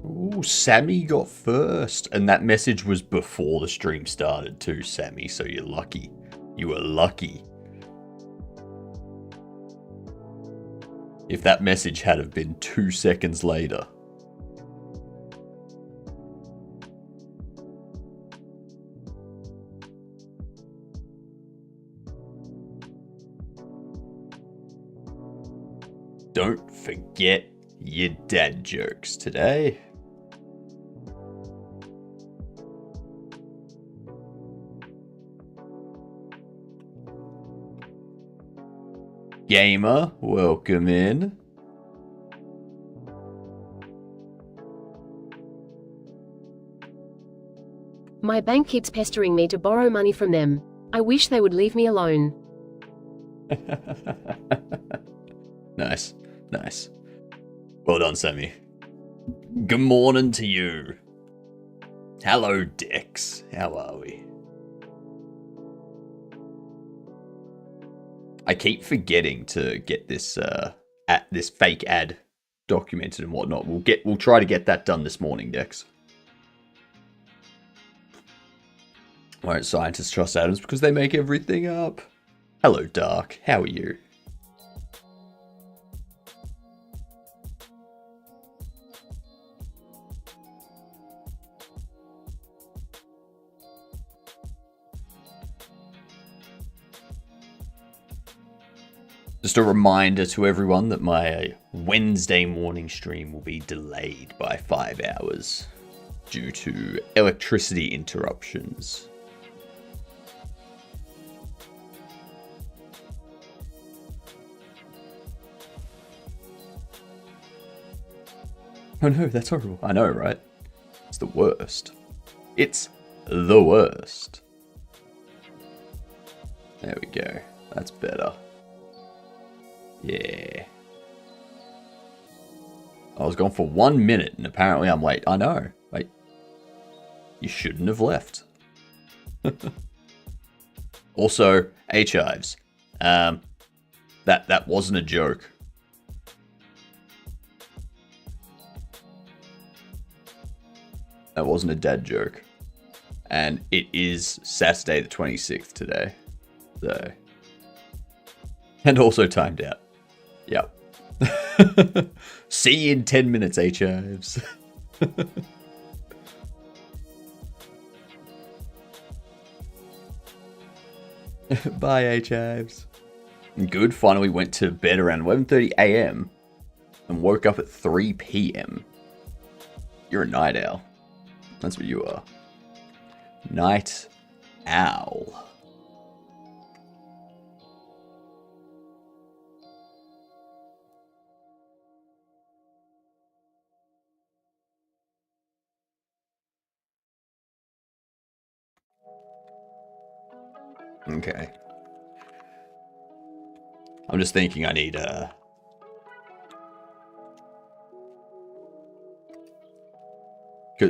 Ooh, Sammy got first. And that message was before the stream started too, Sammy. So you're lucky. You were lucky. If that message had have been 2 seconds later. Don't forget your dad jokes today. Gamer, welcome in. My bank keeps pestering me to borrow money from them. I wish they would leave me alone. Nice, nice. Well done, Sammy. Good morning to you. Hello, Dex. How are we? I keep forgetting to get this this fake ad documented and whatnot. We'll try to get that done this morning, Dex. Why don't scientists trust atoms? Because they make everything up. Hello, Dark. How are you? Just a reminder to everyone that my Wednesday morning stream will be delayed by 5 hours due to electricity interruptions. Oh no, that's horrible. I know, right? It's the worst. It's the worst. There we go. That's better. Yeah. I was gone for 1 minute and apparently I'm late. I know. Wait. You shouldn't have left. Also, H-Ives. That wasn't a joke. That wasn't a dad joke. And it is Saturday the 26th today. So. And also timed out. Yep. See you in 10 minutes, H-Ives. Bye, H-Ives. Good, finally went to bed around 11:30 a.m. and woke up at 3 p.m. You're a night owl. That's what you are. Night owl. Okay. I'm just thinking I need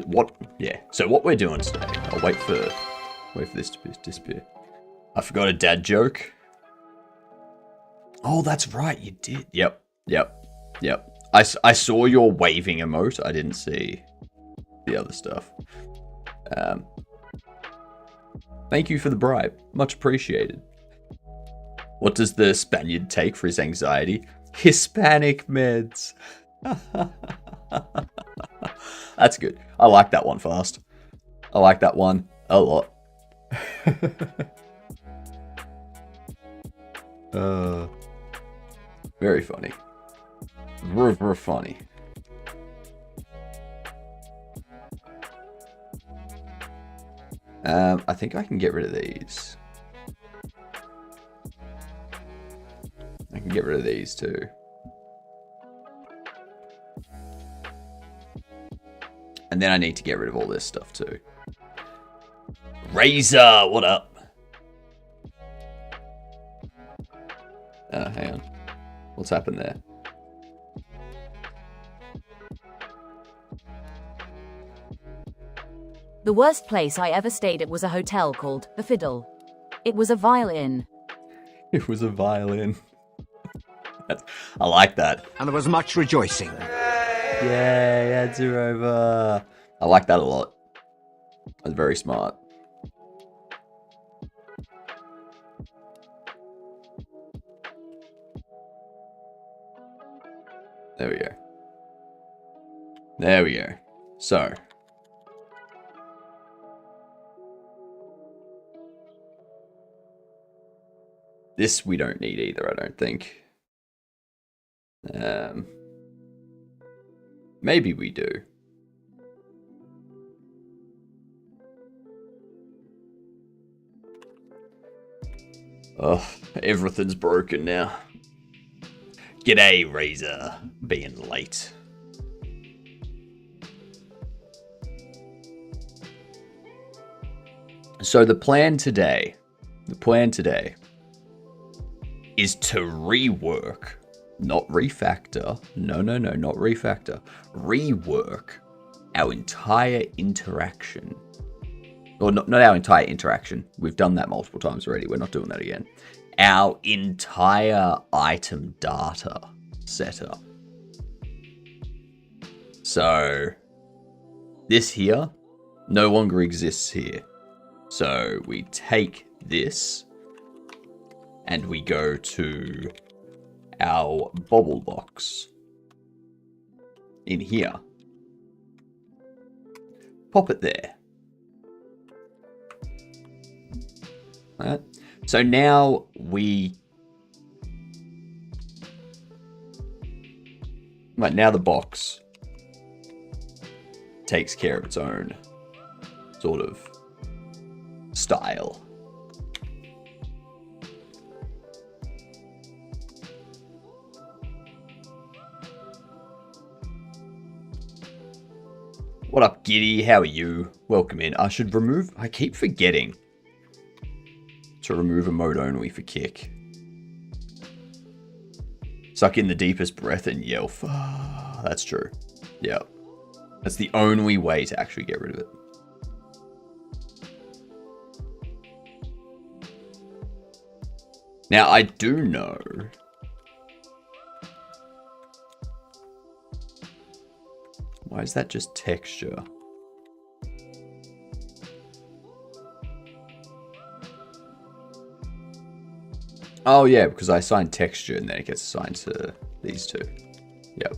what? Yeah. So what we're doing today? I'll wait for this to disappear. I forgot a dad joke. Oh, that's right. You did. Yep. I saw your waving emote. I didn't see the other stuff. Thank you for the bribe. Much appreciated. What does the Spaniard take for his anxiety? Hispanic meds. That's good. I like that one, Fast. I like that one a lot. Very funny. Very funny. I think I can get rid of these. I can get rid of these too. And then I need to get rid of all this stuff too. Razor, what up? Hang on. What's happened there? The worst place I ever stayed at was a hotel called The Fiddle. It was a violin. It was a violin. I like that. And there was much rejoicing. Yay, ads are over. I like that a lot. That's very smart. There we go. There we go. So. This we don't need either, I don't think. Maybe we do. Oh, everything's broken now. G'day, Razor. Being late. So the plan today is to rework, not refactor. No, not refactor. Rework our entire interaction. Or not our entire interaction. We've done that multiple times already. We're not doing that again. Our entire item data setup. So this here no longer exists here. So we take this and we go to our bobble box in here. Pop it there. Alright. So now now the box takes care of its own sort of style. What up, Giddy? How are you? Welcome in. I keep forgetting to remove a mode only for kick. Suck in the deepest breath and yell. That's true. Yeah. That's the only way to actually get rid of it. Now, I do know why is that just texture? Oh yeah, because I assign texture and then it gets assigned to these two. Yep.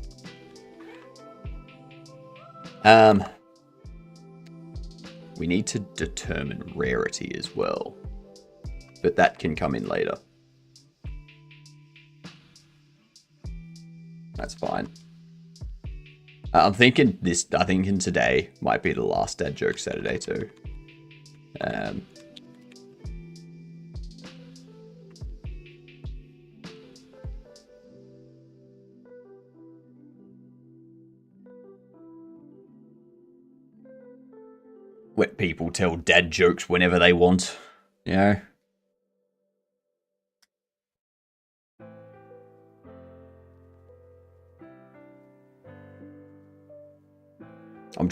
We need to determine rarity as well, but that can come in later. That's fine. I'm thinking today might be the last dad joke Saturday too. Let people tell dad jokes whenever they want, you know? I'm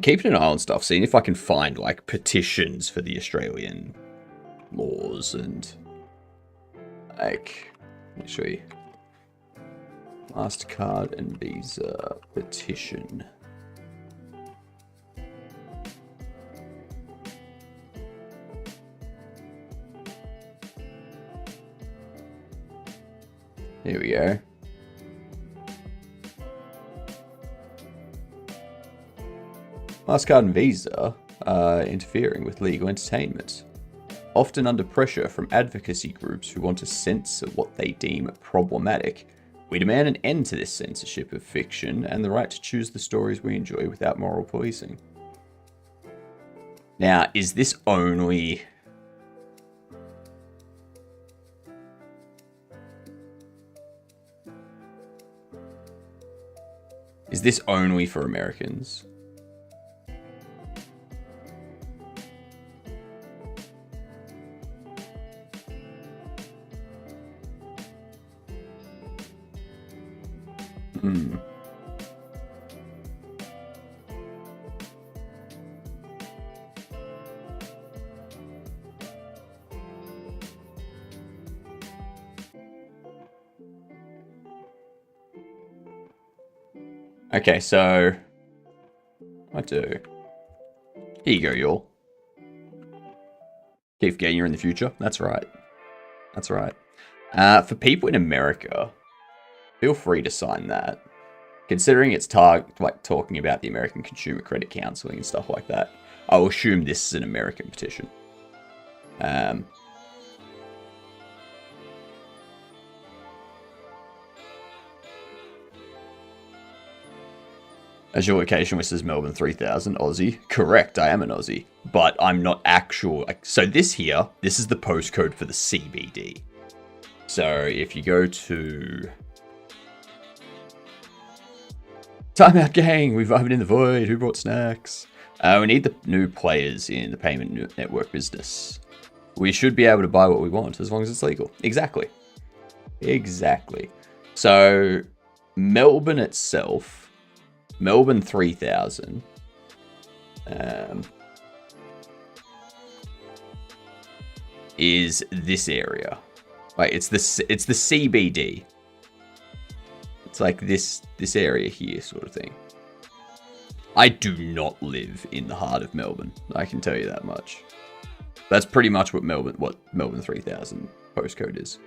keeping an eye on stuff, seeing if I can find like petitions for the Australian laws and like, let me show you. MasterCard and Visa petition. Here we go. MasterCard and Visa are interfering with legal entertainment, often under pressure from advocacy groups who want to censor what they deem problematic. We demand an end to this censorship of fiction and the right to choose the stories we enjoy without moral policing. Now, is this only... Is this only for Americans? Okay, so I do. Here you go, y'all. Keep getting you in the future. That's right. That's right. For people in America, feel free to sign that. Considering it's talking about the American Consumer Credit Counseling and stuff like that, I will assume this is an American petition. As your location, which says Melbourne 3000 Aussie. Correct, I am an Aussie, but I'm not actual. So this is the postcode for the CBD. So if you go to Timeout Gang, we've vibed in the void. Who brought snacks? We need the new players in the payment network business. We should be able to buy what we want as long as it's legal. Exactly. Exactly. So Melbourne itself. Melbourne 3000 is this area. Right, it's the CBD. It's like this area here sort of thing. I do not live in the heart of Melbourne. I can tell you that much. That's pretty much what Melbourne 3000 postcode is.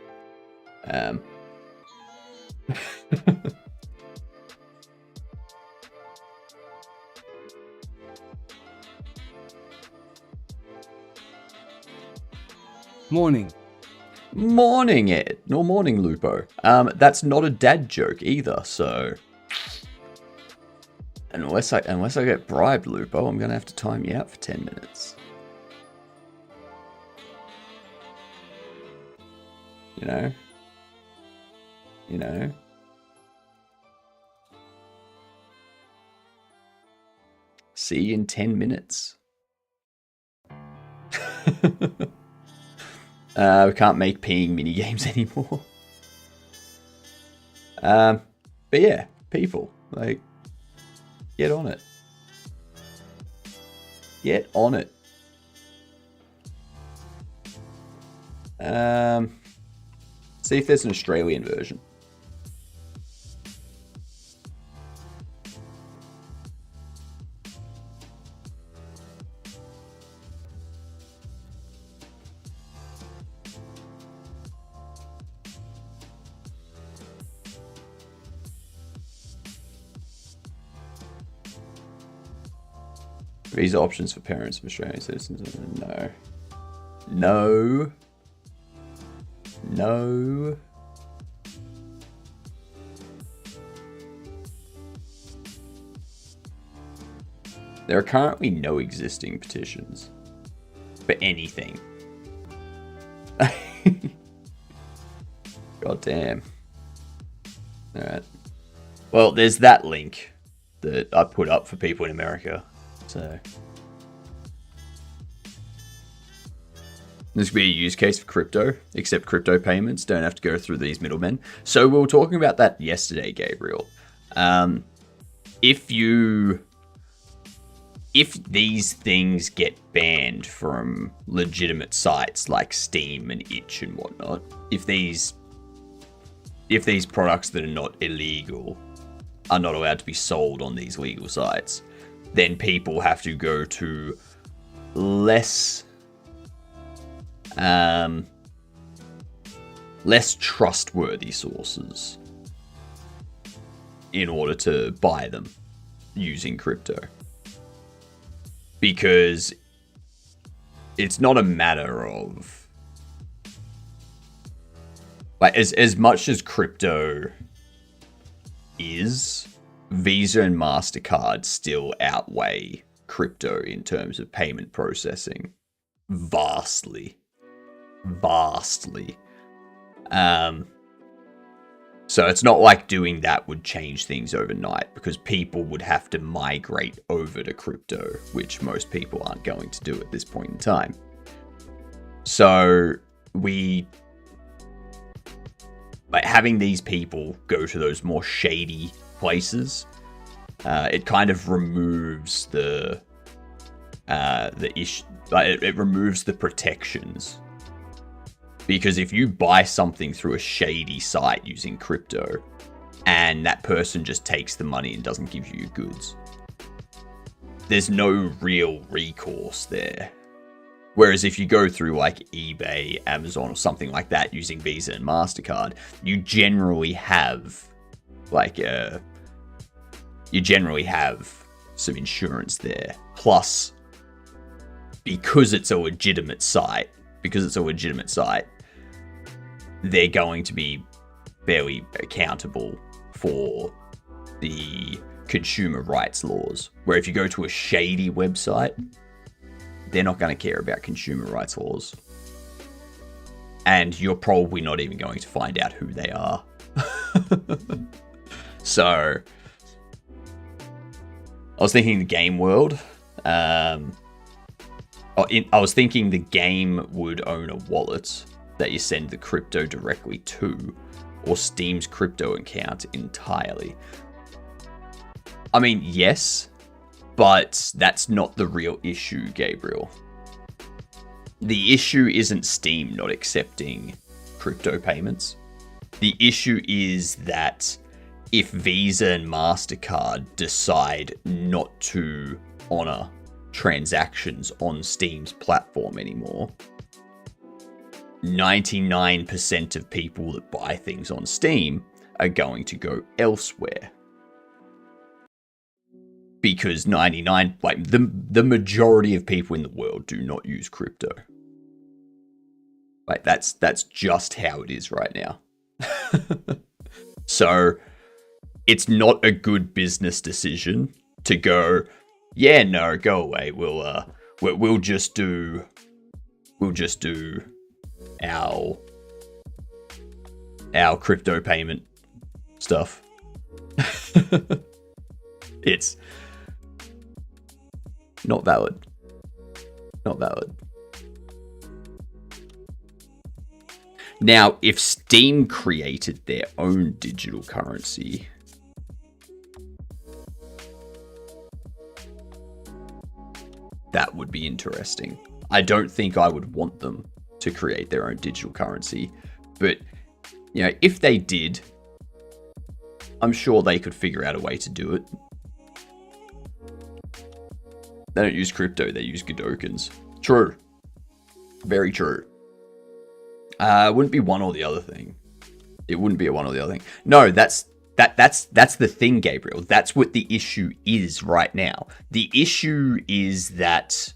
Morning. Morning, Ed. No morning, Lupo. That's not a dad joke either, so unless I get bribed, Lupo, I'm gonna have to time you out for 10 minutes. You know. See you in 10 minutes. We can't make peeing minigames anymore. But yeah, people, like, get on it. Get on it. See if there's an Australian version. Visa options for parents of Australian citizens. No. No. No. There are currently no existing petitions for anything. God damn. Alright. Well, there's that link that I put up for people in America. So this could be a use case for crypto, except crypto payments don't have to go through these middlemen. So we were talking about that yesterday, Gabriel. If these things get banned from legitimate sites like Steam and Itch and whatnot, if these products that are not illegal are not allowed to be sold on these legal sites, then people have to go to less trustworthy sources in order to buy them using crypto. Because it's not a matter of, like, as much as crypto is, Visa and MasterCard still outweigh crypto in terms of payment processing vastly. So it's not like doing that would change things overnight, because people would have to migrate over to crypto, which most people aren't going to do at this point in time. So having these people go to those more shady places, it kind of removes the issue. It removes the protections, because if you buy something through a shady site using crypto, and that person just takes the money and doesn't give you your goods. There's no real recourse there. Whereas if you go through like eBay, Amazon, or something like that using Visa and MasterCard, you generally have some insurance there. Plus, because it's a legitimate site, they're going to be fairly accountable for the consumer rights laws. Where if you go to a shady website, they're not going to care about consumer rights laws. And you're probably not even going to find out who they are. So, I was thinking the game world. I was thinking the game would own a wallet that you send the crypto directly to, or Steam's crypto account entirely. I mean, yes, but that's not the real issue, Gabriel. The issue isn't Steam not accepting crypto payments. The issue is that if Visa and MasterCard decide not to honor transactions on Steam's platform anymore, 99% of people that buy things on Steam are going to go elsewhere. Because the majority of people in the world do not use crypto. Like that's just how it is right now. So it's not a good business decision to go, yeah, no, go away. We'll just do our crypto payment stuff. It's not valid. Not valid. Now, if Steam created their own digital currency, that would be interesting. I don't think I would want them to create their own digital currency, but if they did, I'm sure they could figure out a way to do it. They don't use crypto, they use Godotins. True. Very true. It wouldn't be one or the other thing. It wouldn't be a one or the other thing. No, that's the thing, Gabriel. That's what the issue is right now. The issue is that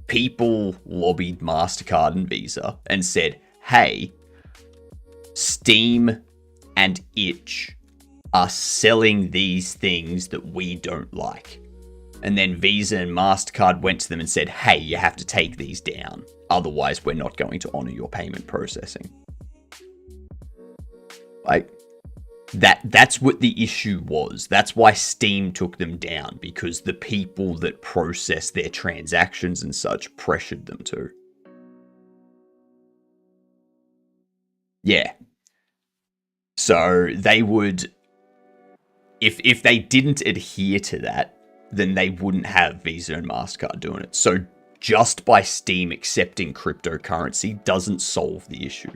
people lobbied MasterCard and Visa and said, hey, Steam and Itch are selling these things that we don't like. And then Visa and MasterCard went to them and said, hey, you have to take these down. Otherwise, we're not going to honor your payment processing. Like, that's what the issue was. That's why Steam took them down, because the people that process their transactions and such pressured them to. Yeah. So they would, if they didn't adhere to that, then they wouldn't have Visa and MasterCard doing it. So just by Steam accepting cryptocurrency doesn't solve the issue.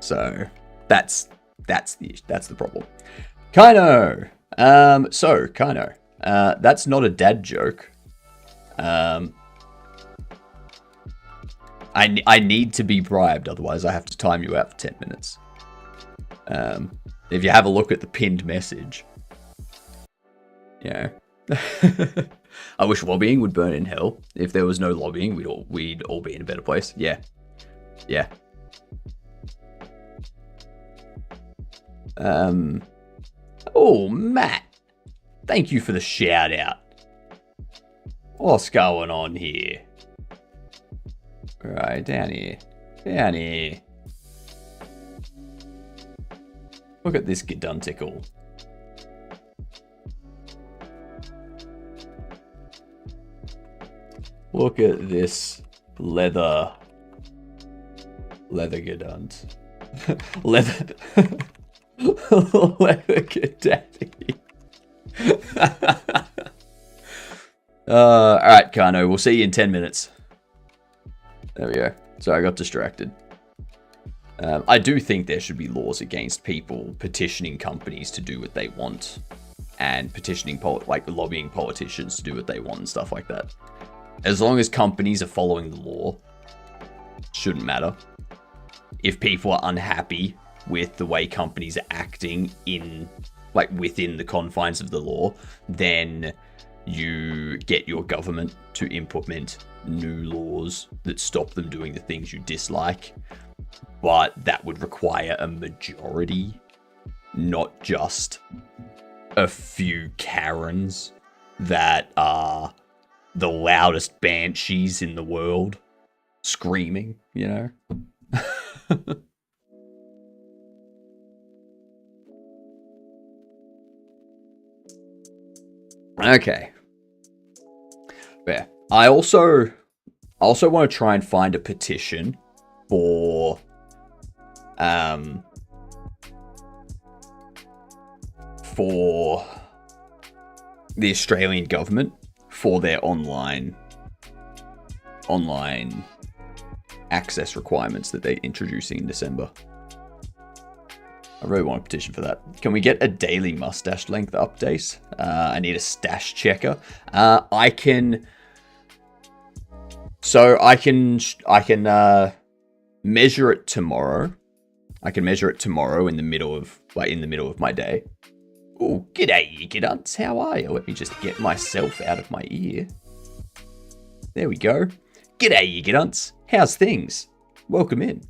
So that's the problem. Kino. So Kino, that's not a dad joke. I need to be bribed, otherwise I have to time you out for 10 minutes. If you have a look at the pinned message, I wish lobbying would burn in hell. If there was no lobbying, we'd all be in a better place. Yeah. Oh, Matt, thank you for the shout out. What's going on here? Right, down here. Look at this Godunticle. Look at this leather Godunt. leather Godaddy. Alright, Kano, we'll see you in 10 minutes. There we go. Sorry, I got distracted. I do think there should be laws against people petitioning companies to do what they want, and petitioning lobbying politicians to do what they want and stuff like that. As long as companies are following the law, shouldn't matter. If people are unhappy with the way companies are acting within the confines of the law, then you get your government to implement new laws that stop them doing the things you dislike. But that would require a majority, not just a few Karens that are the loudest banshees in the world screaming, you know? Okay. Yeah. I also want to try and find a petition for the Australian government for their online access requirements that they're introducing in December. I really want a petition for that. Can we get a daily mustache length update? I need a stash checker. I can measure it tomorrow. I can measure it tomorrow in the middle of my day. Oh, g'day, you gidunts. How are you? Let me just get myself out of my ear. There we go. G'day, you gidunts. How's things? Welcome in.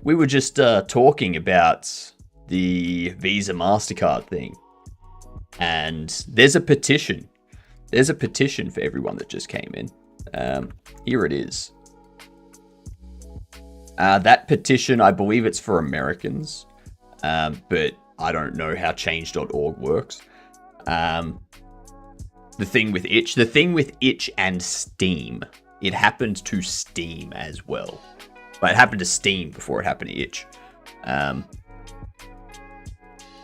We were just talking about the Visa MasterCard thing. And there's a petition. There's a petition for everyone that just came in. Here it is. That petition, I believe it's for Americans. But I don't know how change.org works. The thing with Itch and Steam. It happened to Steam as well. But it happened to Steam before it happened to Itch.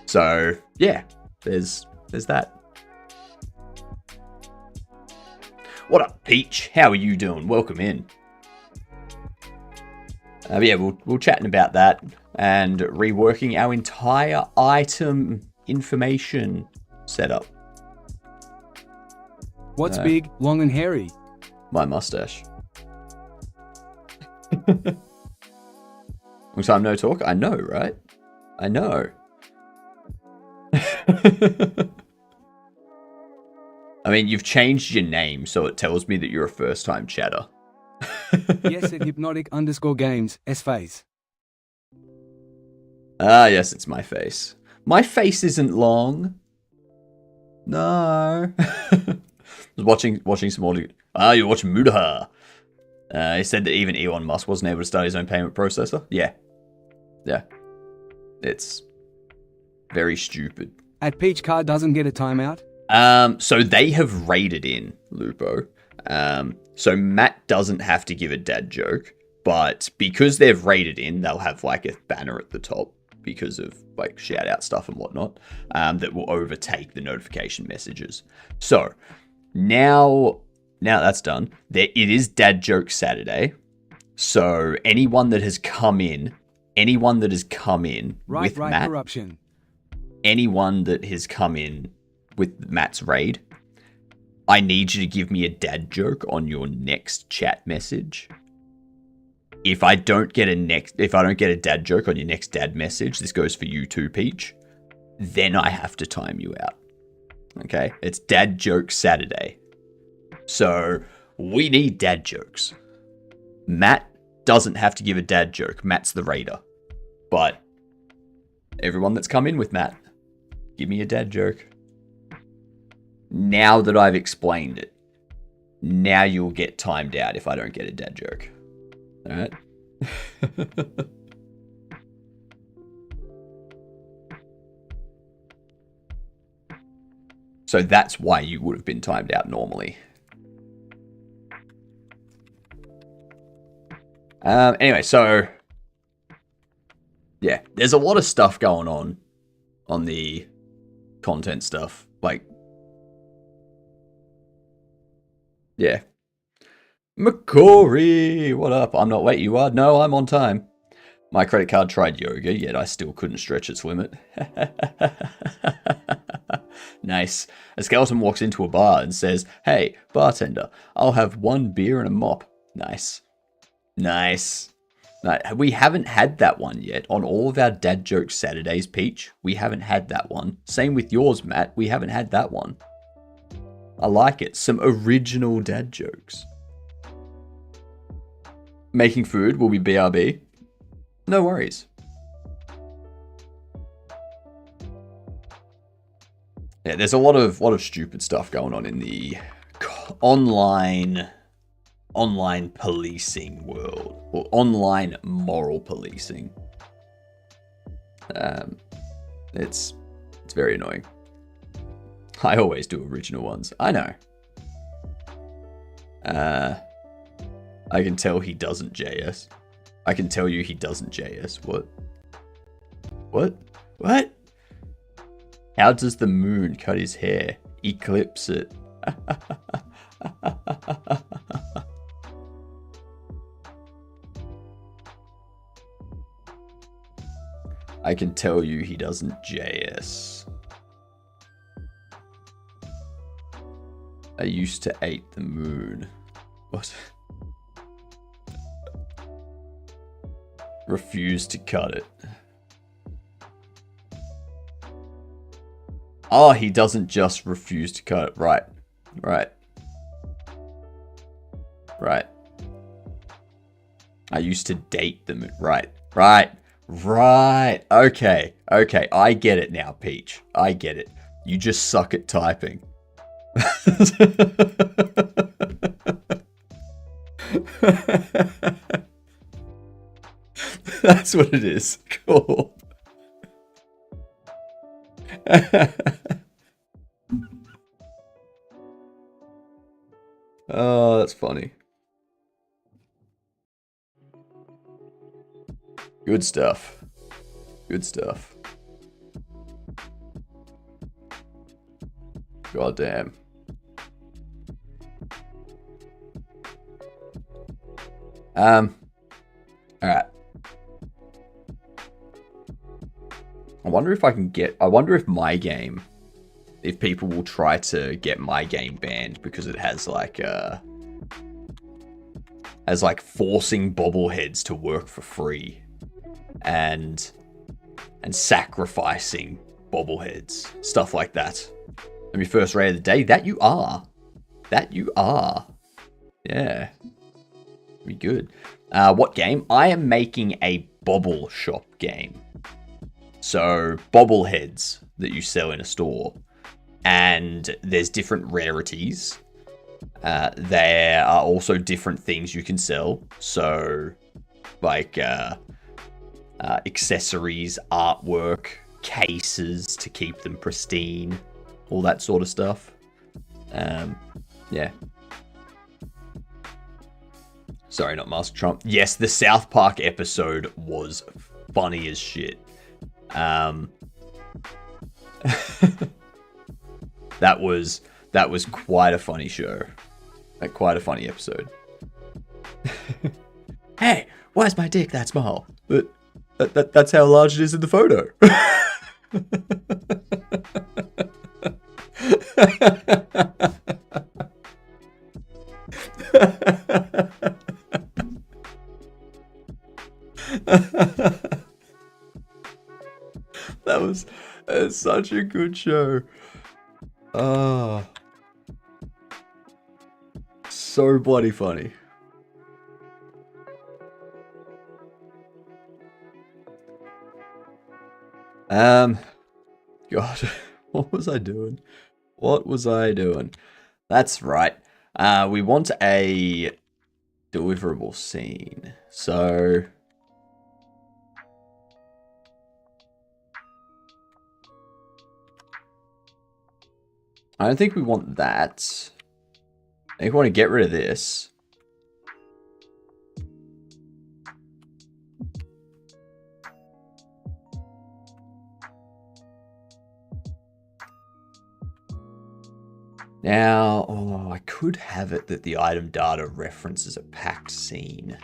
So, yeah. There's that. What up, Peach? How are you doing? Welcome in. Yeah, we're chatting about that and reworking our entire item information setup. What's big, long, and hairy? My mustache. Long time no talk? I know, right? I know. I mean, you've changed your name, so it tells me that you're a first-time chatter. Yes, at HypnotiK_games, S-Face. Ah, yes, it's my face. My face isn't long. No. I was watching some more. You're watching Mudaha. He said that even Elon Musk wasn't able to start his own payment processor. Yeah. It's very stupid. At Peach Card doesn't get a timeout? So they have raided in, Lupo. So Matt doesn't have to give a dad joke, but because they've raided in, they'll have like a banner at the top because of like shout out stuff and whatnot, that will overtake the notification messages. So now that's done. It is Dad Joke Saturday. So anyone that has come in with Matt, corruption. Anyone that has come in with Matt's raid, I need you to give me a dad joke on your next chat message. If I don't get a dad joke on your next dad message, this goes for you too, Peach, then I have to time you out. Okay? It's Dad Joke Saturday. So, we need dad jokes. Matt doesn't have to give a dad joke. Matt's the raider. But everyone that's come in with Matt, give me a dad joke. Now that I've explained it, now you'll get timed out if I don't get a dad joke. Alright? So that's why you would have been timed out normally. Anyway, so yeah, there's a lot of stuff going on the content stuff. Like, yeah. McCory, what up? I'm not late, you are? No, I'm on time. My credit card tried yoga, yet I still couldn't stretch its limit. Nice. A skeleton walks into a bar and says, "Hey, bartender, I'll have 1 beer and a mop." Nice. Nice. We haven't had that one yet. On all of our Dad Joke Saturdays, Peach, we haven't had that one. Same with yours, Matt. We haven't had that one. I like it. Some original dad jokes. Making food will be BRB. No worries. Yeah, there's a lot of stupid stuff going on in the online policing world, or online moral policing. It's very annoying. I always do original ones. I know. I can tell he doesn't JS. I can tell you he doesn't JS. What? What? What? How does the moon cut his hair? Eclipse it. I can tell you he doesn't JS. I used to hate the moon. What? Refused to cut it. Oh, he doesn't just refuse to cut it. Right. Right. Right. I used to date the moon. Right. Right. Right. Okay. Okay. I get it now, Peach. I get it. You just suck at typing. That's what it is. Cool. Oh, that's funny. Good stuff. Good stuff. God damn. Alright. I wonder if I can get... I wonder if my game... If people will try to get my game banned because it has like forcing bobbleheads to work for free and sacrificing bobbleheads, stuff like that. Let me first rate of the day. That you are. That you are. Yeah. Be good. What game? I am making a Bobble Shop game. So bobbleheads that you sell in a store. And there's different rarities. There are also different things you can sell. So, like accessories, artwork, cases to keep them pristine, all that sort of stuff. Yeah. Sorry, not Master Trump. Yes, the South Park episode was funny as shit. That was quite a funny show. Like, quite a funny episode. Hey, why is my dick that small? But that's how large it is in the photo. That was such a good show. Oh, so bloody funny. God, what was I doing? What was I doing? That's right. We want a deliverable scene. So I don't think we want that. I think we want to get rid of this. Now, oh, I could have it that the item data references a packed scene.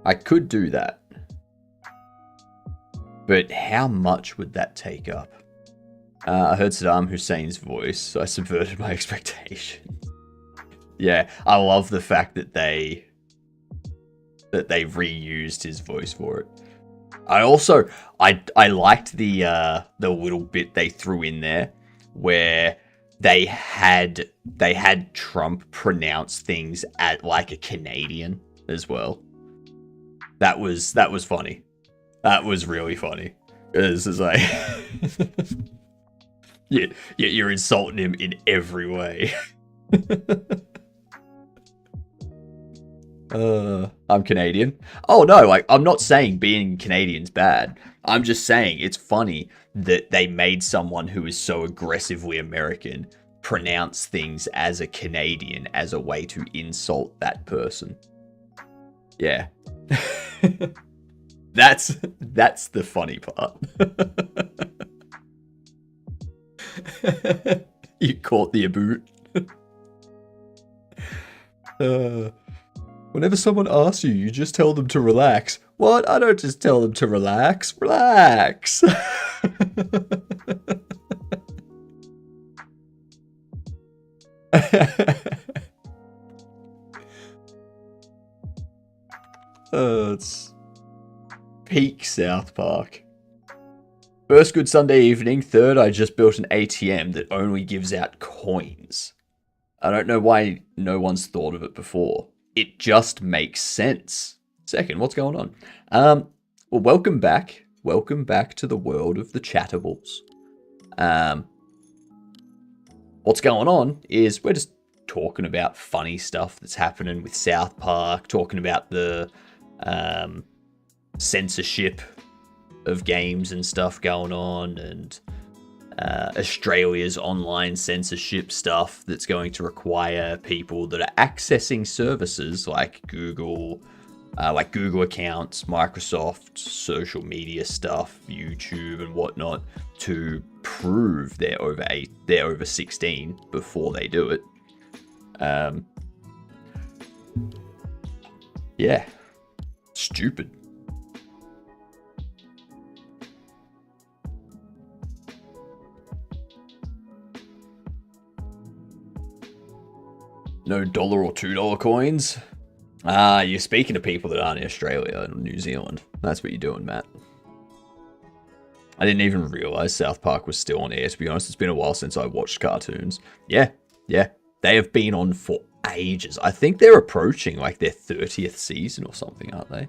I could do that. But how much would that take up? I heard Saddam Hussein's voice, so I subverted my expectations. Yeah, I love the fact that they reused his voice for it. I liked the little bit they threw in there where they had Trump pronounce things at like a Canadian as well. That was funny. That was really funny. This is like, yeah, you're insulting him in every way. I'm Canadian. Oh no, like I'm not saying being Canadian's bad. I'm just saying it's funny that they made someone who is so aggressively American pronounce things as a Canadian as a way to insult that person. Yeah. That's the funny part. You caught the aboot. Whenever someone asks you, you just tell them to relax. What? I don't just tell them to relax. Relax. It's peak South Park. First good Sunday evening. Third, I just built an ATM that only gives out coins. I don't know why no one's thought of it before. It just makes sense. Second, what's going on? Well, welcome back. Welcome back to the world of the chattables. What's going on is we're just talking about funny stuff that's happening with South Park, talking about the censorship of games and stuff going on, and Australia's online censorship stuff that's going to require people that are accessing services like Google accounts, Microsoft, social media stuff, YouTube and whatnot, to prove they're over 16 before they do it. Yeah. Stupid. No $1 or $2 coins? You're speaking to people that aren't in Australia and New Zealand. That's what you're doing, Matt. I didn't even realize South Park was still on air, to be honest. It's been a while since I watched cartoons. Yeah. They have been on for ages. I think they're approaching like their 30th season or something, aren't they?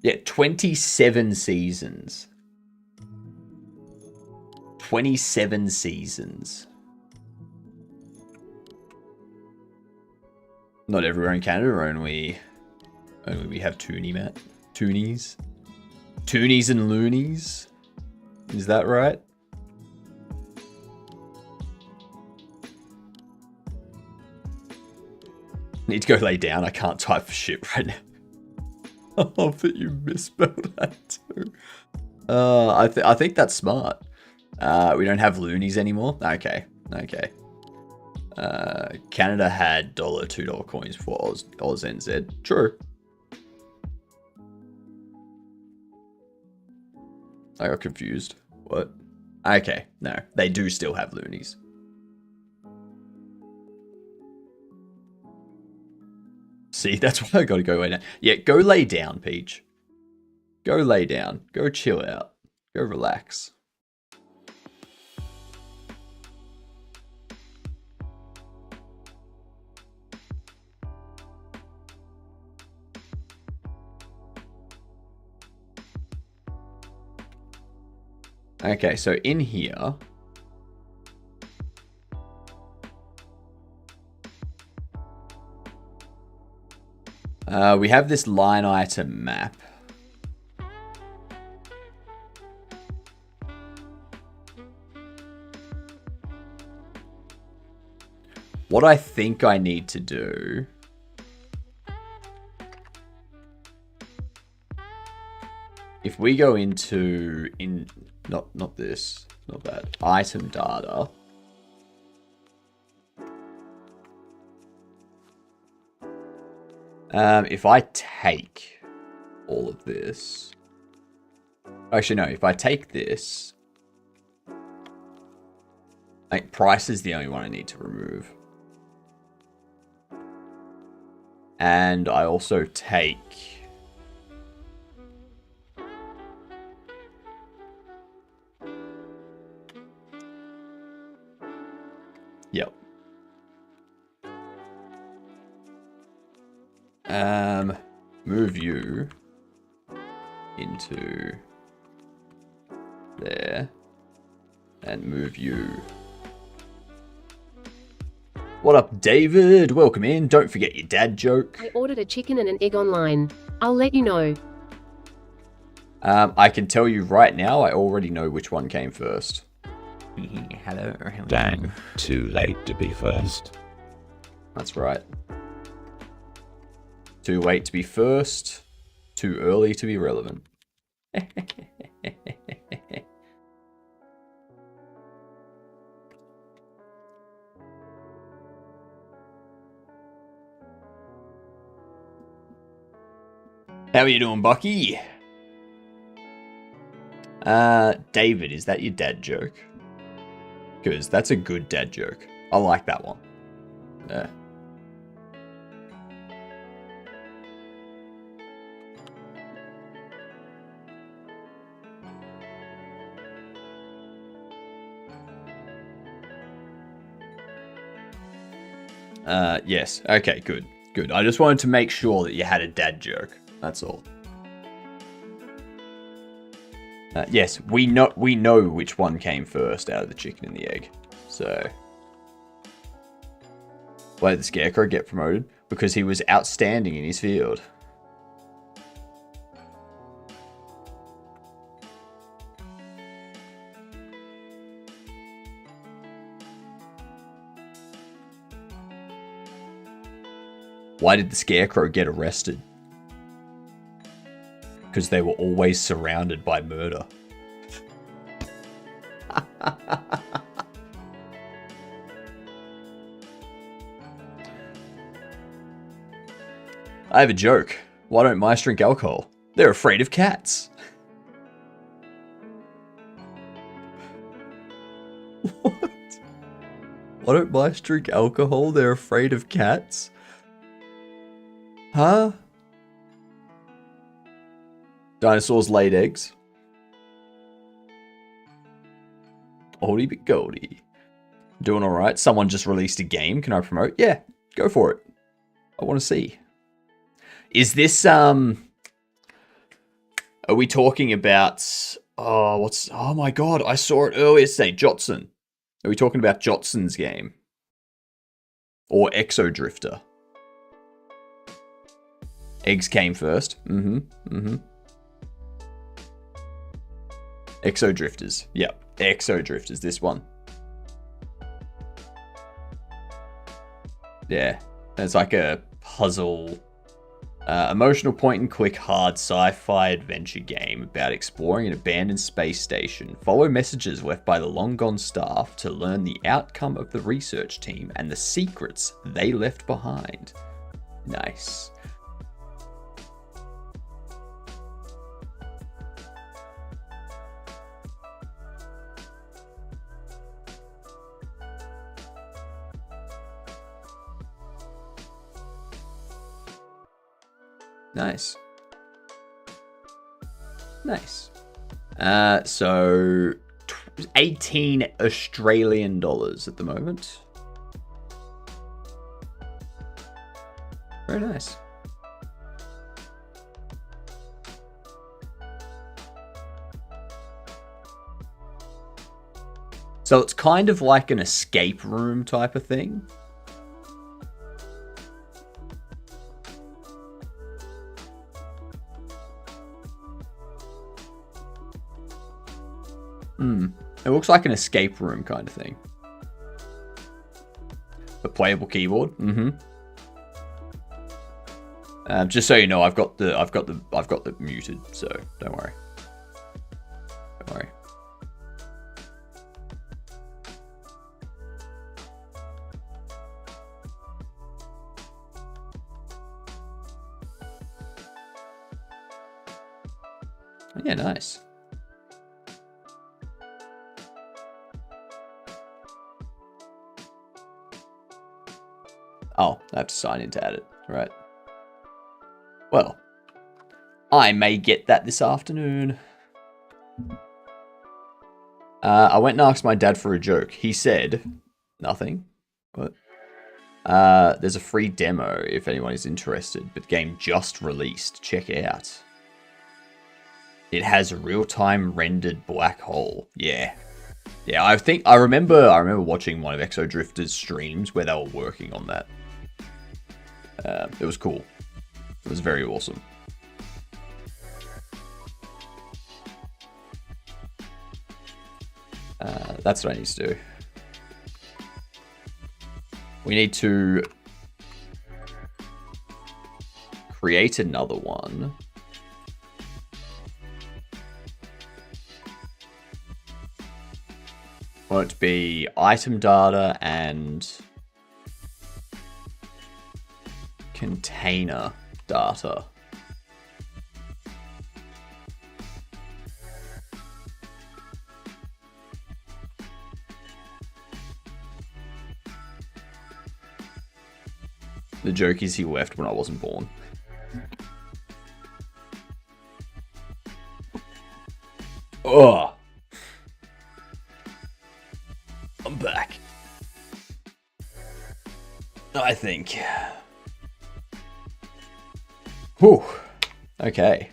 Yeah, 27 seasons. 27 seasons. Not everywhere in Canada, only we have Toonie, Matt. Toonies. Toonies and loonies. Is that right? Need to go lay down. I can't type for shit right now. Oh, but you misspelled that too. I think that's smart. We don't have loonies anymore. Okay. Canada had $1, $2 coins for Oz NZ. True. I got confused. What? Okay, no, they do still have loonies. See, that's why I gotta go lay down. Yeah, go lay down, Peach. Go lay down. Go chill out. Go relax. Okay, so in here, we have this line item map. What I think I need to do if we go into not this, not that, item data, If I take all of this... Actually, no. If I take this... I think price is the only one I need to remove. And I also take... Yep. Move you into there and move you. What up, David? Welcome in. Don't forget your dad joke. I ordered a chicken and an egg online. I'll let you know. I can tell you right now, I already know which one came first. Hello. Dang, too late to be first. That's right. Too late to be first, too early to be relevant. How are you doing, Bucky? David, is that your dad joke? Because that's a good dad joke. I like that one. Yeah. Yes. Okay, good. Good. I just wanted to make sure that you had a dad joke. That's all. Yes, we know which one came first out of the chicken and the egg. So, why did the Scarecrow get promoted? Because he was outstanding in his field. Why did the Scarecrow get arrested? Because they were always surrounded by murder. I have a joke. Why don't mice drink alcohol? They're afraid of cats. What? Why don't mice drink alcohol? They're afraid of cats? Huh? Dinosaurs laid eggs. Oldie but goldie. Doing alright. Someone just released a game. Can I promote? Yeah, go for it. I want to see. Is this, are we talking about, oh my god, I saw it earlier today, Jotson. Are we talking about Jotson's game? Or Exodrifter? Eggs came first. Exodrifters. Yep. Exodrifters. This one. Yeah. It's like a puzzle, emotional point-and-click hard sci-fi adventure game about exploring an abandoned space station. Follow messages left by the long-gone staff to learn the outcome of the research team and the secrets they left behind. Nice. Nice. Nice. So 18 Australian dollars at the moment. Very nice. So it's kind of like an escape room type of thing. It looks like an escape room kind of thing. A playable keyboard. Just so you know, I've got the muted, so don't worry. Don't worry. Yeah, nice. Oh, I have to sign in to add it. Right. Well, I may get that this afternoon. I went and asked my dad for a joke. He said, nothing. What? There's a free demo if anyone is interested, but the game just released. Check it out. It has a real-time rendered black hole. Yeah. Yeah, I remember watching one of Exodrifter's streams where they were working on that. It was cool. It was very awesome. That's what I need to do. We need to create another one. Won't be item data and container data. The joke is he left when I wasn't born. Oh, I'm back. I think. Whew. Okay.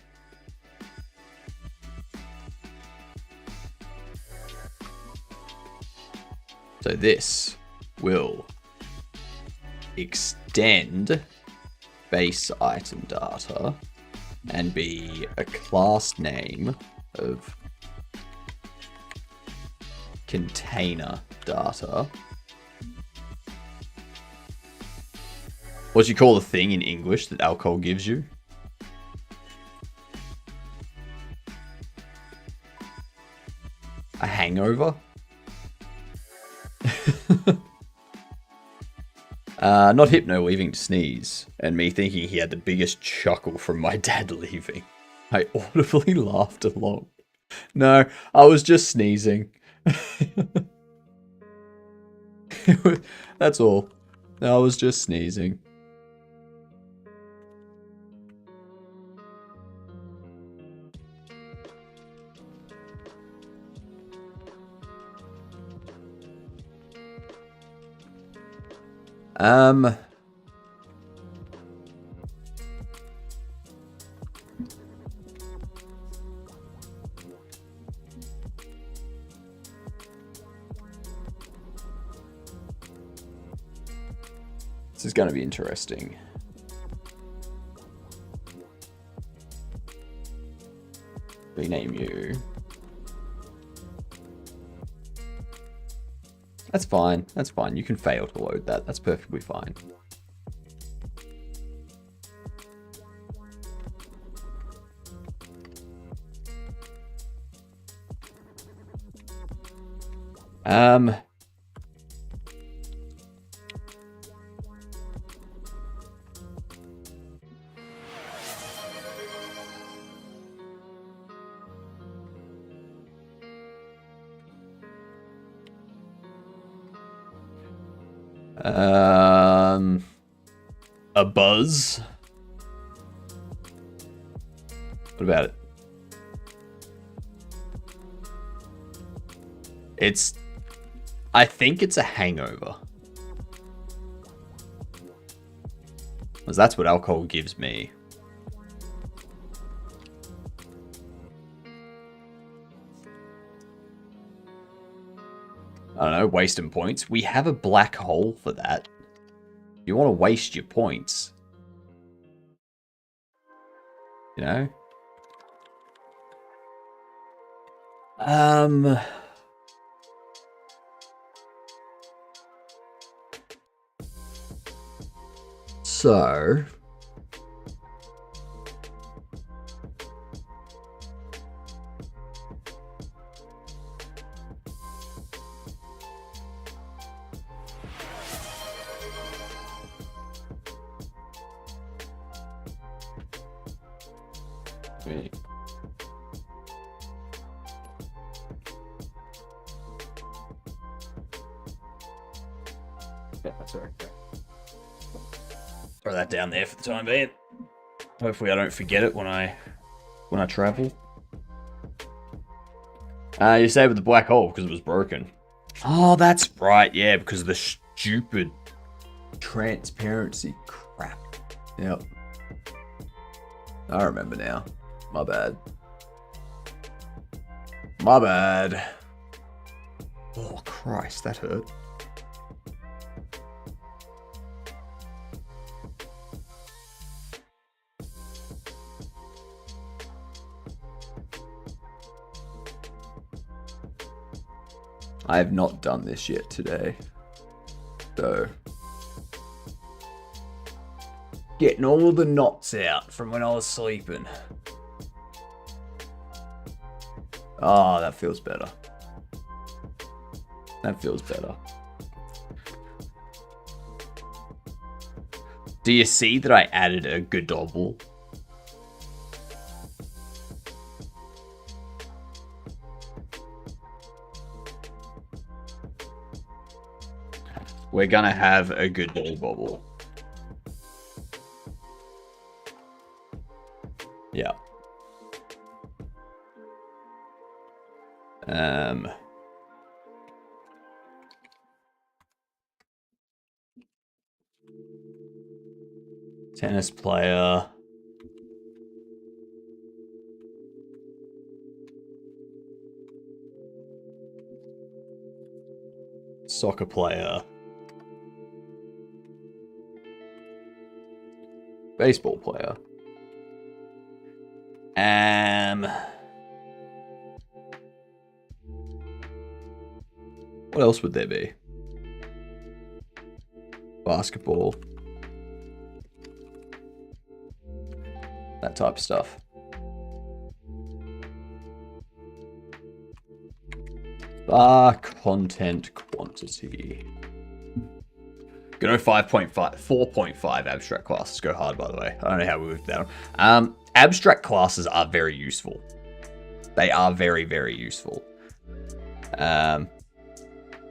So this will extend base item data and be a class name of container data. What do you call the thing in English that alcohol gives you? A hangover? Not Hypno leaving to sneeze, and me thinking he had the biggest chuckle from my dad leaving. I audibly laughed along. No, I was just sneezing. That's all. I was just sneezing. This is going to be interesting. Rename you. That's fine. That's fine. You can fail to load that. That's perfectly fine. A buzz. What about it? I think it's a hangover. Because that's what alcohol gives me. I don't know, wasting points. We have a black hole for that. You want to waste your points. You know? So... That's alright. Throw that down there for the time being. Hopefully I don't forget it when I travel. You stayed with the black hole because it was broken. Oh, that's right. Yeah, because of the stupid transparency crap. Yep. I remember now. My bad. My bad. Oh, Christ, that hurt. I have not done this yet today. So, getting all of the knots out from when I was sleeping. Oh, that feels better. That feels better. Do you see that I added a Godot? We're gonna have a Godot bobble. Yeah. Tennis player. Soccer player. Baseball player. What else would there be? Basketball. That type of stuff. Bar content quantity. Godot 5.5, 4.5 abstract classes go hard, by the way. I don't know how we worked that out. Abstract classes are very useful. They are very, very useful.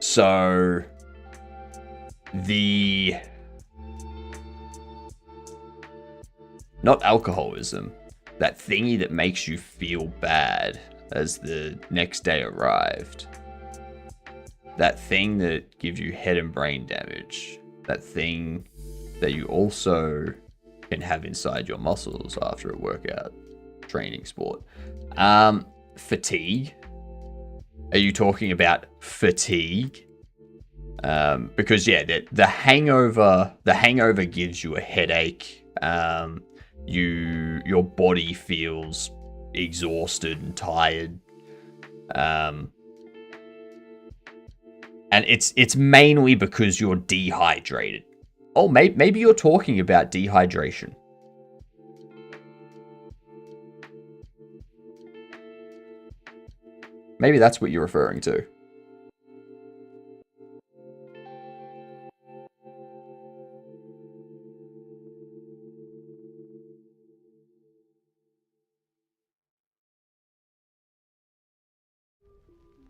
So the not alcoholism, that thingy that makes you feel bad as the next day arrived. That thing that gives you head and brain damage. That thing that you also can have inside your muscles after a workout, training sport. Fatigue. Are you talking about fatigue? Because yeah, the hangover gives you a headache. Your body feels exhausted and tired. And it's mainly because you're dehydrated. Oh, maybe you're talking about dehydration. Maybe that's what you're referring to.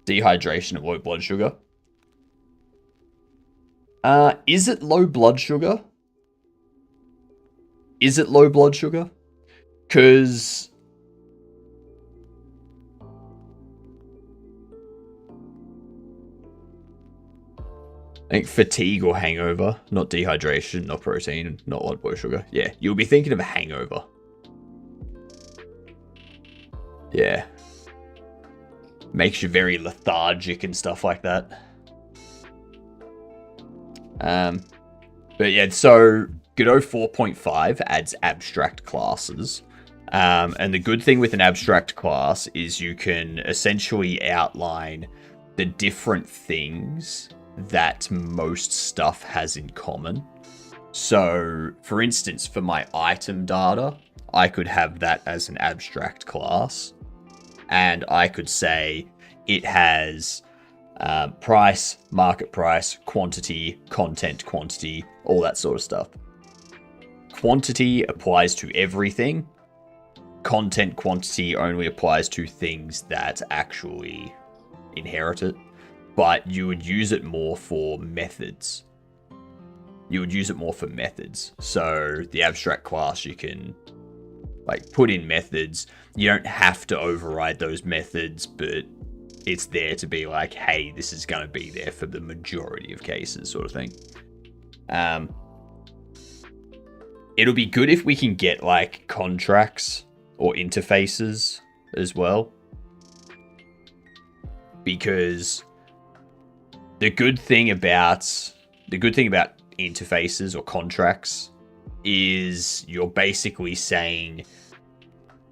Dehydration and low blood sugar. Is it low blood sugar? Is it low blood sugar? Because I think fatigue or hangover, not dehydration, not protein, not low blood sugar. Yeah, you'll be thinking of a hangover. Yeah. Makes you very lethargic and stuff like that. But yeah, so Godot 4.5 adds abstract classes. And the good thing with an abstract class is you can essentially outline the different things that most stuff has in common. So, for instance, for my item data, I could have that as an abstract class. And I could say it has price, market price, quantity, content quantity, all that sort of stuff. Quantity applies to everything. Content quantity only applies to things that actually inherit it. But you would use it more for methods. you would use it more for methods. So the abstract class, you can like put in methods. You don't have to override those methods, but it's there to be like, hey, this is going to be there for the majority of cases, sort of thing. It'll be good if we can get like contracts or interfaces as well, because the good thing about interfaces or contracts is you're basically saying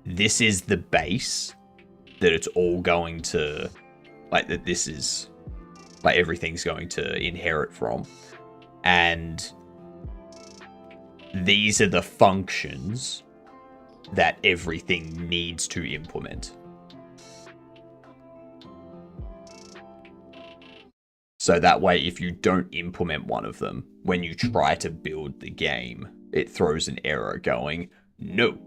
this is the base that it's all going to, like, that this is like everything's going to inherit from, and these are the functions that everything needs to implement. So that way, if you don't implement one of them, when you try to build the game, it throws an error going, no,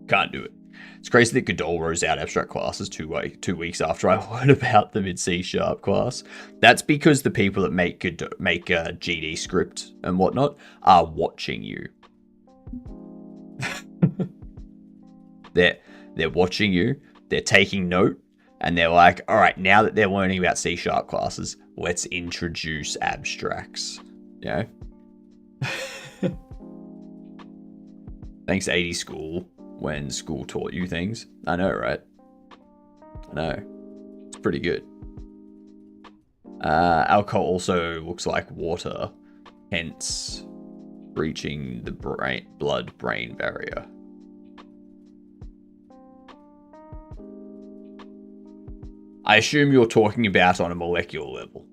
can't do it. It's crazy that Godot rolls out abstract classes 2 weeks after I learned about them in C# class. That's because the people that make GD script and whatnot are watching you. They're watching you, they're taking note, and they're like, all right, now that they're learning about C# classes, let's introduce abstracts. You know? Thanks 80 school, when school taught you things. I know, right? I know. It's pretty good. Alcohol also looks like water, hence breaching the blood-brain barrier. I assume you're talking about on a molecular level.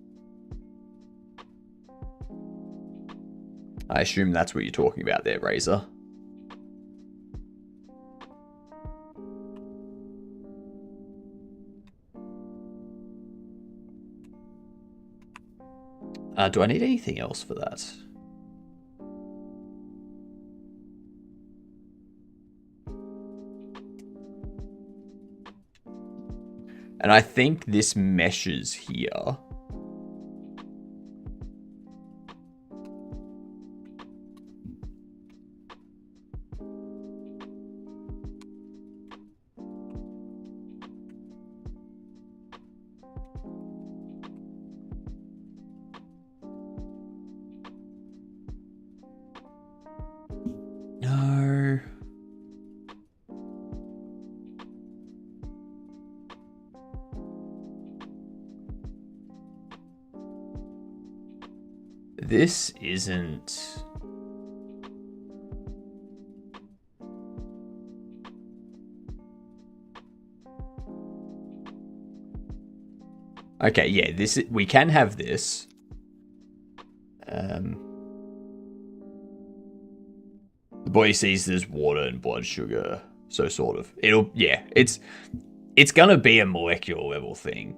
I assume that's what you're talking about there, Razor. Do I need anything else for that? And I think this meshes here. No. This isn't... Okay, yeah, we can have this. The body sees there's water and blood sugar, so sort of. It's gonna be a molecular level thing,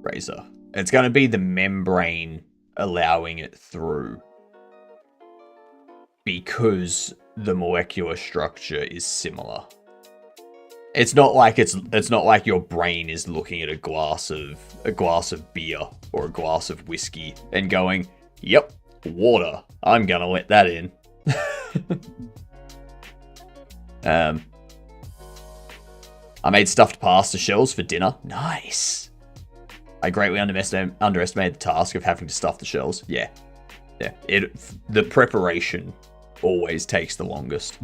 Razor. It's gonna be the membrane allowing it through, because the molecular structure is similar. It's not like your brain is looking at a glass of beer or a glass of whiskey and going, "Yep, water. I'm gonna let that in." I made stuffed pasta shells for dinner. Nice. I greatly underestimated the task of having to stuff the shells. Yeah. The preparation always takes the longest.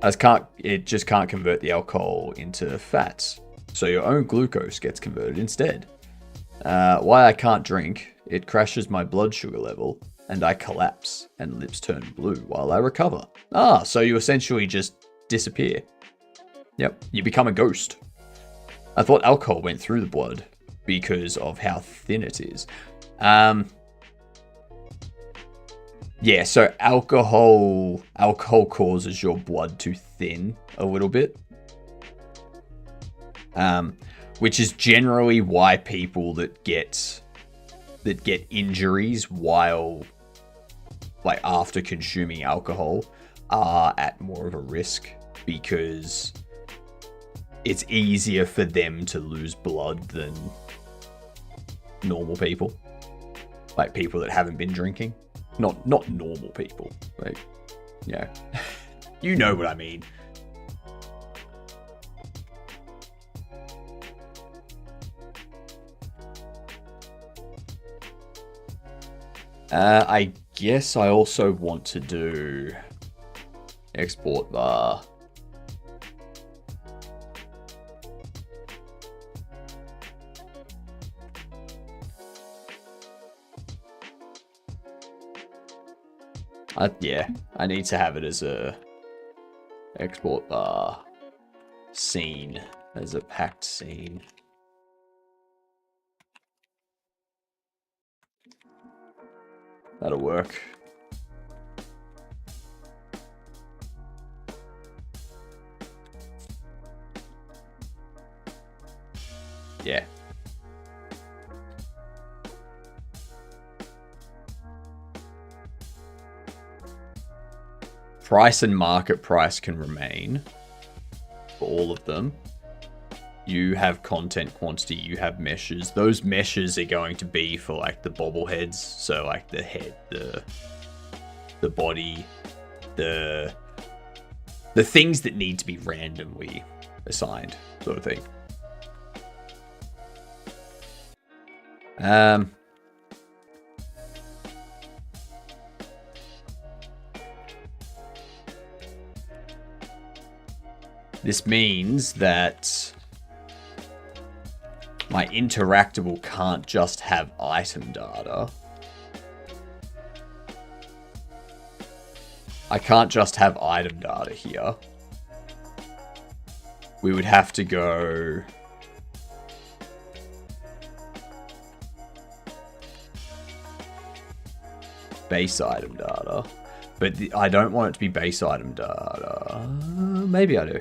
It just can't convert the alcohol into fats, so your own glucose gets converted instead. Why I can't drink, it crashes my blood sugar level, and I collapse, and lips turn blue while I recover. So you essentially just disappear. Yep, you become a ghost. I thought alcohol went through the blood because of how thin it is. Yeah, so alcohol causes your blood to thin a little bit. Which is generally why people that get injuries while, like, after consuming alcohol are at more of a risk, because it's easier for them to lose blood than normal people, like people that haven't been drinking. Not normal people. Like, yeah. You know what I mean. I guess I also want to do export bar. Yeah, I need to have it as a export bar scene, as a packed scene. That'll work. Yeah. Price and market price can remain for all of them. You have content quantity, you have meshes. Those meshes are going to be for like the bobbleheads. So like the head, the body, the things that need to be randomly assigned, sort of thing. This means that my interactable can't just have item data. I can't just have item data here. We would have to go... base item data. But I don't want it to be base item data. Maybe I do.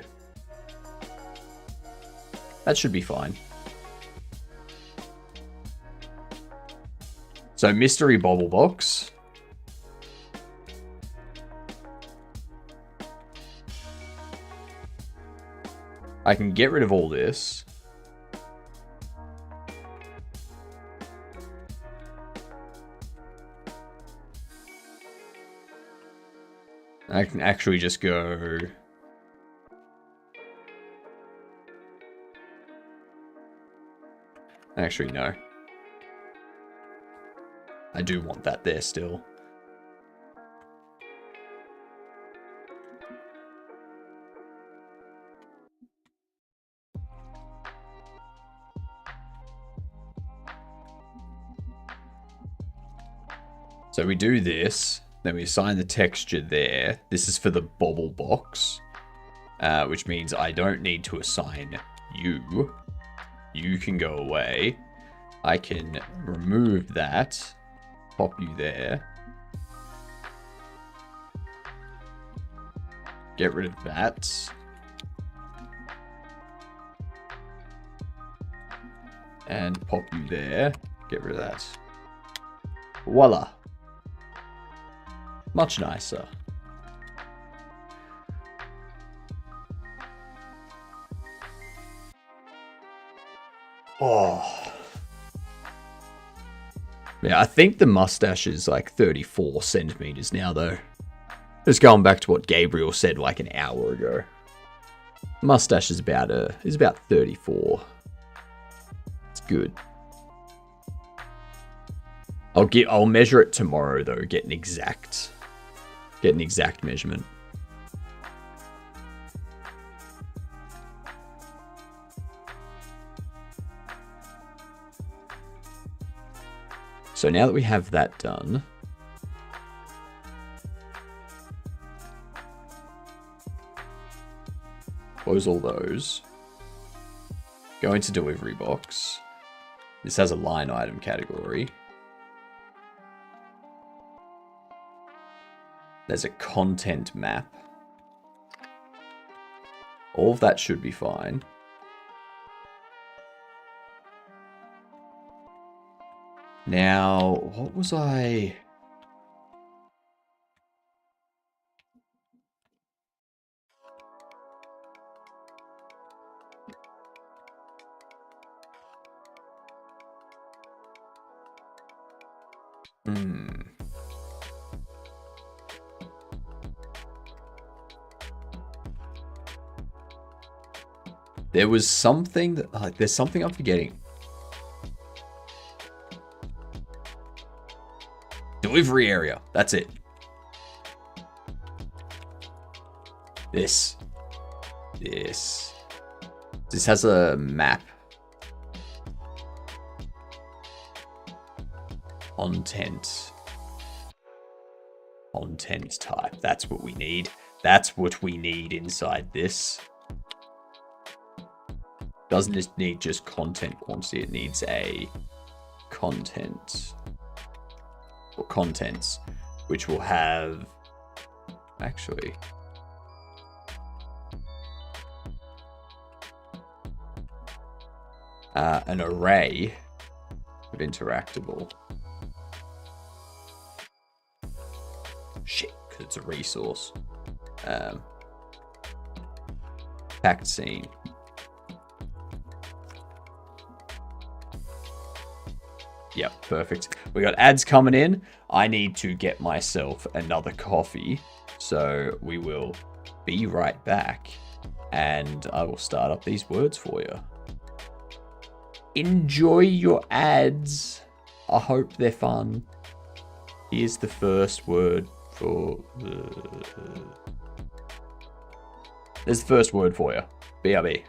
That should be fine. So mystery bobble box. I can get rid of all this. I can actually just go... Actually, no. I do want that there still. So we do this, then we assign the texture there. This is for the bobble box, which means I don't need to assign you. You can go away. I can remove that, pop you there. Get rid of that. And pop you there. Get rid of that. Voila. Much nicer. Oh. Yeah, I think the mustache is like 34 centimeters now, though. Just going back to what Gabriel said like an hour ago. Mustache is about 34. It's good. I'll measure it tomorrow though, get an exact measurement. So now that we have that done, close all those. Go into delivery box. This has a line item category. There's a content map. All of that should be fine. Now, what was I... There was something that, there's something I'm forgetting. Delivery area. That's it. This has a map. Content type. That's what we need. That's what we need inside this. Doesn't just need just content quantity. It needs a content or contents, which will have actually an array of interactable. Shit, because it's a resource. Packed scene. Yep, perfect. We got ads coming in. I need to get myself another coffee. So we will be right back. And I will start up these words for you. Enjoy your ads. I hope they're fun. Here's the first word for There's the first word for you. BRB.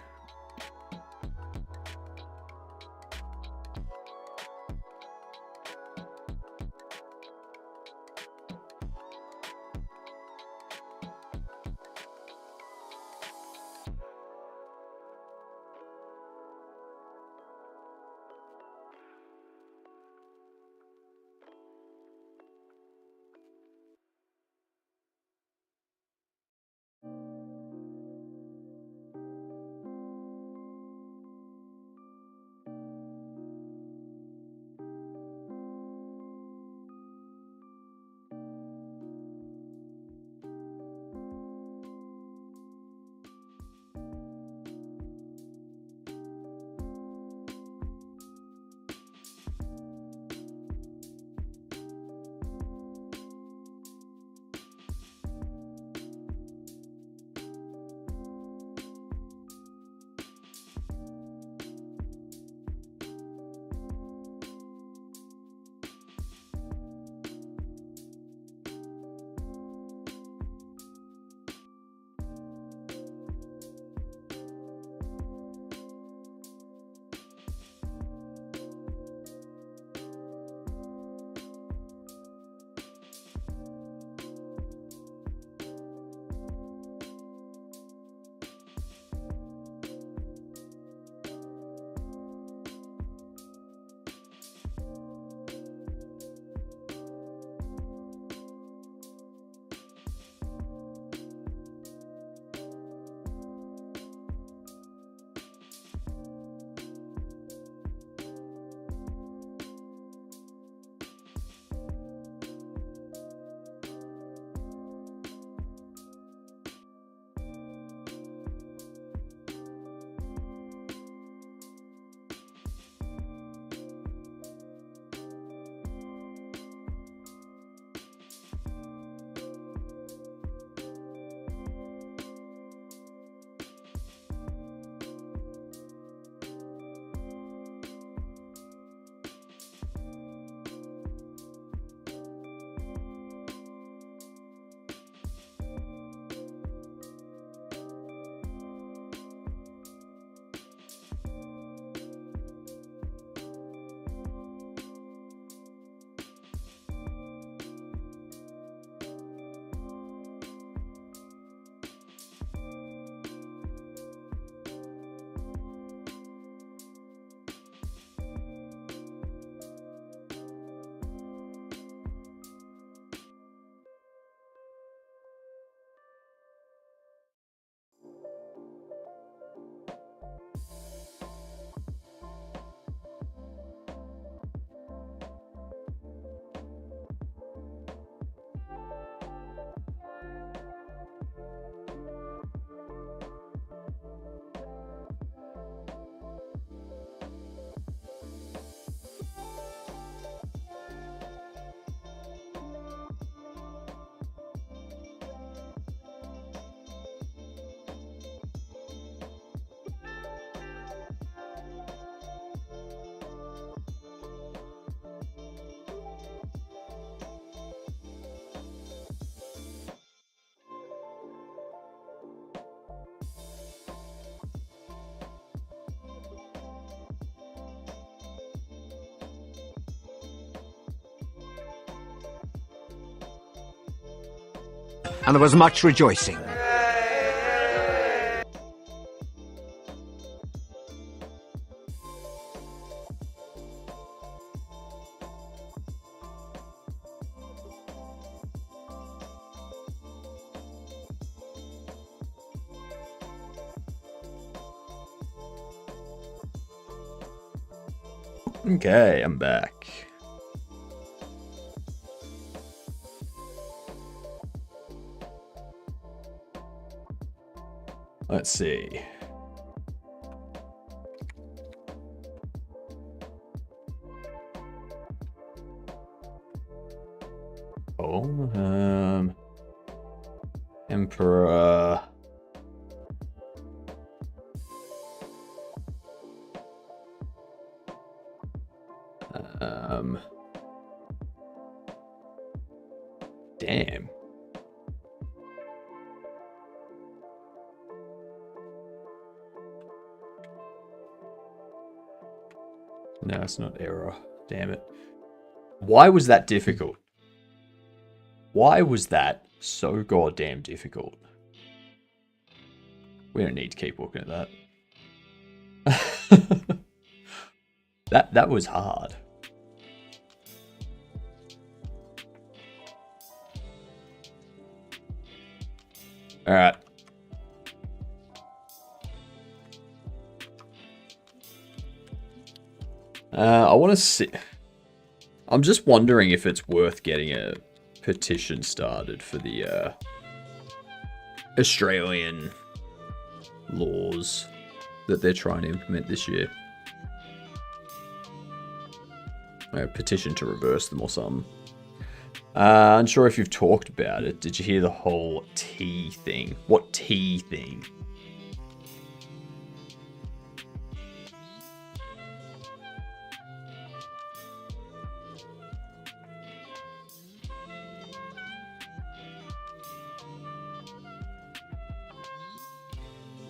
and there was much rejoicing. Okay, I'm back. Let's see. Oh, Emperor. Damn. No, it's not error. Damn it. Why was that difficult? Why was that so goddamn difficult? We don't need to keep looking at that. That was hard. All right. I want to see. I'm just wondering if it's worth getting a petition started for the Australian laws that they're trying to implement this year. A petition to reverse them or something. Unsure if you've talked about it. Did you hear the whole T thing? What T thing?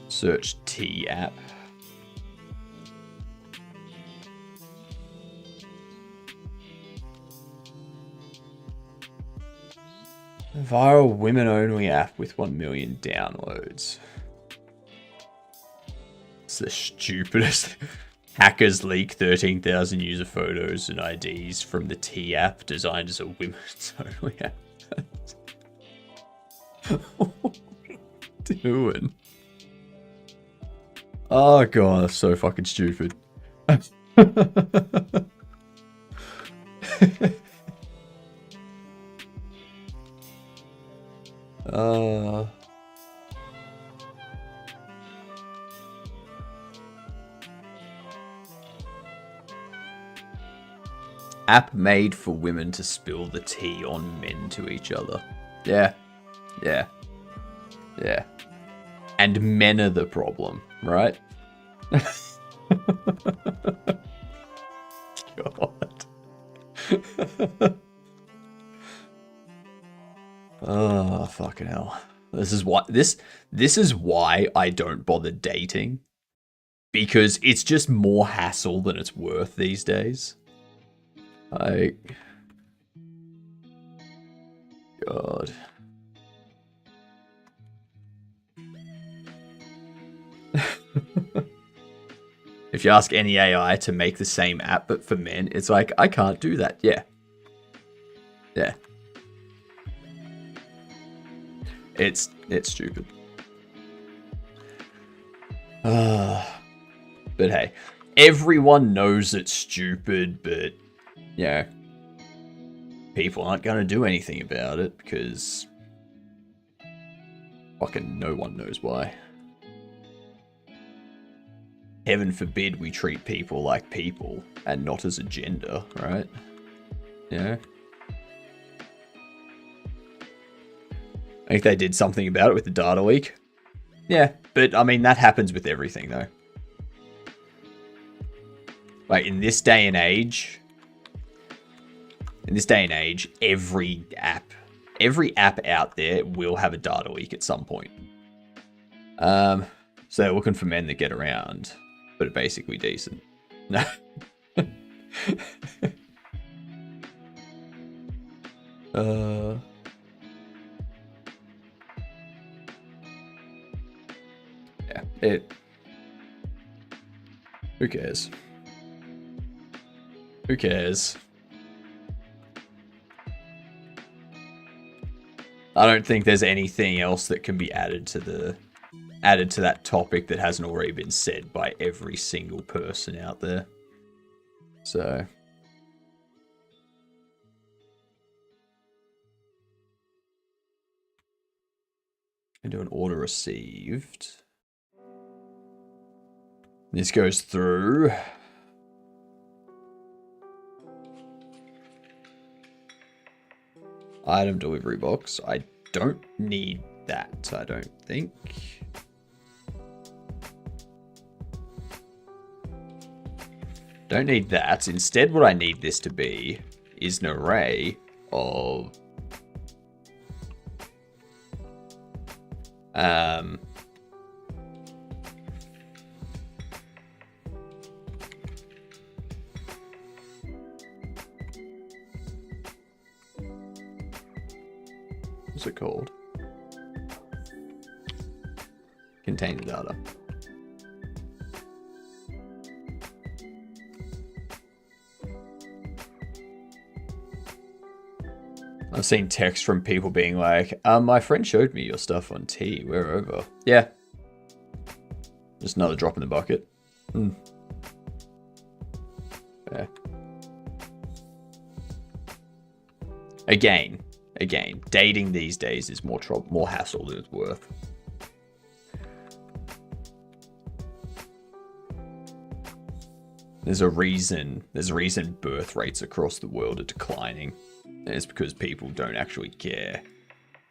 Search T app. Viral women-only app with 1 million downloads. It's the stupidest. Hackers leak 13,000 user photos and IDs from the T app designed as a women's-only app. What are you doing? Oh god, that's so fucking stupid. App made for women to spill the tea on men to each other. Yeah. Yeah. Yeah. And men are the problem, right? God. Oh, fucking hell. This is why I don't bother dating. Because it's just more hassle than it's worth these days. Like, God. If you ask any AI to make the same app but for men, it's like, I can't do that. Yeah. Yeah. It's stupid. But hey, everyone knows it's stupid, but yeah, people aren't going to do anything about it because fucking no one knows why. Heaven forbid we treat people like people and not as a gender, right? Yeah. I think they did something about it with the data leak. Yeah, but I mean, that happens with everything though. Like in this day and age, every app out there will have a data leak at some point. So they're looking for men that get around, but are basically decent. No. Who cares? Who cares? I don't think there's anything else that can be added to that topic that hasn't already been said by every single person out there. So I do an order received. This goes through. Item delivery box. I don't need that, I don't think. Don't need that. Instead, what I need this to be is an array of what's it called? Containing data. I've seen text from people being like, my friend showed me your stuff on T. We're over. Yeah. Just another drop in the bucket. Yeah. Again, dating these days is more hassle than it's worth. There's a reason birth rates across the world are declining. And it's because people don't actually care.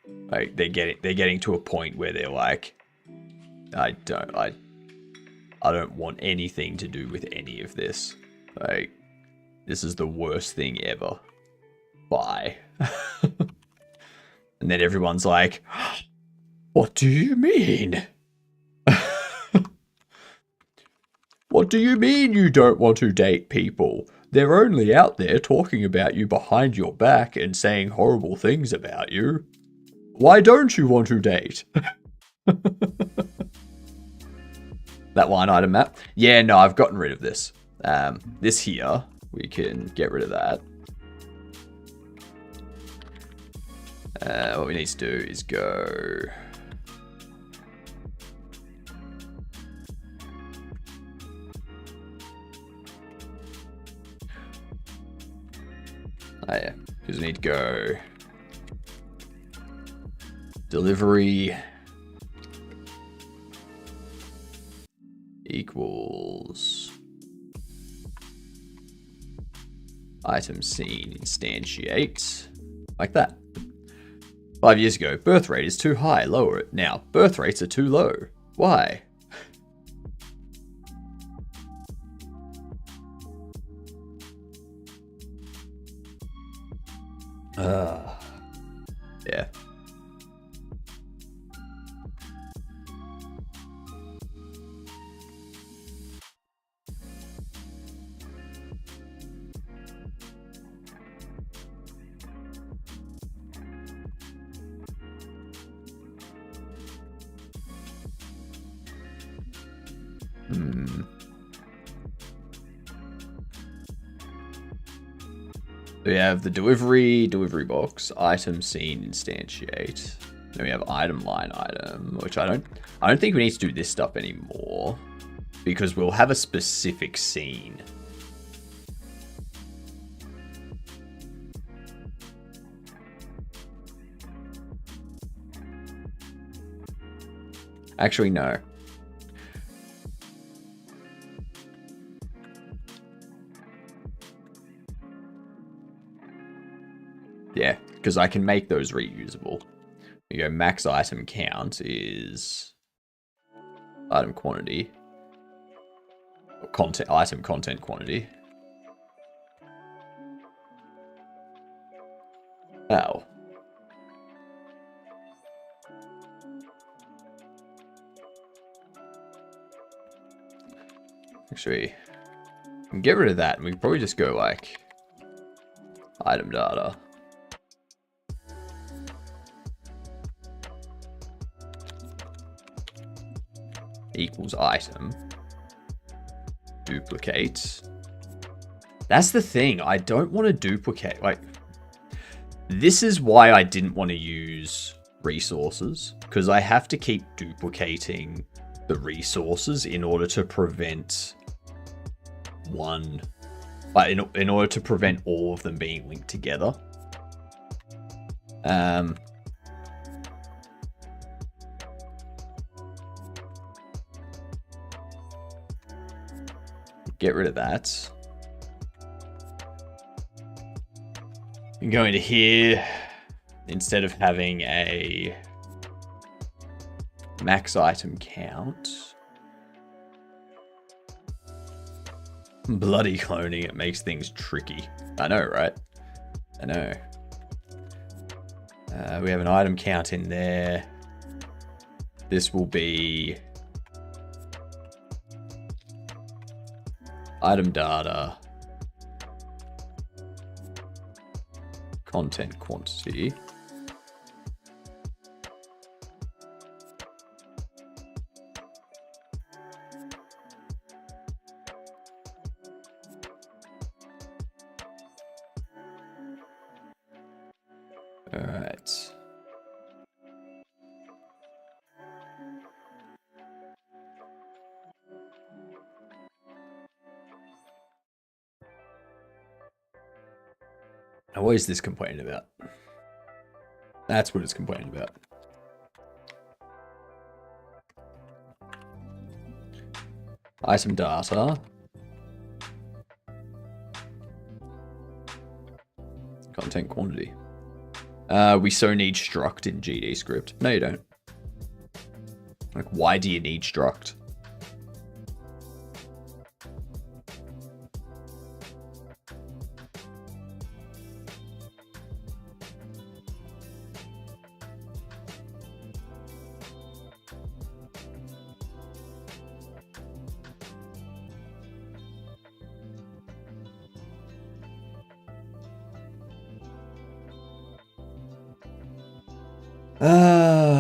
Like they're getting to a point where they're like, I don't want anything to do with any of this. Like, this is the worst thing ever. Bye. And then everyone's like, what do you mean? What do you mean you don't want to date people? They're only out there talking about you behind your back and saying horrible things about you. Why don't you want to date? That line item map. Yeah, no, I've gotten rid of this. This here, we can get rid of that. What we need to do is go... Oh yeah, because we need to go delivery equals item seen instantiate, like that. 5 years ago, birth rate is too high, lower it. Now, birth rates are too low. Why? Yeah. We have the delivery box, item seen instantiate. Then we have item line item, which I don't think we need to do this stuff anymore because we'll have a specific scene. Actually, no. Yeah, because I can make those reusable. We go max item count is item quantity. Item content quantity. Oh. Actually, we can get rid of that and we can probably just go like item data. equals item. Duplicate. That's the thing. I don't want to duplicate. Like, this is why I didn't want to use resources, because I have to keep duplicating the resources in order to prevent one, but in order to prevent all of them being linked together. Get rid of that. I'm going to here, instead of having a max item count. Bloody cloning, it makes things tricky. I know, right? I know. We have an item count in there. This will be item data, content quantity. All right. Now, what is this complaining about? That's what it's complaining about. Item data. Content quantity. We so need struct in GD script. No, you don't. Like, why do you need struct?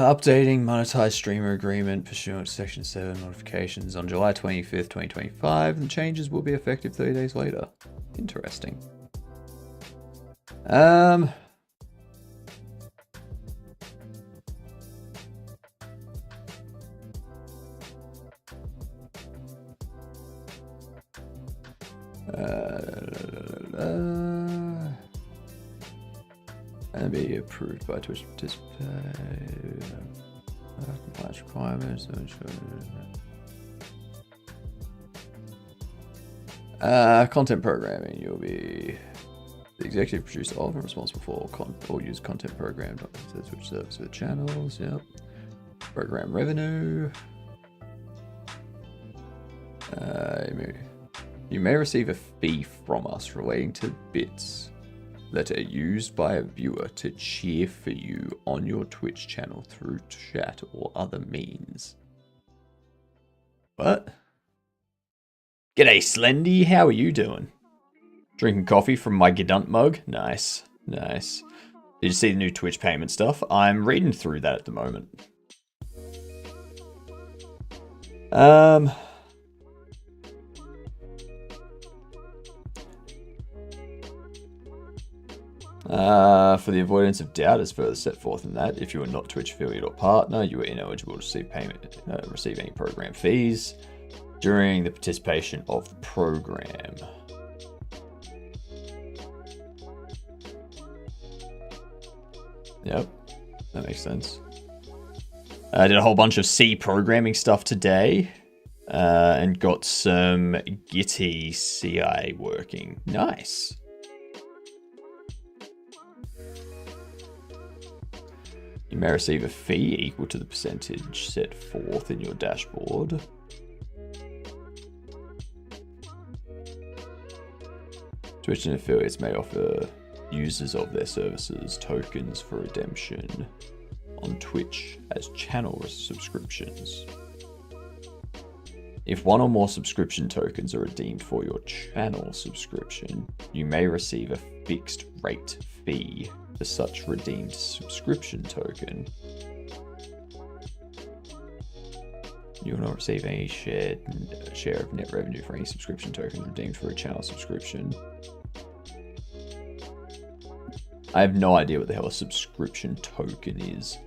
Updating monetized streamer agreement pursuant to Section 7 modifications on July 25th, 2025, and changes will be effective 30 days later. Interesting. And be approved by Twitch participate. Compliance requirements. Content programming. You'll be the executive producer of and responsible for all use content programmed on Twitch service for the channels. Yep. Program revenue. You may receive a fee from us relating to bits that are used by a viewer to cheer for you on your Twitch channel through chat or other means. What? G'day, Slendy. How are you doing? Drinking coffee from my Godot mug? Nice. Nice. Did you see the new Twitch payment stuff? I'm reading through that at the moment. For the avoidance of doubt, as further set forth in that, if you are not Twitch affiliate or partner, you are ineligible to receive receive any program fees during the participation of the program. Yep, that makes sense. I did a whole bunch of C programming stuff today, and got some Gitty CI working. Nice. You may receive a fee equal to the percentage set forth in your dashboard. Twitch and affiliates may offer users of their services tokens for redemption on Twitch as channel subscriptions. If one or more subscription tokens are redeemed for your channel subscription, you may receive a fixed rate fee for such redeemed subscription token. You will not receive any share of net revenue for any subscription token redeemed for a channel subscription. I have no idea what the hell a subscription token is.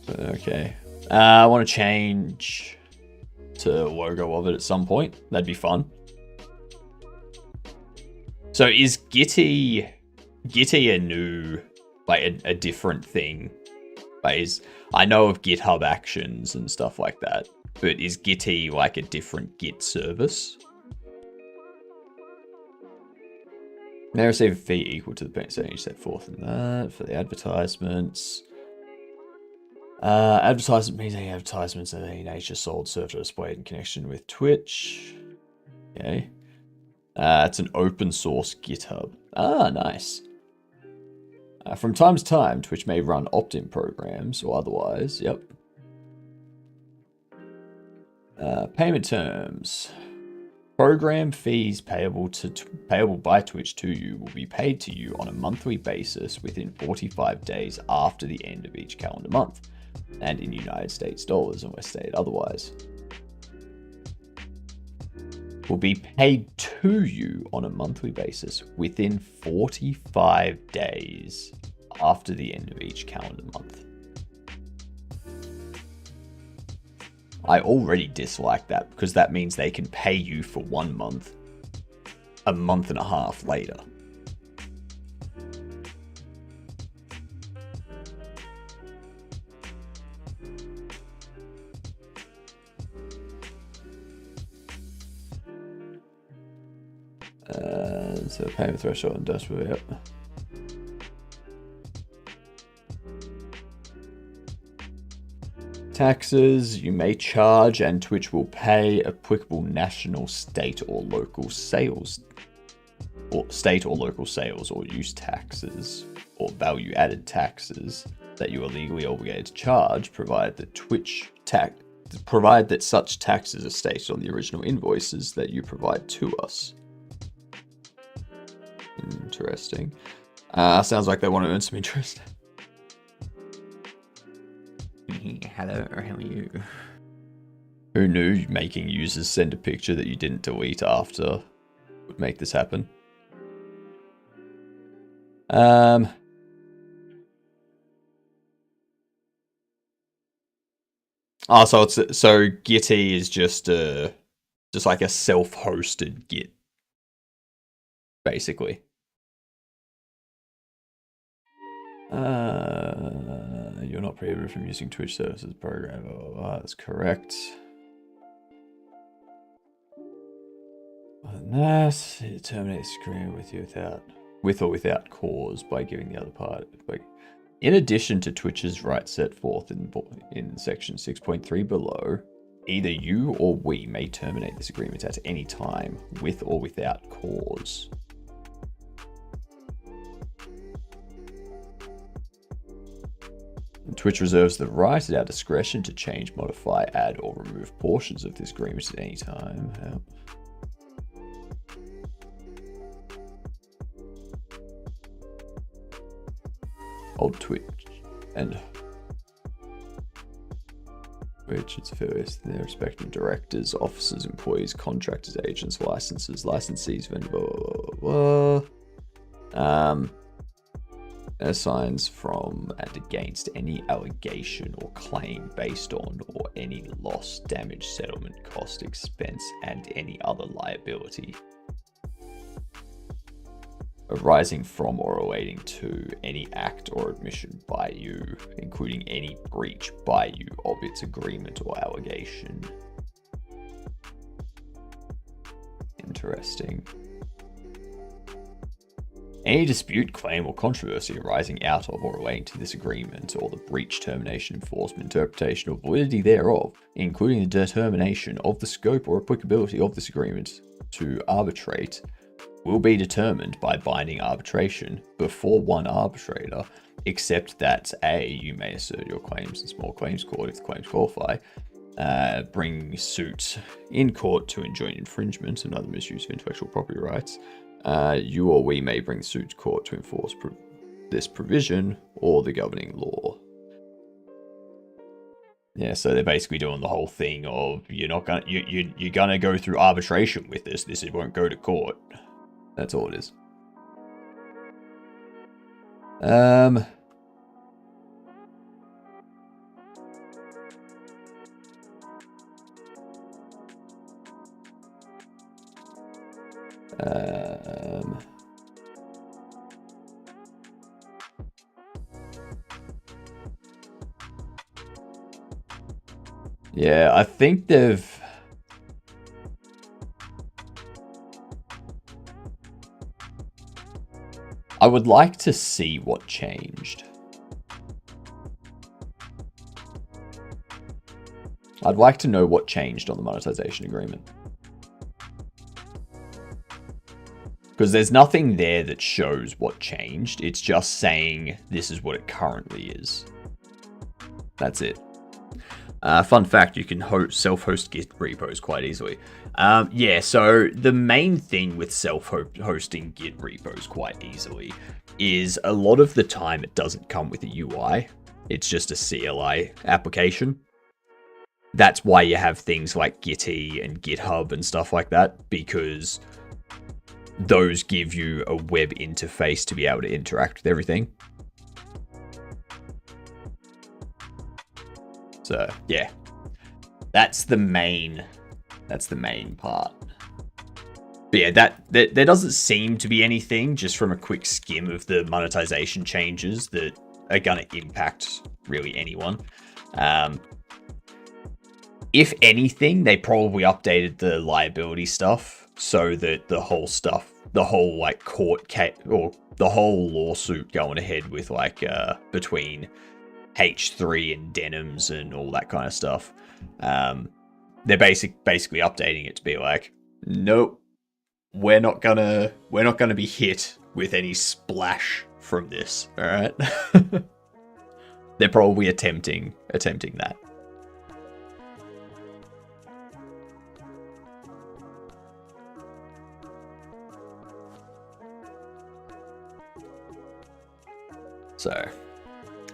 But okay. I want to change to logo of it at some point. That'd be fun. So is Gitty a new, like a different thing? Like I know of GitHub Actions and stuff like that, but is Gitty like a different Git service? May receive a fee equal to the percentage set forth in that for the advertisements. Advertisement means any advertisements of any nature sold, served, or displayed in connection with Twitch. Okay. It's an open source GitHub. Ah, nice. From time to time, Twitch may run opt-in programs or otherwise. Yep. Payment terms. Program fees payable by Twitch to you will be paid to you on a monthly basis within 45 days after the end of each calendar month, and in United States dollars unless stated otherwise. Will be paid to you on a monthly basis within 45 days after the end of each calendar month. I already dislike that because that means they can pay you for 1 month, a month and a half later. So payment threshold and dashboard, yep. Taxes you may charge and Twitch will pay applicable national, state or local sales or use taxes or value added taxes that you are legally obligated to charge, provided that such taxes are stated on the original invoices that you provide to us. Interesting. Sounds like they want to earn some interest. Hello, how are you? Who knew making users send a picture that you didn't delete after would make this happen? Oh, so Gitty is just like a self-hosted Git, basically. You're not prohibited from using Twitch services program. That's correct. Other than that, you terminate the screen with or without cause by giving the other part. In addition to Twitch's rights set forth in section 6.3 below, either you or we may terminate this agreement at any time, with or without cause. Twitch reserves the right at our discretion to change, modify, add, or remove portions of this agreement at any time. Yep. Old Twitch and Twitch, its affiliates, their respective directors, officers, employees, contractors, agents, licensees, vendor, blah, blah, blah. Assigns from and against any allegation or claim based on or any loss, damage, settlement, cost, expense, and any other liability arising from or relating to any act or admission by you, including any breach by you of its agreement or allegation. Interesting. Any dispute, claim, or controversy arising out of or relating to this agreement, or the breach, termination, enforcement, interpretation, or validity thereof, including the determination of the scope or applicability of this agreement to arbitrate, will be determined by binding arbitration before one arbitrator, except that A, you may assert your claims in small claims court if the claims qualify, bring suit in court to enjoin infringement and other misuse of intellectual property rights. You or we may bring suit to court to enforce this provision or the governing law. Yeah, so they're basically doing the whole thing of you're gonna go through arbitration with this. This won't go to court. That's all it is. Yeah, I think they've... I would like to see what changed. I'd like to know what changed on the monetization agreement. Because there's nothing there that shows what changed. It's just saying this is what it currently is. That's it. Fun fact, you can self-host Git repos quite easily. Yeah, so the main thing with self-hosting Git repos quite easily is a lot of the time it doesn't come with a UI. It's just a CLI application. That's why you have things like Gitty and GitHub and stuff like that, because those give you a web interface to be able to interact with everything. So yeah, that's the main part. But yeah, there doesn't seem to be anything just from a quick skim of the monetization changes that are gonna impact really anyone. If anything, they probably updated the liability stuff so that the whole like court case or the whole lawsuit going ahead with like between H3 and Denims and all that kind of stuff. They're basically updating it to be like, nope, we're not gonna be hit with any splash from this. All right. They're probably attempting that. So,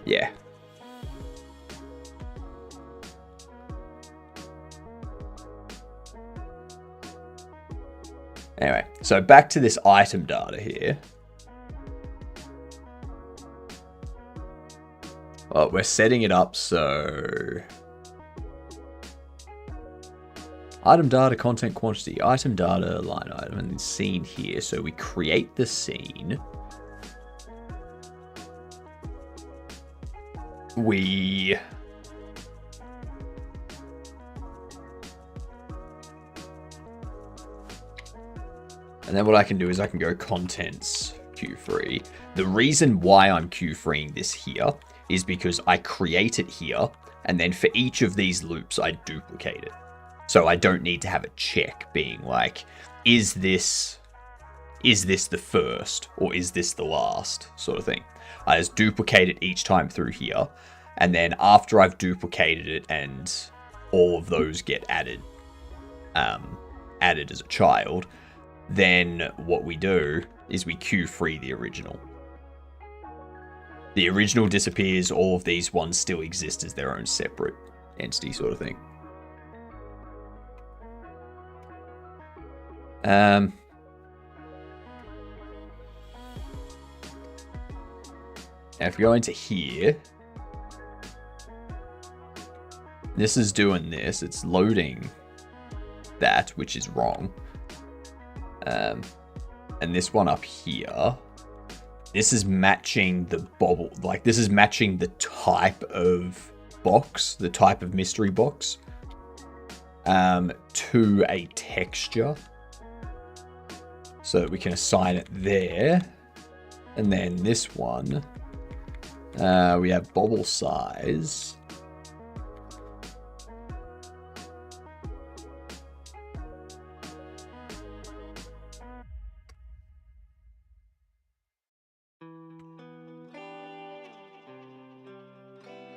yeah. Anyway, so back to this item data here. Well, we're setting it up so... Item data, content quantity, item data, line item, and scene here. So we create the scene. And then what I can do is I can go contents Q3. The reason why I'm Q3ing this here is because I create it here, and then for each of these loops, I duplicate it. So I don't need to have a check being like, is this the first or is this the last sort of thing. I just duplicate it each time through here. And then after I've duplicated it and all of those get added as a child, then what we do is we Q3 the original. The original disappears, all of these ones still exist as their own separate entity sort of thing. Now if we go into here, this is doing this, it's loading that, which is wrong. And this one up here, this is matching the bobble, like this is matching the type of box, the type of mystery box, to a texture. So we can assign it there. And then this one, we have bobble size.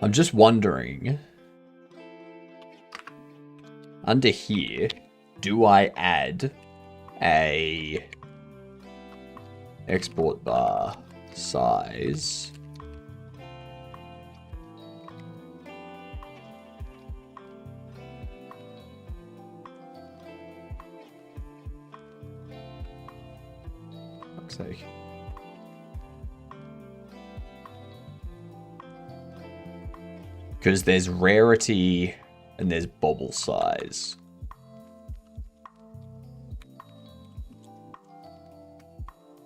I'm just wondering, under here, do I add a export bar size? fuck's sake. Because there's rarity and there's bobble size.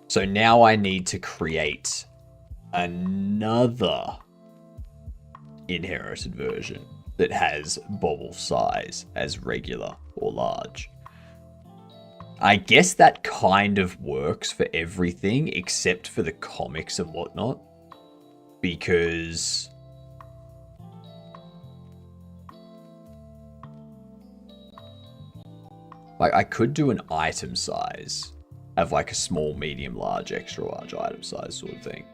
So now I need to create another inherited version that has bobble size as regular or large. I guess that kind of works for everything except for the comics and whatnot. Because like I could do an item size of like a small, medium, large, extra large item size sort of thing.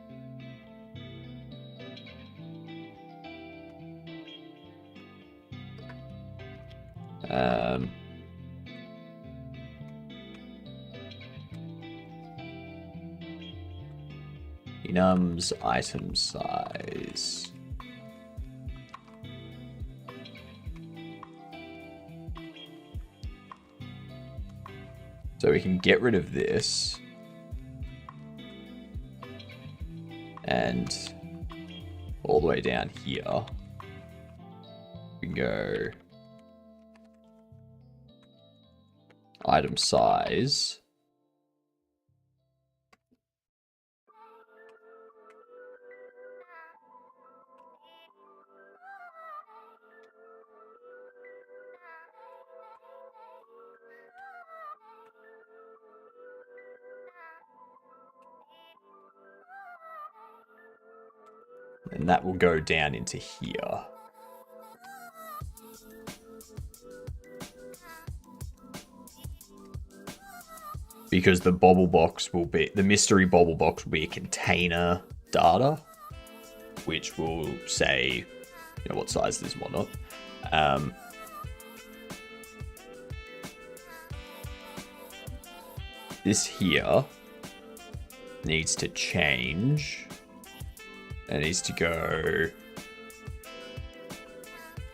Enums item size. So we can get rid of this. And all the way down here, we can go item size. And that will go down into here. Because the bobble box will be, the mystery bobble box will be a container data, which will say, you know, what size it is and whatnot. This here needs to change. It needs to go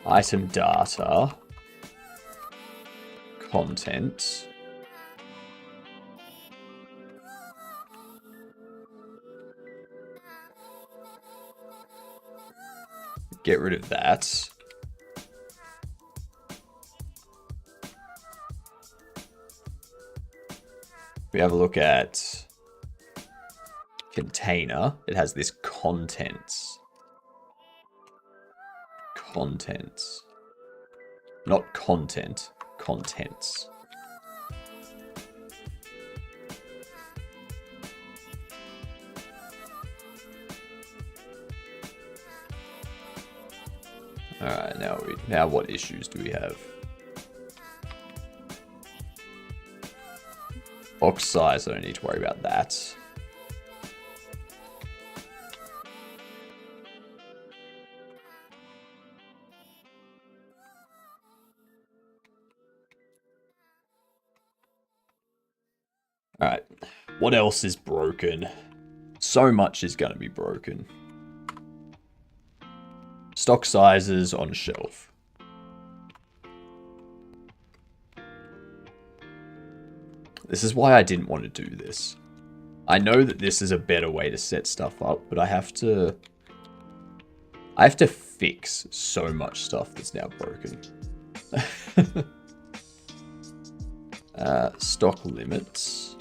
item data, content, get rid of that. We have a look at container. It has this contents. Contents. Not content. Contents. Alright, now what issues do we have? Box size, I don't need to worry about that. Alright, what else is broken? So much is going to be broken. Stock sizes on shelf. This is why I didn't want to do this. I know that this is a better way to set stuff up, but I have to fix so much stuff that's now broken. Stock limits.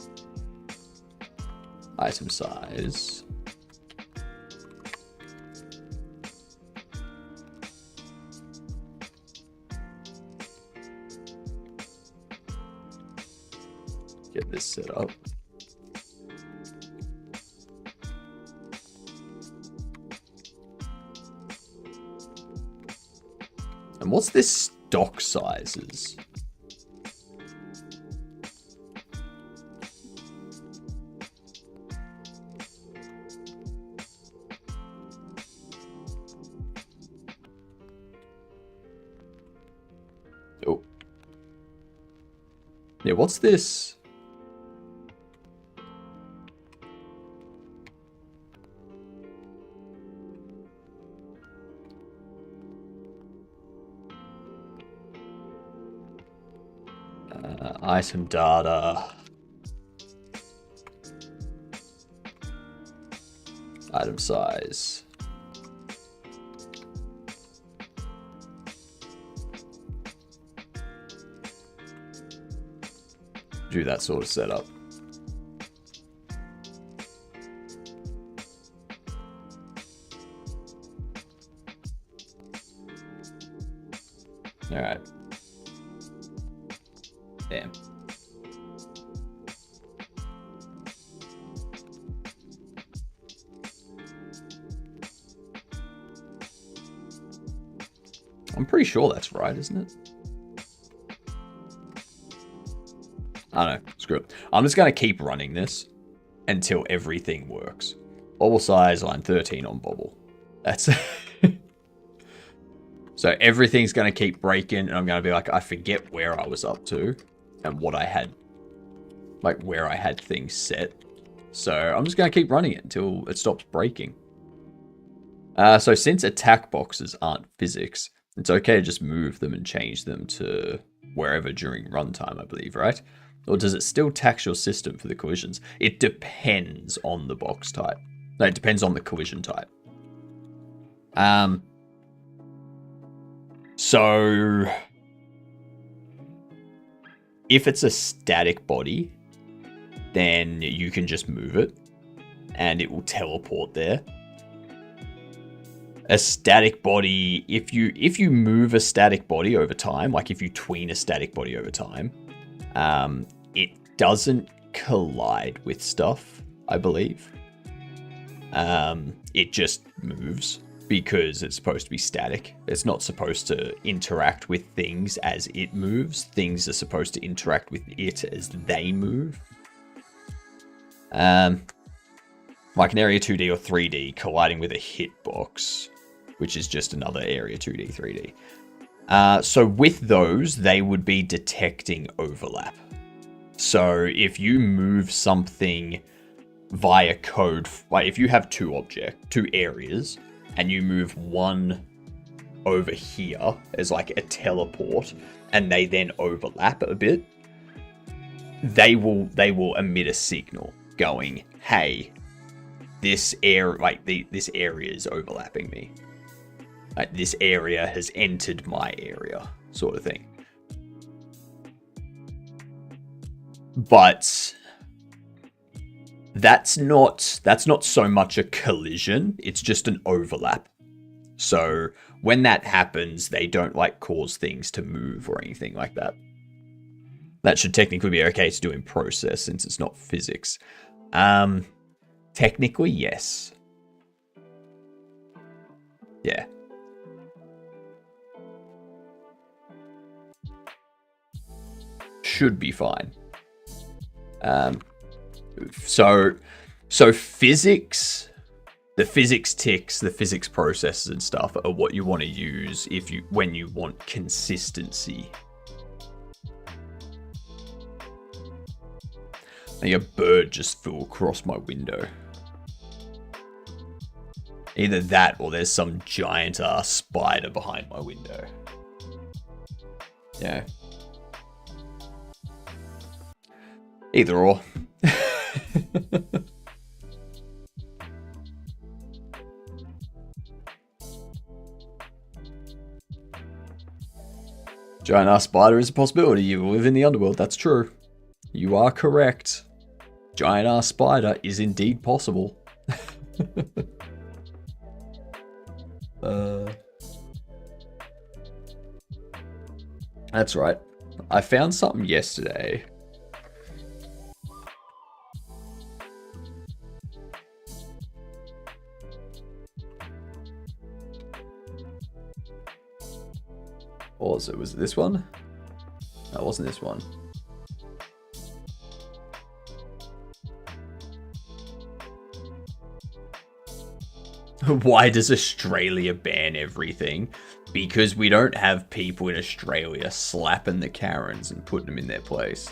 Item size. Get this set up. And what's this stock sizes? Oh. Yeah, what's this? Item data. Item size. Do that sort of setup. All right. Damn. I'm pretty sure that's right, isn't it? I don't know. Screw it. I'm just going to keep running this until everything works. Bobble size, line 13 on Bobble. That's... So everything's going to keep breaking, and I'm going to be like, I forget where I was up to and what I had, like where I had things set. So I'm just going to keep running it until it stops breaking. So since attack boxes aren't physics, it's okay to just move them and change them to wherever during runtime, I believe, right? Or does it still tax your system for the collisions? It depends on the box type. No, it depends on the collision type. So if it's a static body, then you can just move it and it will teleport there. A static body, if you move a static body over time, like if you tween a static body over time, it doesn't collide with stuff, I believe. It just moves because it's supposed to be static. It's not supposed to interact with things as it moves. Things are supposed to interact with it as they move. Like an area 2D or 3D colliding with a hitbox, which is just another area 2D, 3D. So with those, they would be detecting overlap. So if you move something via code, like if you have two areas, and you move one over here as like a teleport, and they then overlap a bit, they will emit a signal going, hey, this this area is overlapping me. Like this area has entered my area, sort of thing. But that's not so much a collision, it's just an overlap. So when that happens, they don't like cause things to move or anything like that. That should technically be okay to do in process since it's not physics. Technically, yes. Yeah. Should be fine. So physics, the physics ticks, the physics processes and stuff are what you want to use when you want consistency. A bird just flew across my window. Either that or there's some giant ass spider behind my window. Yeah. Either or. Giant ass spider is a possibility. You live in the underworld. That's true. You are correct. Giant ass spider is indeed possible. That's right. I found something yesterday. What was it? Was it this one? No, it wasn't this one. Why does Australia ban everything? Because we don't have people in Australia slapping the Karens and putting them in their place.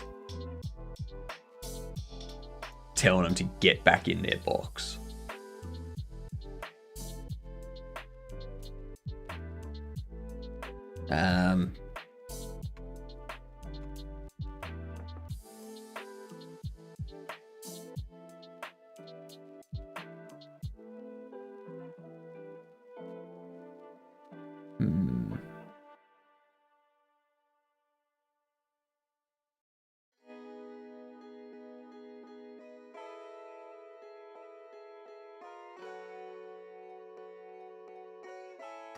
Telling them to get back in their box.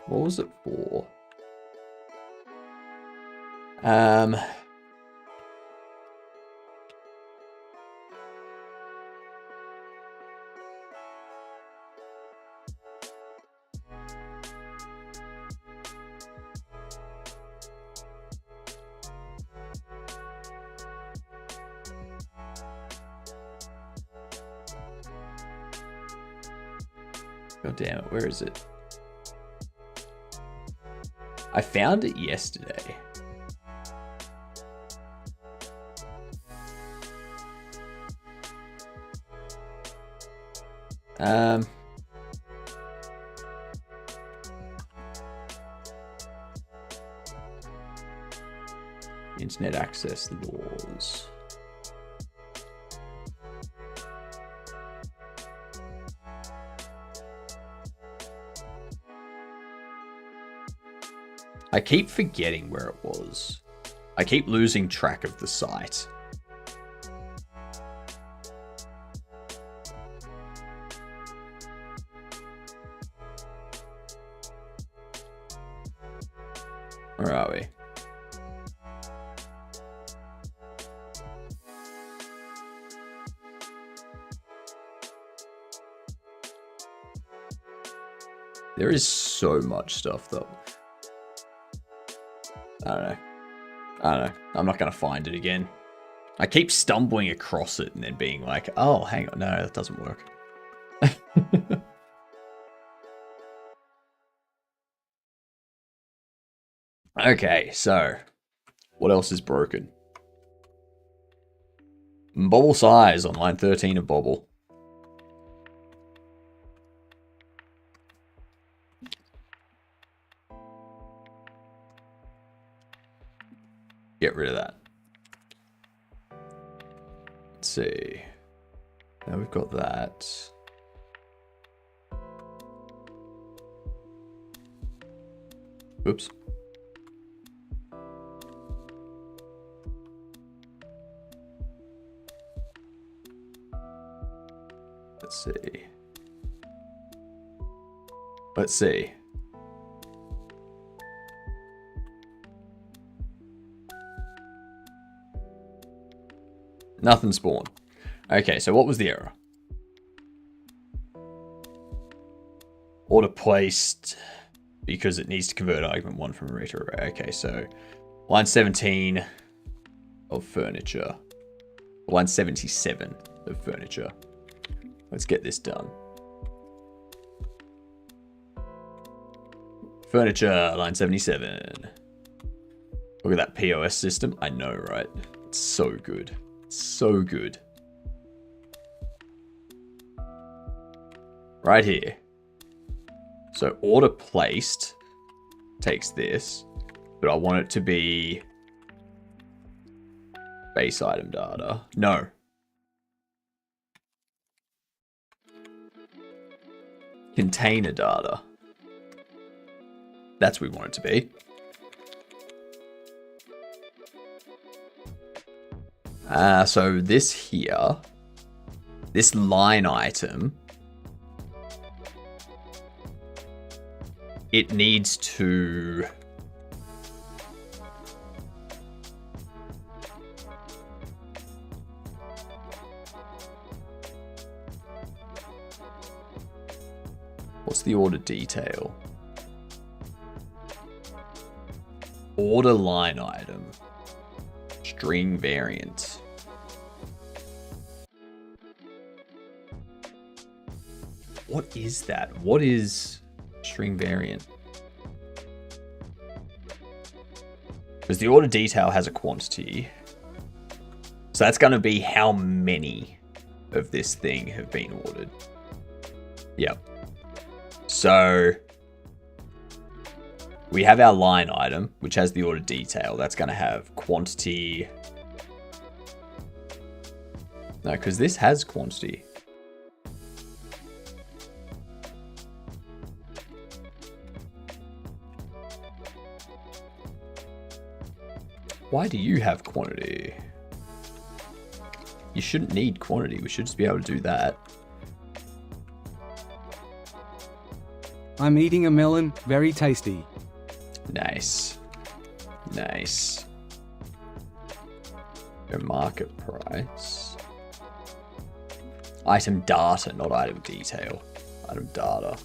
What was it for? God damn it, where is it? I found it yesterday. Internet access laws. I keep forgetting where it was. I keep losing track of the site. Where are we? There is so much stuff though. I don't know. I'm not going to find it again. I keep stumbling across it and then being like, oh, hang on. No, that doesn't work. Okay, so what else is broken? Bobble size on line 13 of Bobble. Get rid of that. Let's see. Now we've got that. Oops. Let's see. Let's see. Nothing spawned. Okay, so what was the error? Order placed because it needs to convert argument 1 from array to array. Okay, so line 17 of furniture. Line 77 of furniture. Let's get this done. Furniture, line 77. Look at that POS system. I know, right? It's so good. So good. Right here. So order placed takes this, but I want it to be base item data. No. Container data. That's what we want it to be. So this here, this line item, it needs to what's the order detail? Order line item. String variant. What is that? What is string variant? Because the order detail has a quantity. So that's going to be how many of this thing have been ordered. Yep. So we have our line item, which has the order detail. That's going to have quantity. No, because this has quantity. Why do you have quantity? You shouldn't need quantity. We should just be able to do that. I'm eating a melon, very tasty. Nice. Nice. Your market price. Item data, not item detail. Item data.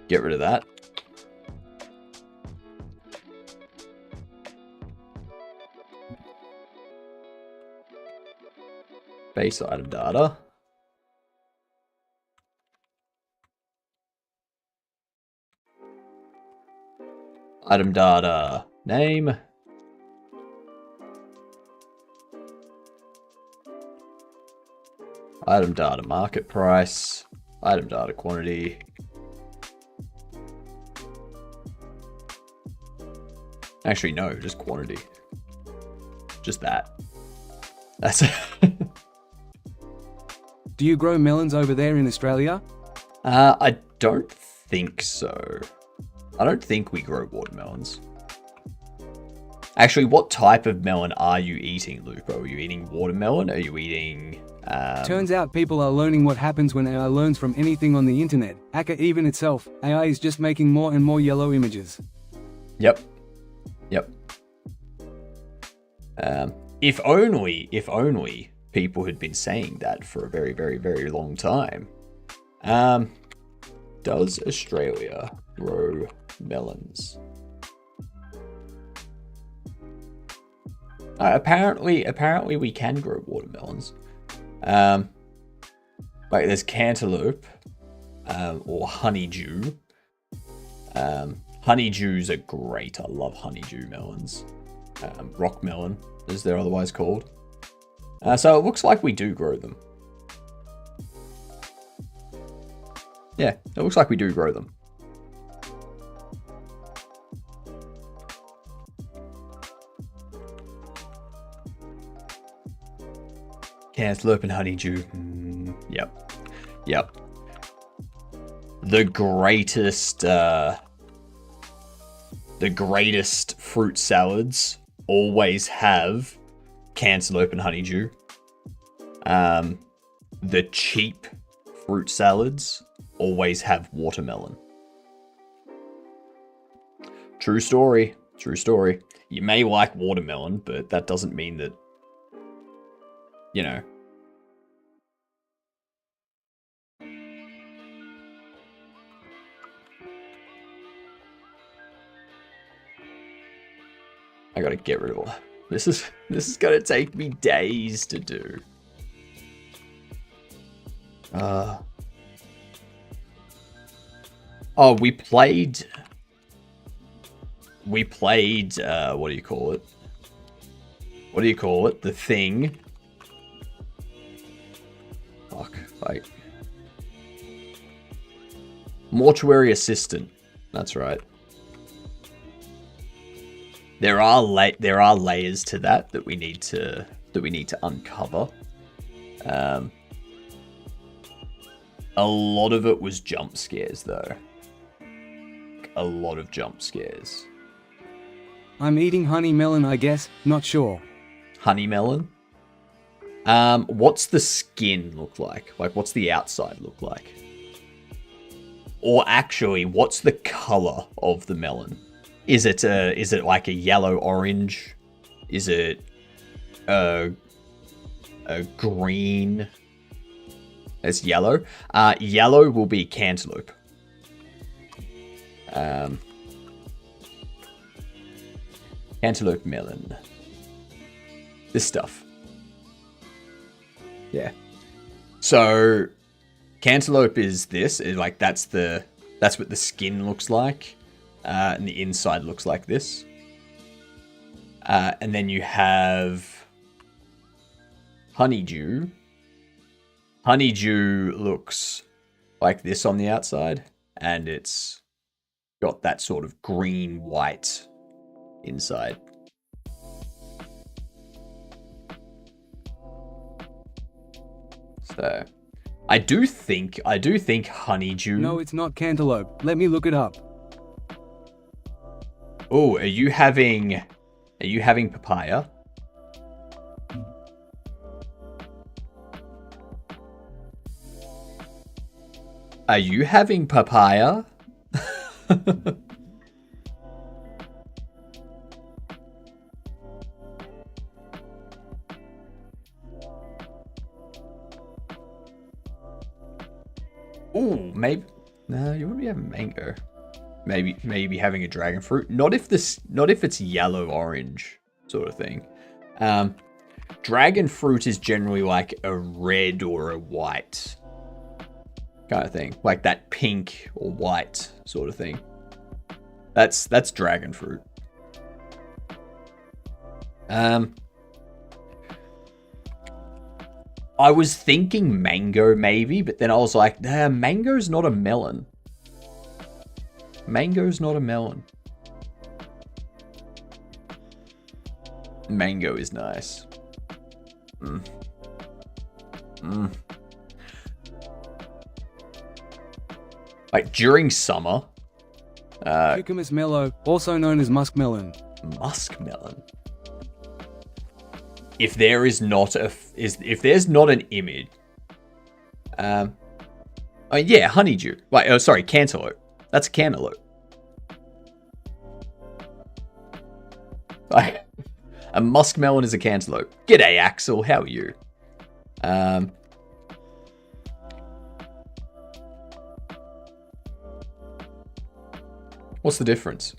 Get rid of that. Base item data. Item data name. Item data market price. Item data quantity. Actually, no, just quantity. Just that. That's it. Do you grow melons over there in Australia? I don't think so. I don't think we grow watermelons. Actually, what type of melon are you eating, Lupo? Are you eating watermelon? Are you eating... Turns out people are learning what happens when AI learns from anything on the internet. Aka even itself, AI is just making more and more yellow images. Yep. Yep. If only people had been saying that for a very, very, very long time. Does Australia grow melons? Apparently we can grow watermelons. Like there's cantaloupe, or honeydew. Honeydews are great. I love honeydew melons. Rock melon, as they're otherwise called. So it looks like we do grow them. Yeah, it looks like we do grow them. Cantaloupe and honeydew. Yep. Yep. The greatest fruit salads always have cantaloupe and honeydew. The cheap fruit salads always have watermelon. True story. True story. You may like watermelon, but that doesn't mean that, you know. I gotta get rid of all. This is gonna take me days to do. Oh, we played, what do you call it? What do you call it? The thing. Fuck, like. Mortuary assistant. That's right. There are layers to that we need to uncover. A lot of it was jump scares though. A lot of jump scares. I'm eating honey melon, I guess. Not sure. Honey melon? What's the skin look like? Like, what's the outside look like? Or actually, what's the color of the melon? Is it like a yellow orange? Is it a green? It's yellow. Yellow will be cantaloupe. Cantaloupe melon. This stuff. Yeah. So cantaloupe is this. Like that's what the skin looks like. And the inside looks like this. And then you have honeydew. Honeydew looks like this on the outside, and it's got that sort of green-white inside. So, I do think honeydew. No, it's not cantaloupe. Let me look it up. Oh, are you having Are you having papaya? Are you having papaya? Ooh, maybe. No, you wouldn't be having mango. Maybe having a dragon fruit. Not if it's yellow orange sort of thing. Dragon fruit is generally like a red or a white kind of thing, like that pink or white sort of thing. That's dragon fruit. I was thinking mango maybe, but then I was like, nah, mango's not a melon. Mango's not a melon. Mango is nice. Like during summer. Cucumis mellow, also known as muskmelon. Muskmelon. If there is not if there's not an image. Oh yeah, honeydew. Like, oh sorry, cantaloupe. That's a cantaloupe. Like, a muskmelon is a cantaloupe. G'day, Axel. How are you? What's the difference?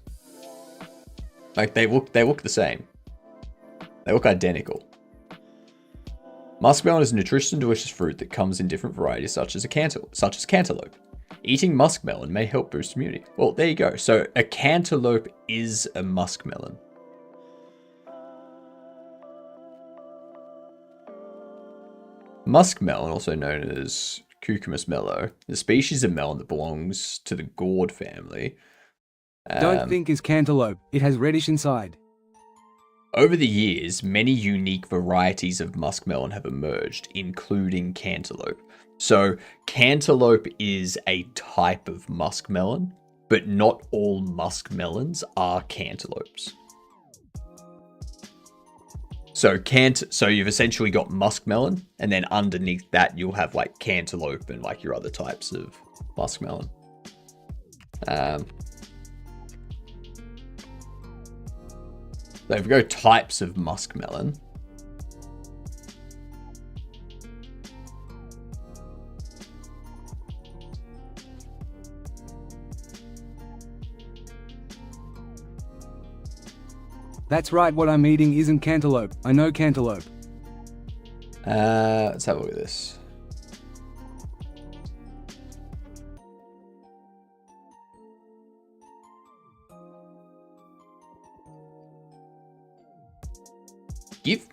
Like they look the same. They look identical. Muskmelon is a nutritious and delicious fruit that comes in different varieties, such as cantaloupe. Eating muskmelon may help boost immunity. Well, there you go. So a cantaloupe is a muskmelon. Muskmelon, also known as Cucumis mellow, is a species of melon that belongs to the gourd family. Don't think is cantaloupe. It has reddish inside. Over the years, many unique varieties of muskmelon have emerged, including cantaloupe. So, cantaloupe is a type of muskmelon, but not all muskmelons are cantaloupes. So you've essentially got muskmelon, and then underneath that you'll have like cantaloupe and like your other types of muskmelon. So if we go types of muskmelon. That's right, what I'm eating isn't cantaloupe. I know cantaloupe. Let's have a look at this. Give.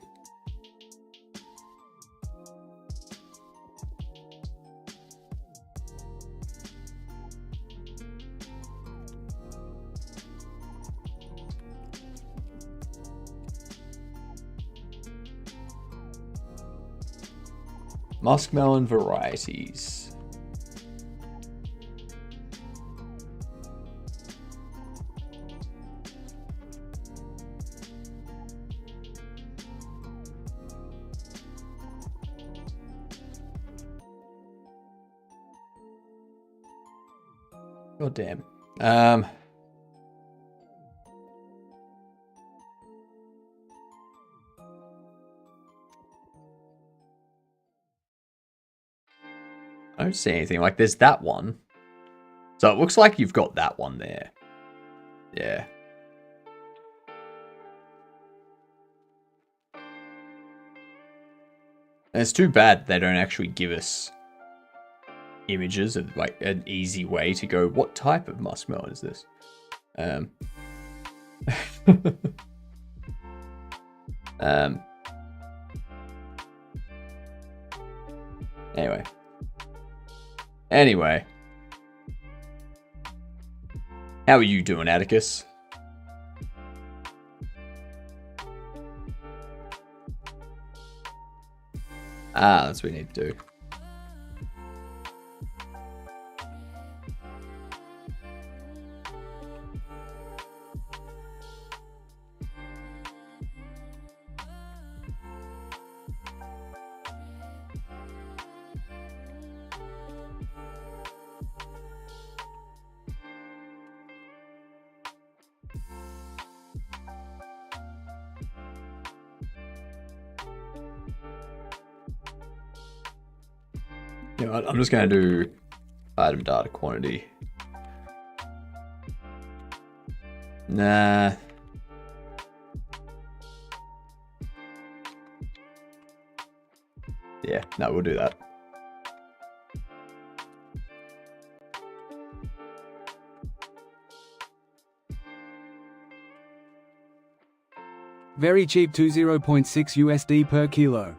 Muskmelon varieties. God damn. I don't see anything. Like, there's that one. So it looks like you've got that one there. Yeah. And it's too bad they don't actually give us images of like an easy way to go, what type of muskmelon is this? Anyway. How are you doing, Atticus? That's what we need to do. You know what, I'm just going to do item data quantity. Nah. Yeah, no, we'll do that. Very cheap, 20.6 USD per kilo.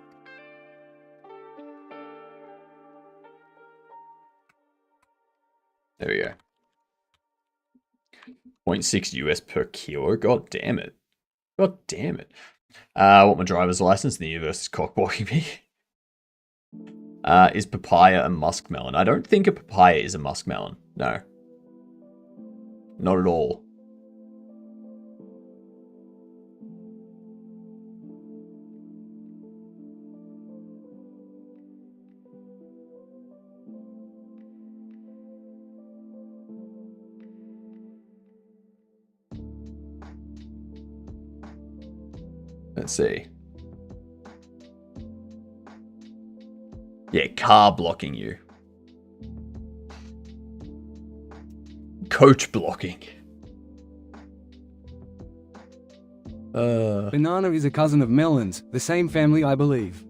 There we go. 0.6 US per kilo. God damn it. God damn it. I want my driver's license. The universe is cockblocking me. Is papaya a muskmelon? I don't think a papaya is a muskmelon. No. Not at all. Let's see. Yeah, car blocking you. Coach blocking. Banana is a cousin of melons, the same family, I believe.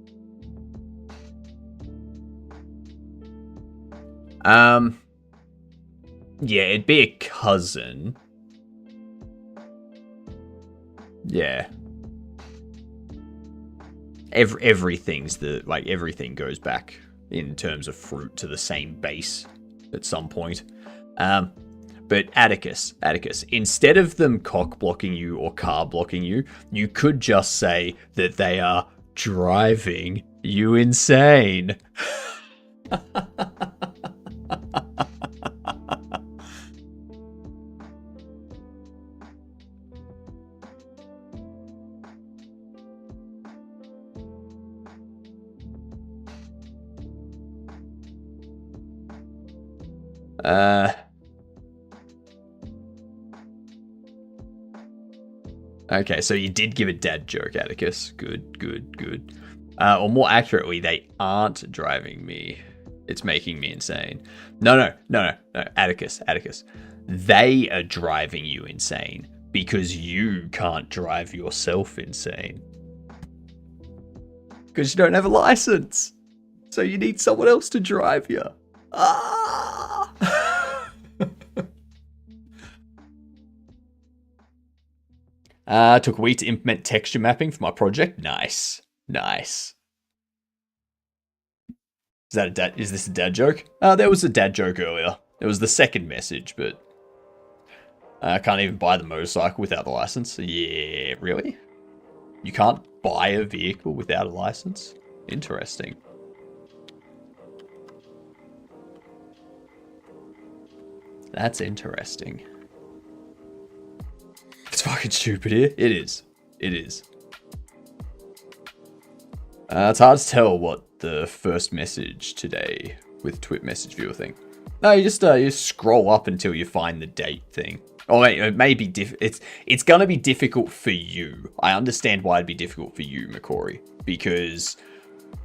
Yeah, it'd be a cousin. Yeah. Everything's everything goes back in terms of fruit to the same base at some point. But Atticus, instead of them cock blocking you or car blocking you, you could just say that they are driving you insane. Okay, so you did give a dad joke, Atticus. Good. Or more accurately, they aren't driving me. It's making me insane. No, Atticus. They are driving you insane because you can't drive yourself insane. Because you don't have a license. So you need someone else to drive you. Took a week to implement texture mapping for my project. Nice. Is this a dad joke? There was a dad joke earlier. It was the second message, but I can't even buy the motorcycle without the license. Yeah, really? You can't buy a vehicle without a license? Interesting. That's interesting. It's fucking stupid here. It is. It's hard to tell what the first message today with Twit message viewer thing. No, you just scroll up until you find the date thing. Oh wait, it may be it's gonna be difficult for you. I understand why it'd be difficult for you, Macquarie, because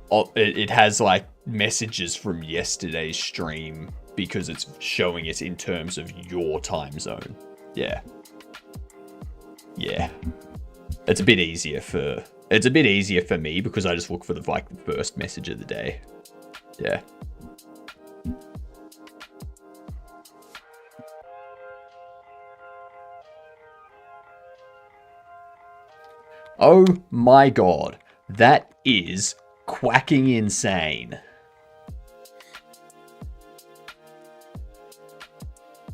it has like messages from yesterday's stream because it's showing it in terms of your time zone. Yeah. It's a bit easier for me because I just look for the first message of the day. Yeah. Oh my god. That is quacking insane.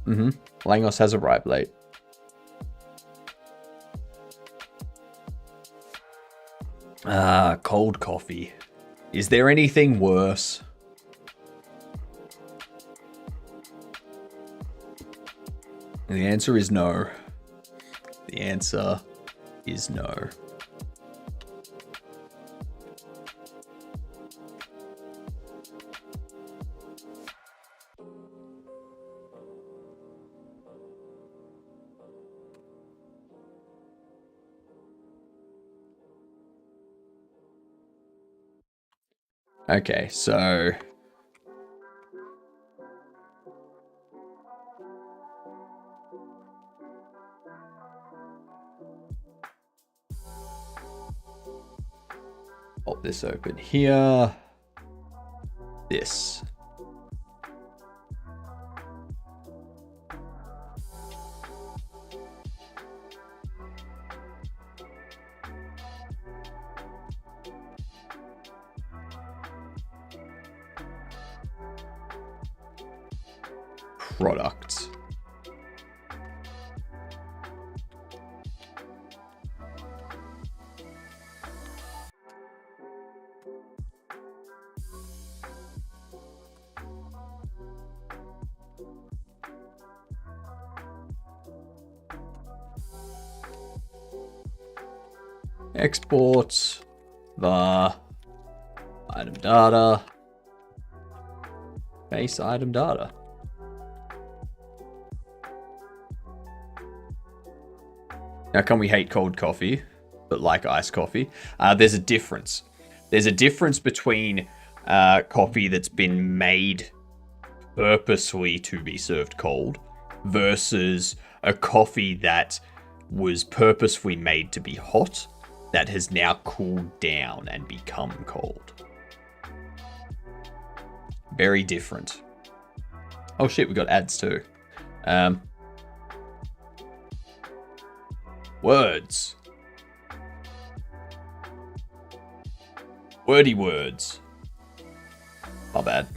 Langos has arrived late. Cold coffee. Is there anything worse? And the answer is no. The answer is no. Okay, so Pop this open here. This. Products. Exports, var, item data, base item data. Now, can we hate cold coffee, but like iced coffee? There's a difference. There's a difference between coffee that's been made purposely to be served cold versus a coffee that was purposefully made to be hot that has now cooled down and become cold. Very different. Oh shit, we got ads too. Words. Wordy words. My bad.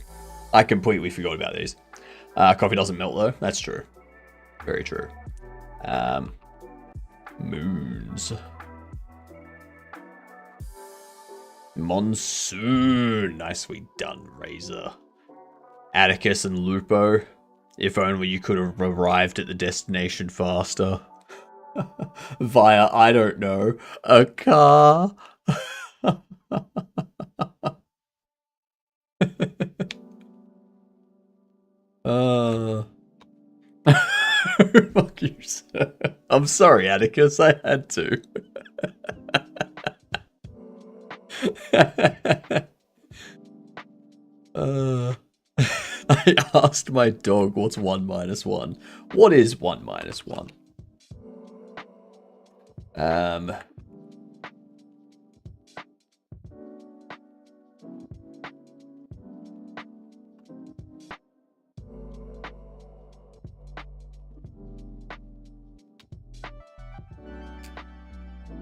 I completely forgot about these. Coffee doesn't melt though. That's true. Very true. Moons. Monsoon. Nicely done, Razor. Atticus and Lupo. If only you could have arrived at the destination faster. Via, I don't know, a car. Fuck you, sir. I'm sorry, Atticus. I had to. I asked my dog what's 1 minus 1. What is 1 minus 1?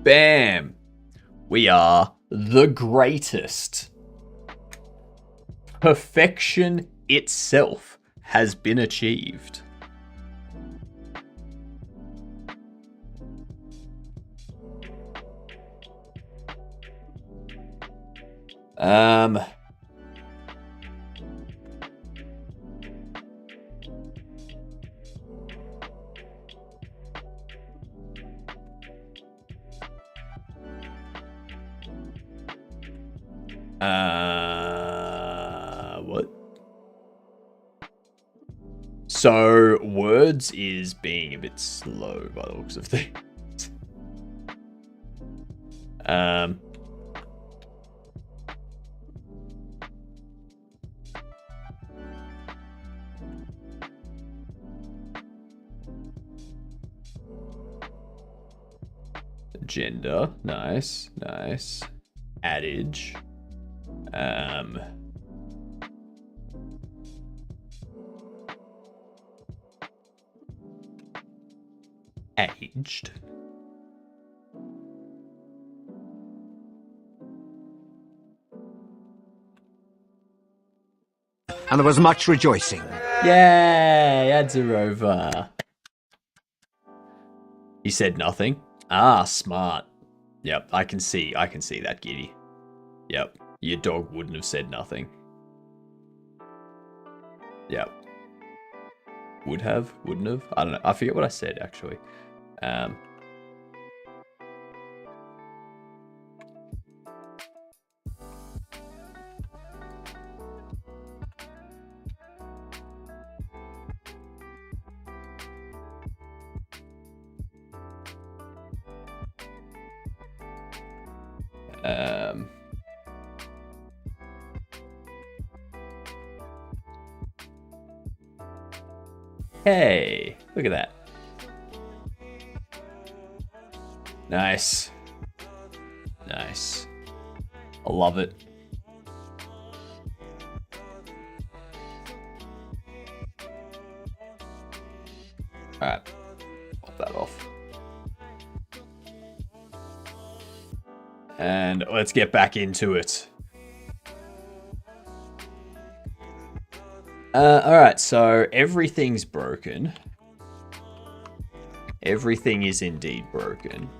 Bam! We are the greatest. Perfection itself has been achieved. What? So, words is being a bit slow by the looks of things. Gender, nice, nice. Adage. Aged. And there was much rejoicing. Yay, ads are over. He said nothing. Ah, smart. Yep, I can see that, Giddy. Yep, your dog wouldn't have said nothing. Yep. Would have, wouldn't have. I don't know. I forget what I said actually. Hey, look at that. Nice. Nice. I love it. Alright, pop that off. And let's get back into it. Alright, so everything's broken. Everything is indeed broken.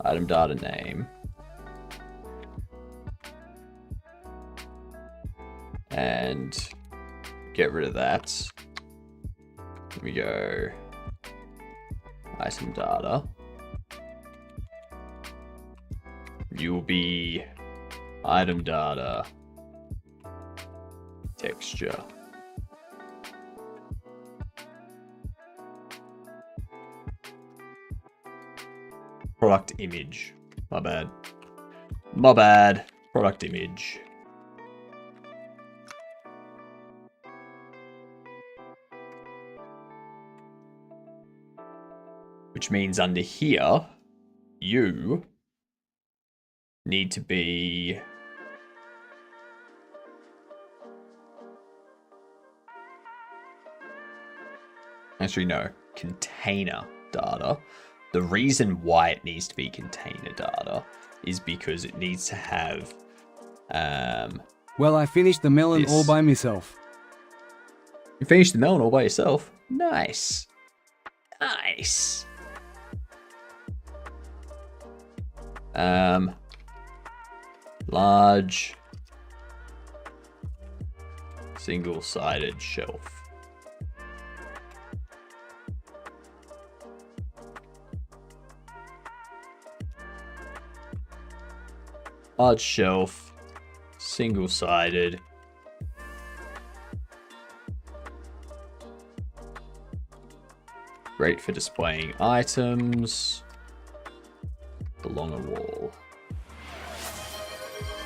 Item data name. And get rid of that. Here we go. Item data. You will be item data texture. Product image. My bad. My bad. Product image. Which means under here, you need to be actually no, container data. The reason why it needs to be container data is because it needs to have Well, I finished the melon this. all by myself. You finished the melon all by yourself? Nice. Nice. Large single-sided shelf. Large shelf, single-sided. Great for displaying items. Along a wall.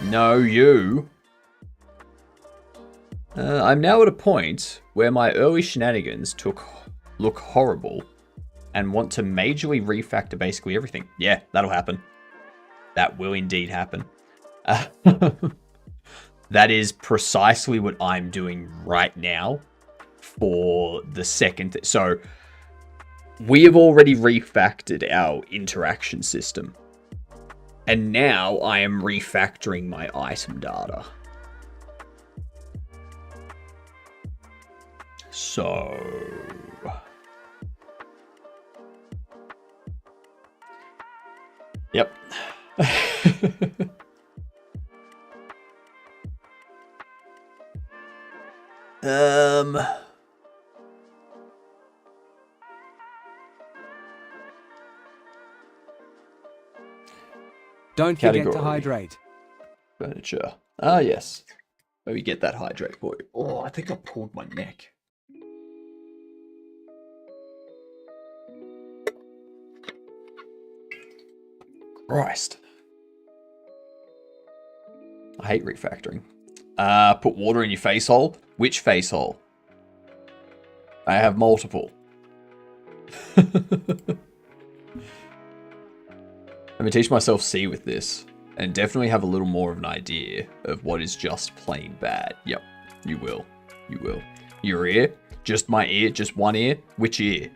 No, you. I'm now at a point where my early shenanigans look horrible and want to majorly refactor basically everything. Yeah, that'll happen. That will indeed happen. That is precisely what I'm doing right now for the second. So we have already refactored our interaction system. And now I am refactoring my item data. So yep. Don't forget Category. to hydrate. Furniture. Ah, yes. Where we get that hydrate for you. Oh, I think I pulled my neck. Christ. I hate refactoring. Put water in your face hole. Which face hole? I have multiple. I'm gonna teach myself C with this, and definitely have a little more of an idea of what is just plain bad. Yep, you will. You will. Your ear? Just my ear? Just one ear? Which ear?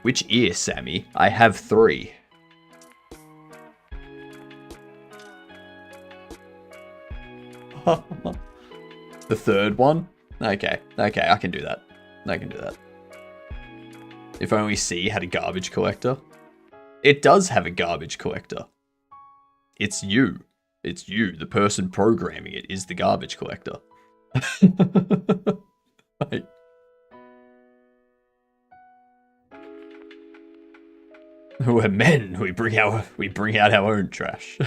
Which ear, Sammy? I have 3. The third one? Okay, I can do that. I can do that. If only C had a garbage collector. It does have a garbage collector. It's you. It's you. The person programming it is the garbage collector. Right. We're men. We bring out our own trash.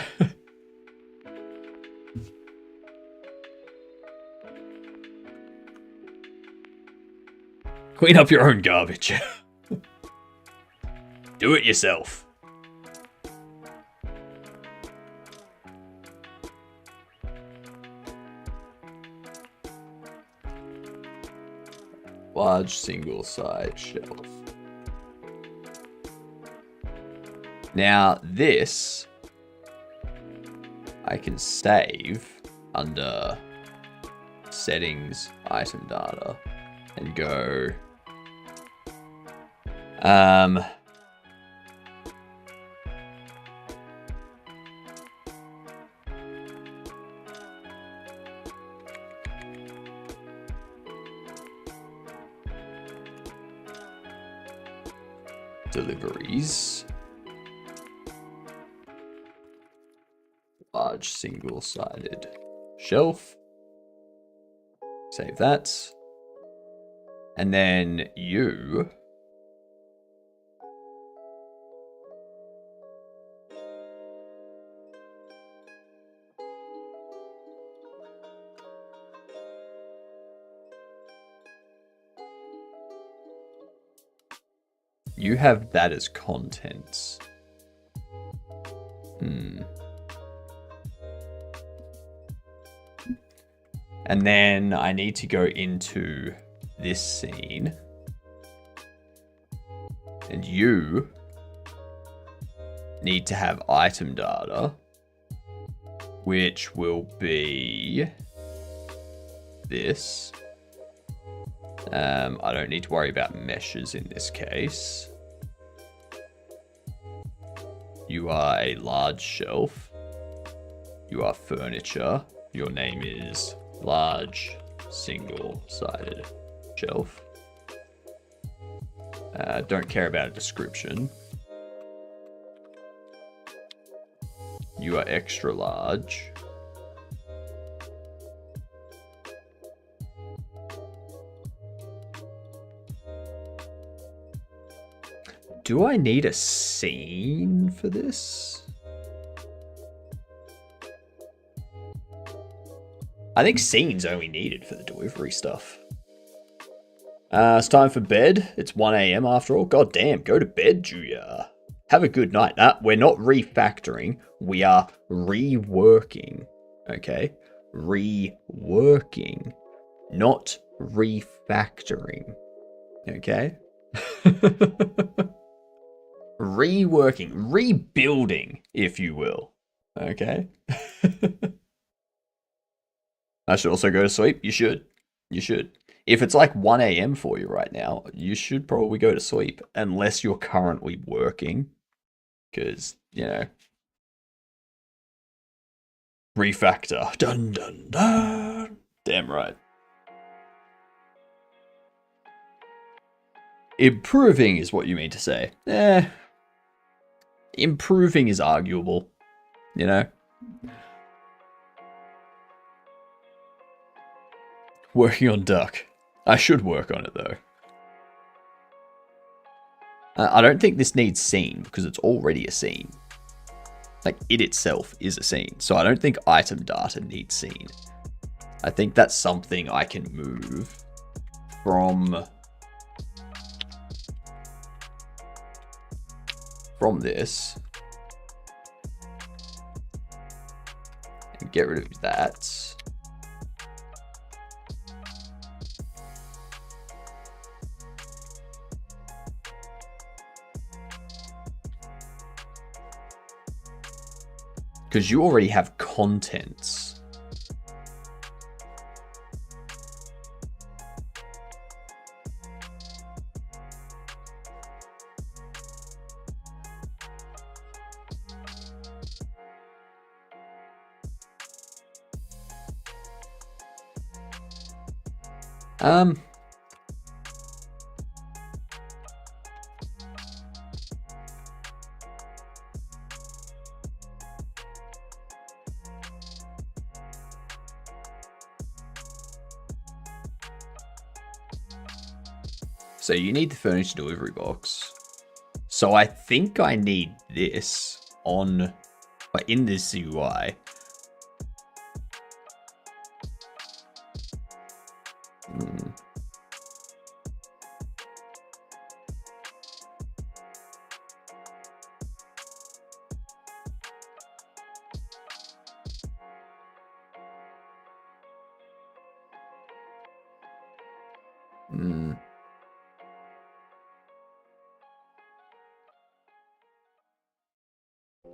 Clean up your own garbage. Do it yourself. Large single side shelf. Now this I can save under settings, item data, and go deliveries, large single-sided shelf, save that, and then you have that as contents. And then I need to go into this scene. And you need to have item data, which will be this. I don't need to worry about meshes in this case. You are a large shelf. You are furniture. Your name is large single-sided shelf. Don't care about a description. You are extra large. Do I need a scene for this? I think scene's only needed for the delivery stuff. It's time for bed. It's 1 a.m. after all. God damn, go to bed, Julia. Have a good night. We're not refactoring. We are reworking. Okay? Reworking. Not refactoring. Okay? Reworking. Rebuilding, if you will. Okay? I should also go to sleep. You should. You should. If it's like 1 a.m. for you right now, you should probably go to sleep. Unless you're currently working. Because, you know. Refactor. Dun dun dun. Damn right. Improving is what you mean to say. Improving is arguable. You know? Working on Duck. I should work on it though. I don't think this needs scene because it's already a scene. Like it itself is a scene. So I don't think item data needs scene. I think that's something I can move from this and get rid of that. Because you already have contents. So you need the furniture delivery box. So I think I need this on, in this UI.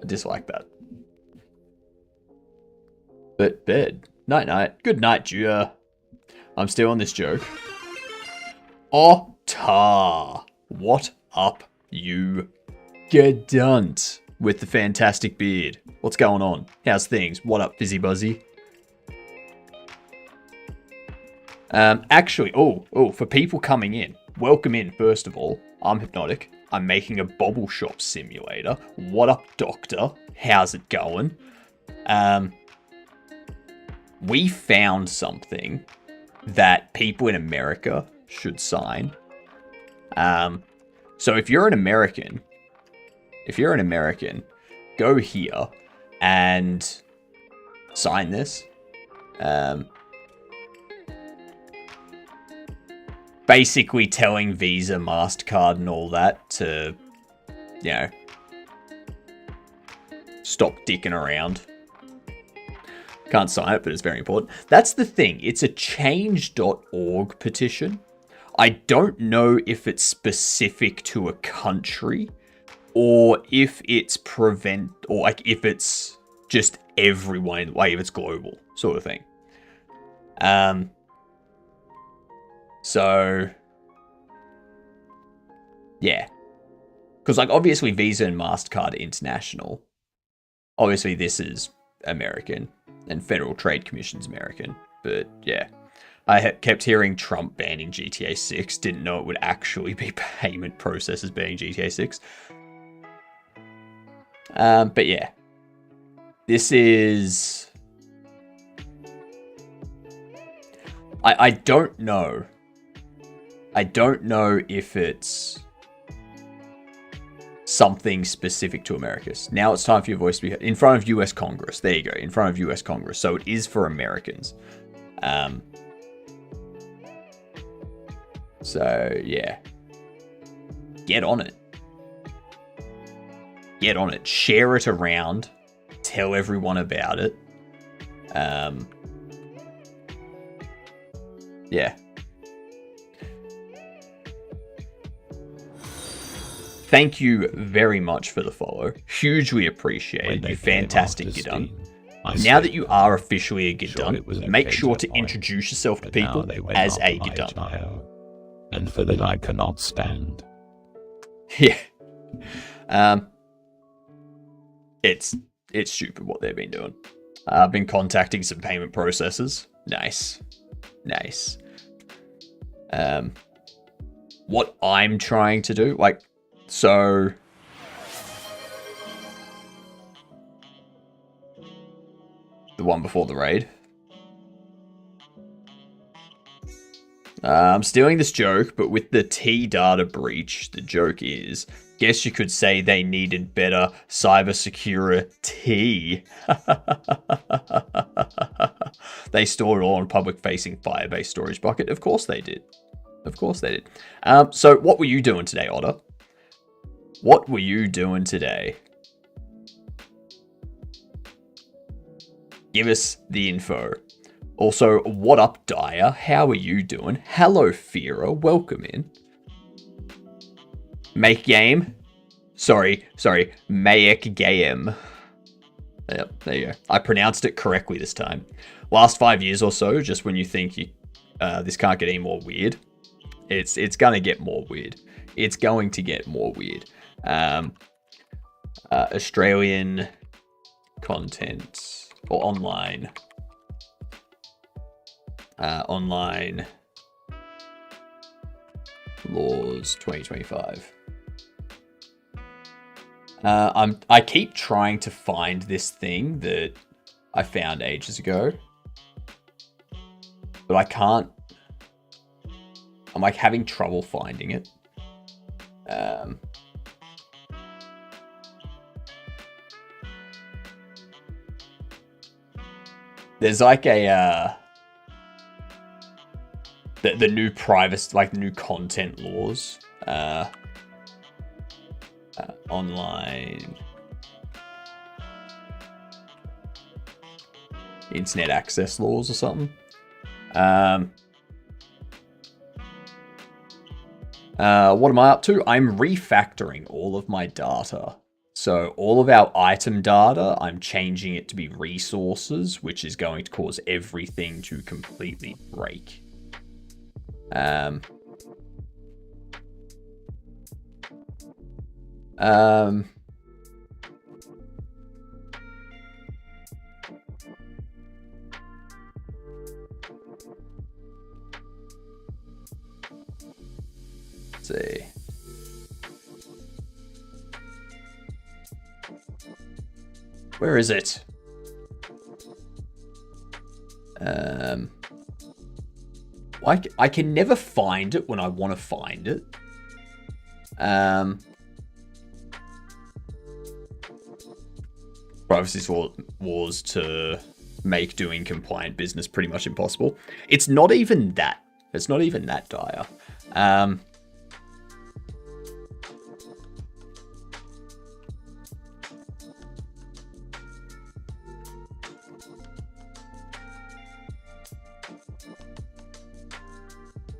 I dislike that. But bed. Night-night. Good night, Gia. I'm still on this joke. Otter. What up, you Gadunt with the fantastic beard? What's going on? How's things? What up, Fizzy Buzzy? Actually, for people coming in, welcome in, first of all. I'm HypnotiK. I'm making a Bobble Shop Simulator. What up, Doctor? How's it going? We found something that people in America should sign. So if you're an American, go here and sign this. Basically telling Visa, MasterCard, and all that to, you know, stop dicking around. Can't sign it, but it's very important. That's the thing. It's a change.org petition. I don't know if it's specific to a country or if it's if it's just everyone, like if it's global sort of thing. So yeah, because like obviously Visa and MasterCard are international. Obviously this is American and Federal Trade Commission's American, but yeah. I kept hearing Trump banning GTA 6. Didn't know it would actually be payment processors banning GTA 6. But yeah. This is... I don't know. I don't know if it's something specific to Americas. Now it's time for your voice to be heard. In front of US Congress. There you go. In front of US Congress. So it is for Americans. So, yeah. Get on it. Get on it. Share it around. Tell everyone about it. Yeah. Thank you very much for the follow. Hugely appreciate it. You fantastic Gidun. Now that you are officially a Gidun, make sure to introduce yourself to people as a Gidun. And for that I cannot stand. Yeah. It's stupid what they've been doing. I've been contacting some payment processors. Nice. Nice. What I'm trying to do, like, so... The one before the raid. I'm stealing this joke, but with the T data breach, the joke is, guess you could say they needed better cybersecurity. They stored it all on public-facing Firebase storage bucket. Of course they did. Of course they did. So what were you doing today, Otter? What were you doing today? Give us the info. Also, what up, Dyer? How are you doing? Hello, Fira. Welcome in. Make game. Sorry. Make game. Yep, there you go. I pronounced it correctly this time. Last 5 years or so, just when you think this can't get any more weird, it's gonna get more weird. It's going to get more weird. Australian content or online. Online laws 2025. I keep trying to find this thing that I found ages ago, but I can't. I'm like having trouble finding it. There's like a the new privacy, like new content laws, online internet access laws or something. What am I up to? I'm refactoring all of my data So all of our item data, I'm changing it to be resources, which is going to cause everything to completely break. Let's see. Where is it? I can never find it when I want to find it. Privacy laws to make doing compliant business pretty much impossible. It's not even that. It's not even that dire.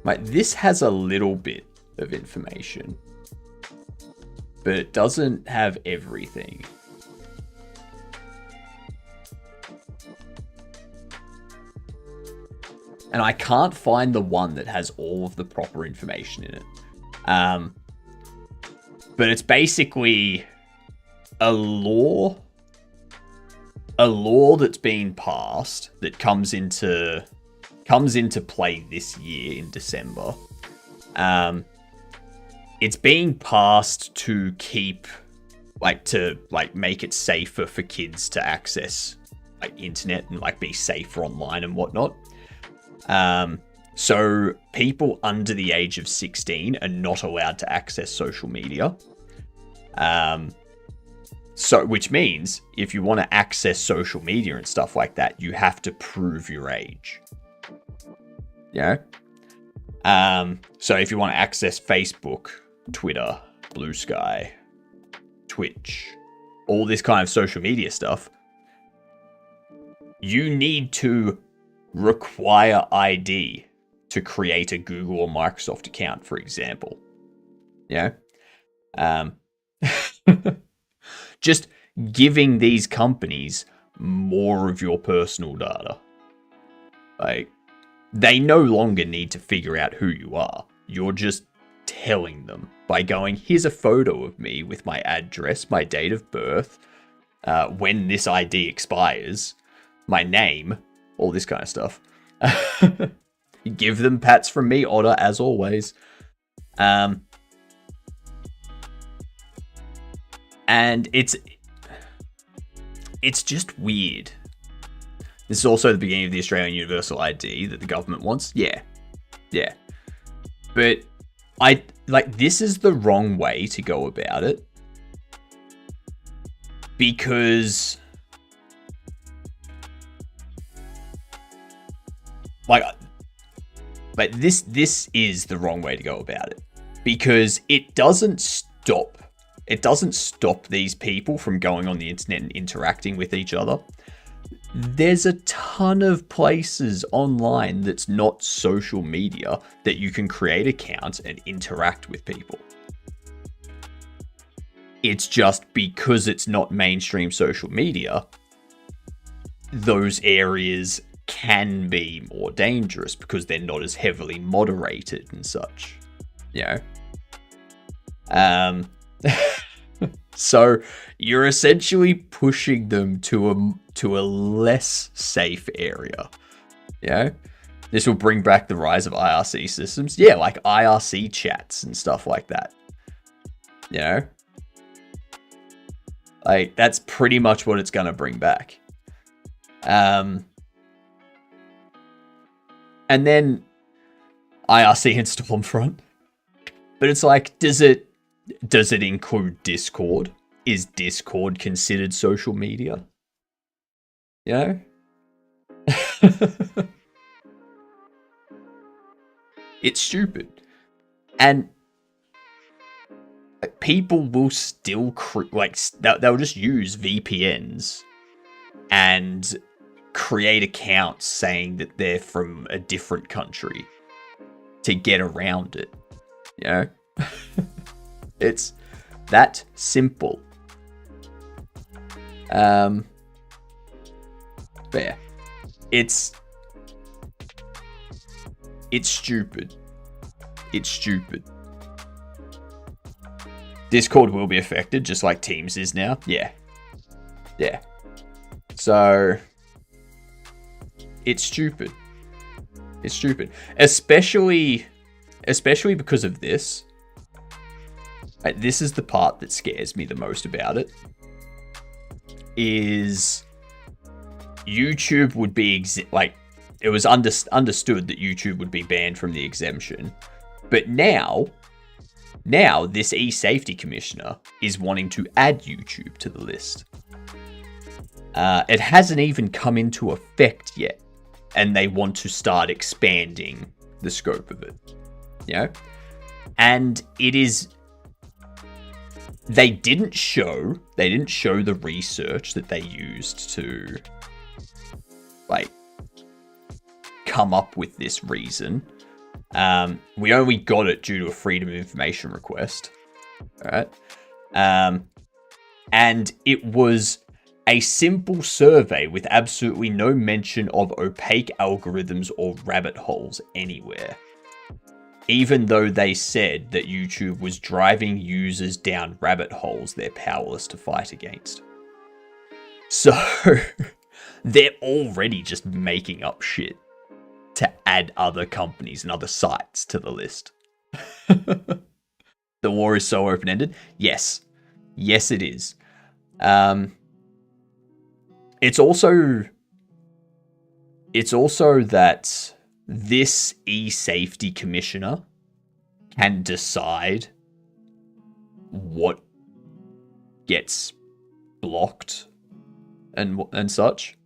Like, this has a little bit of information, but it doesn't have everything. And I can't find the one that has all of the proper information in it. But it's basically a law that's been passed that comes into play this year in December. It's being passed to keep, make it safer for kids to access internet and be safer online and whatnot. So people under the age of 16 are not allowed to access social media. So which means if you want to access social media and stuff like that, you have to prove your age. Yeah. So if you want to access Facebook, Twitter, Blue Sky, Twitch, all this kind of social media stuff, you need to require ID to create a Google or Microsoft account, for example. Yeah. Just giving these companies more of your personal data. They no longer need to figure out who you are. You're just telling them by going, here's a photo of me with my address, my date of birth, when this ID expires, my name, all this kind of stuff. You give them pats from me, Otter, as always. And it's just weird. This is also the beginning of the Australian Universal ID that the government wants. Yeah. But this is the wrong way to go about it. Because this is the wrong way to go about it. Because it doesn't stop these people from going on the internet and interacting with each other. There's a ton of places online that's not social media that you can create accounts and interact with people. It's just because it's not mainstream social media, those areas can be more dangerous because they're not as heavily moderated and such. You know? So you're essentially pushing them to a less safe area. Yeah, this will bring back the rise of IRC systems. Yeah, like IRC chats and stuff like that. You know, that's pretty much what it's gonna bring back. And then IRC and Stormfront. But it's does it include Discord? Is Discord considered social media? You know? It's stupid. And people will still they'll just use VPNs and create accounts saying that they're from a different country to get around it. You know? It's that simple. But yeah, it's stupid. It's stupid. Discord will be affected, just like Teams is now. Yeah. Yeah. So, it's stupid. It's stupid. Especially because of this. Like, this is the part that scares me the most about it. Is YouTube would be, it was understood that YouTube would be banned from the exemption. But now this e-safety commissioner is wanting to add YouTube to the list. It hasn't even come into effect yet, and they want to start expanding the scope of it. You know? And it is... They didn't show the research that they used to, come up with this reason. We only got it due to a Freedom of Information request. Alright? And it was a simple survey with absolutely no mention of opaque algorithms or rabbit holes anywhere. Even though they said that YouTube was driving users down rabbit holes they're powerless to fight against. So, they're already just making up shit to add other companies and other sites to the list. The war is so open-ended? Yes. Yes, it is. It's also that this e-safety commissioner can decide what gets blocked and such.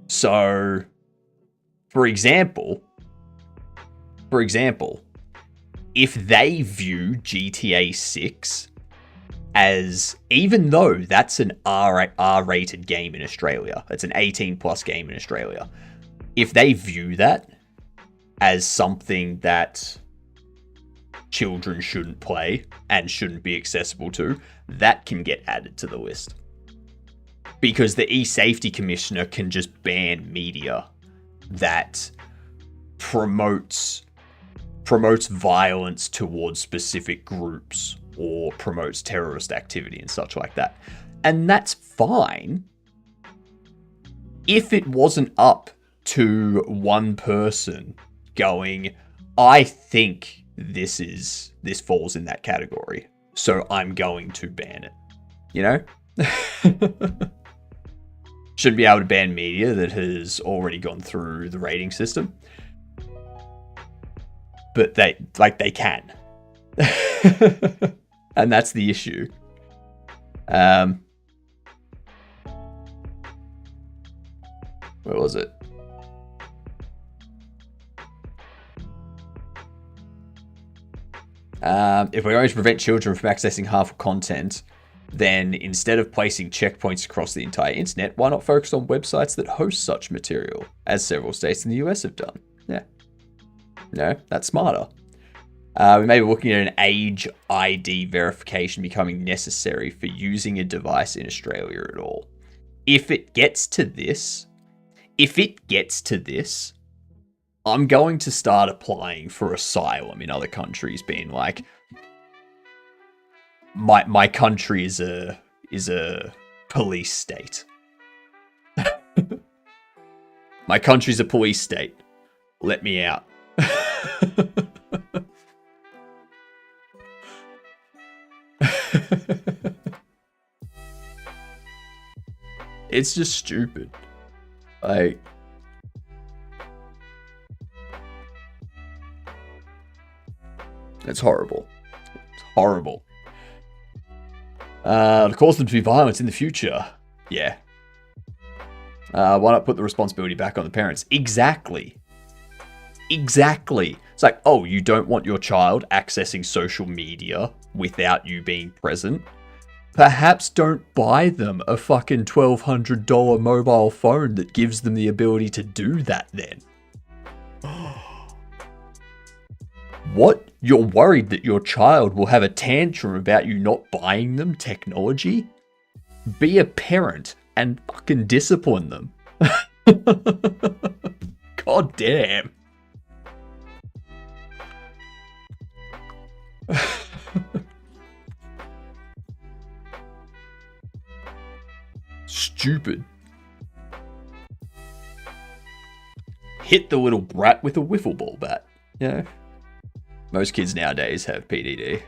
So, for example, if they view GTA 6 as, even though that's an R-rated game in Australia, it's an 18 plus game in Australia, if they view that as something that children shouldn't play and shouldn't be accessible to, that can get added to the list. Because the e-safety commissioner can just ban media that promotes violence towards specific groups or promotes terrorist activity and such like that. And that's fine if it wasn't up to one person going, I think this falls in that category, so I'm going to ban it. You know? Shouldn't be able to ban media that has already gone through the rating system. But they can. And that's the issue. Where was it? If we're going to prevent children from accessing harmful content, then instead of placing checkpoints across the entire internet, why not focus on websites that host such material, as several states in the US have done? Yeah. No, that's smarter. We may be looking at an age ID verification becoming necessary for using a device in Australia at all. If it gets to this, I'm going to start applying for asylum in other countries, being like, my country is a police state. My country's a police state. Let me out. It's just stupid. Like, it's horrible. It's horrible. To cause them to be violent in the future. Yeah. Why not put the responsibility back on the parents? Exactly. Exactly. It's like, oh, you don't want your child accessing social media without you being present? Perhaps don't buy them a fucking $1,200 mobile phone that gives them the ability to do that then. What? You're worried that your child will have a tantrum about you not buying them technology? Be a parent and fucking discipline them. God damn. Stupid. Hit the little brat with a wiffle ball bat. You know? Most kids nowadays have PDD.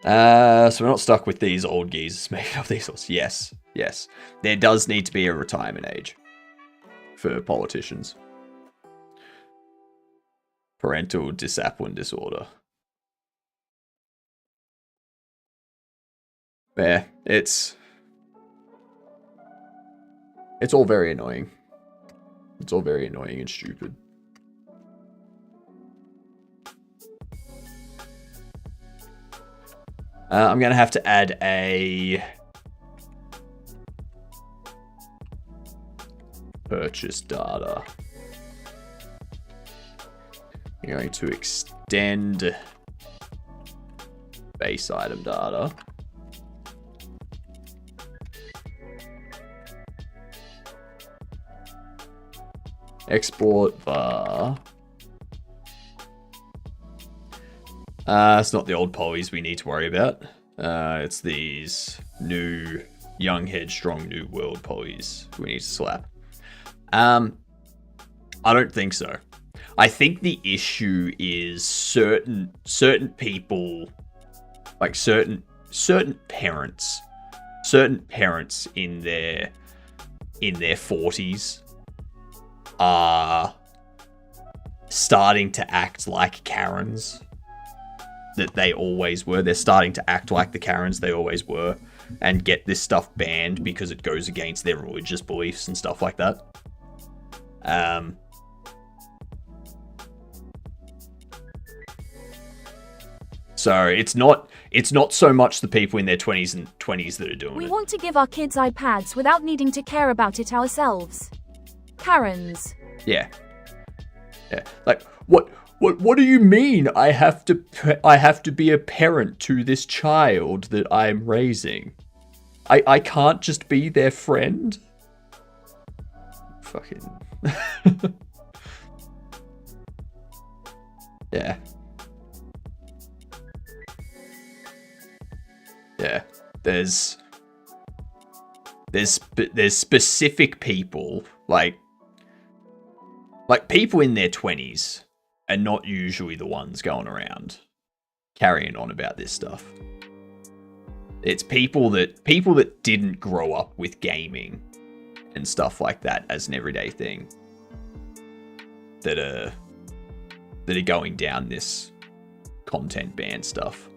So we're not stuck with these old geezers making up these laws. Yes, yes. There does need to be a retirement age for politicians. Parental discipline disorder. Yeah, it's all very annoying. It's all very annoying and stupid. I'm going to have to add a purchase data. I'm going to extend base item data. Export var. It's not the old polys we need to worry about. It's these new, young, headstrong, new world polys we need to slap. I don't think so. I think the issue is certain people, like certain parents in their 40s are starting to act like Karens that they always were. They're starting to act like the Karens they always were and get this stuff banned because it goes against their religious beliefs and stuff like that. So it's not so much the people in their 20s that are doing it. We want to give our kids iPads without needing to care about it ourselves. Karens. Yeah. Yeah. Like, what do you mean I have to be a parent to this child that I'm raising? I can't just be their friend? Fucking. Yeah. Yeah. There's specific people, like people in their 20s are not usually the ones going around carrying on about this stuff. It's people that didn't grow up with gaming and stuff like that as an everyday thing that are going down this content ban stuff.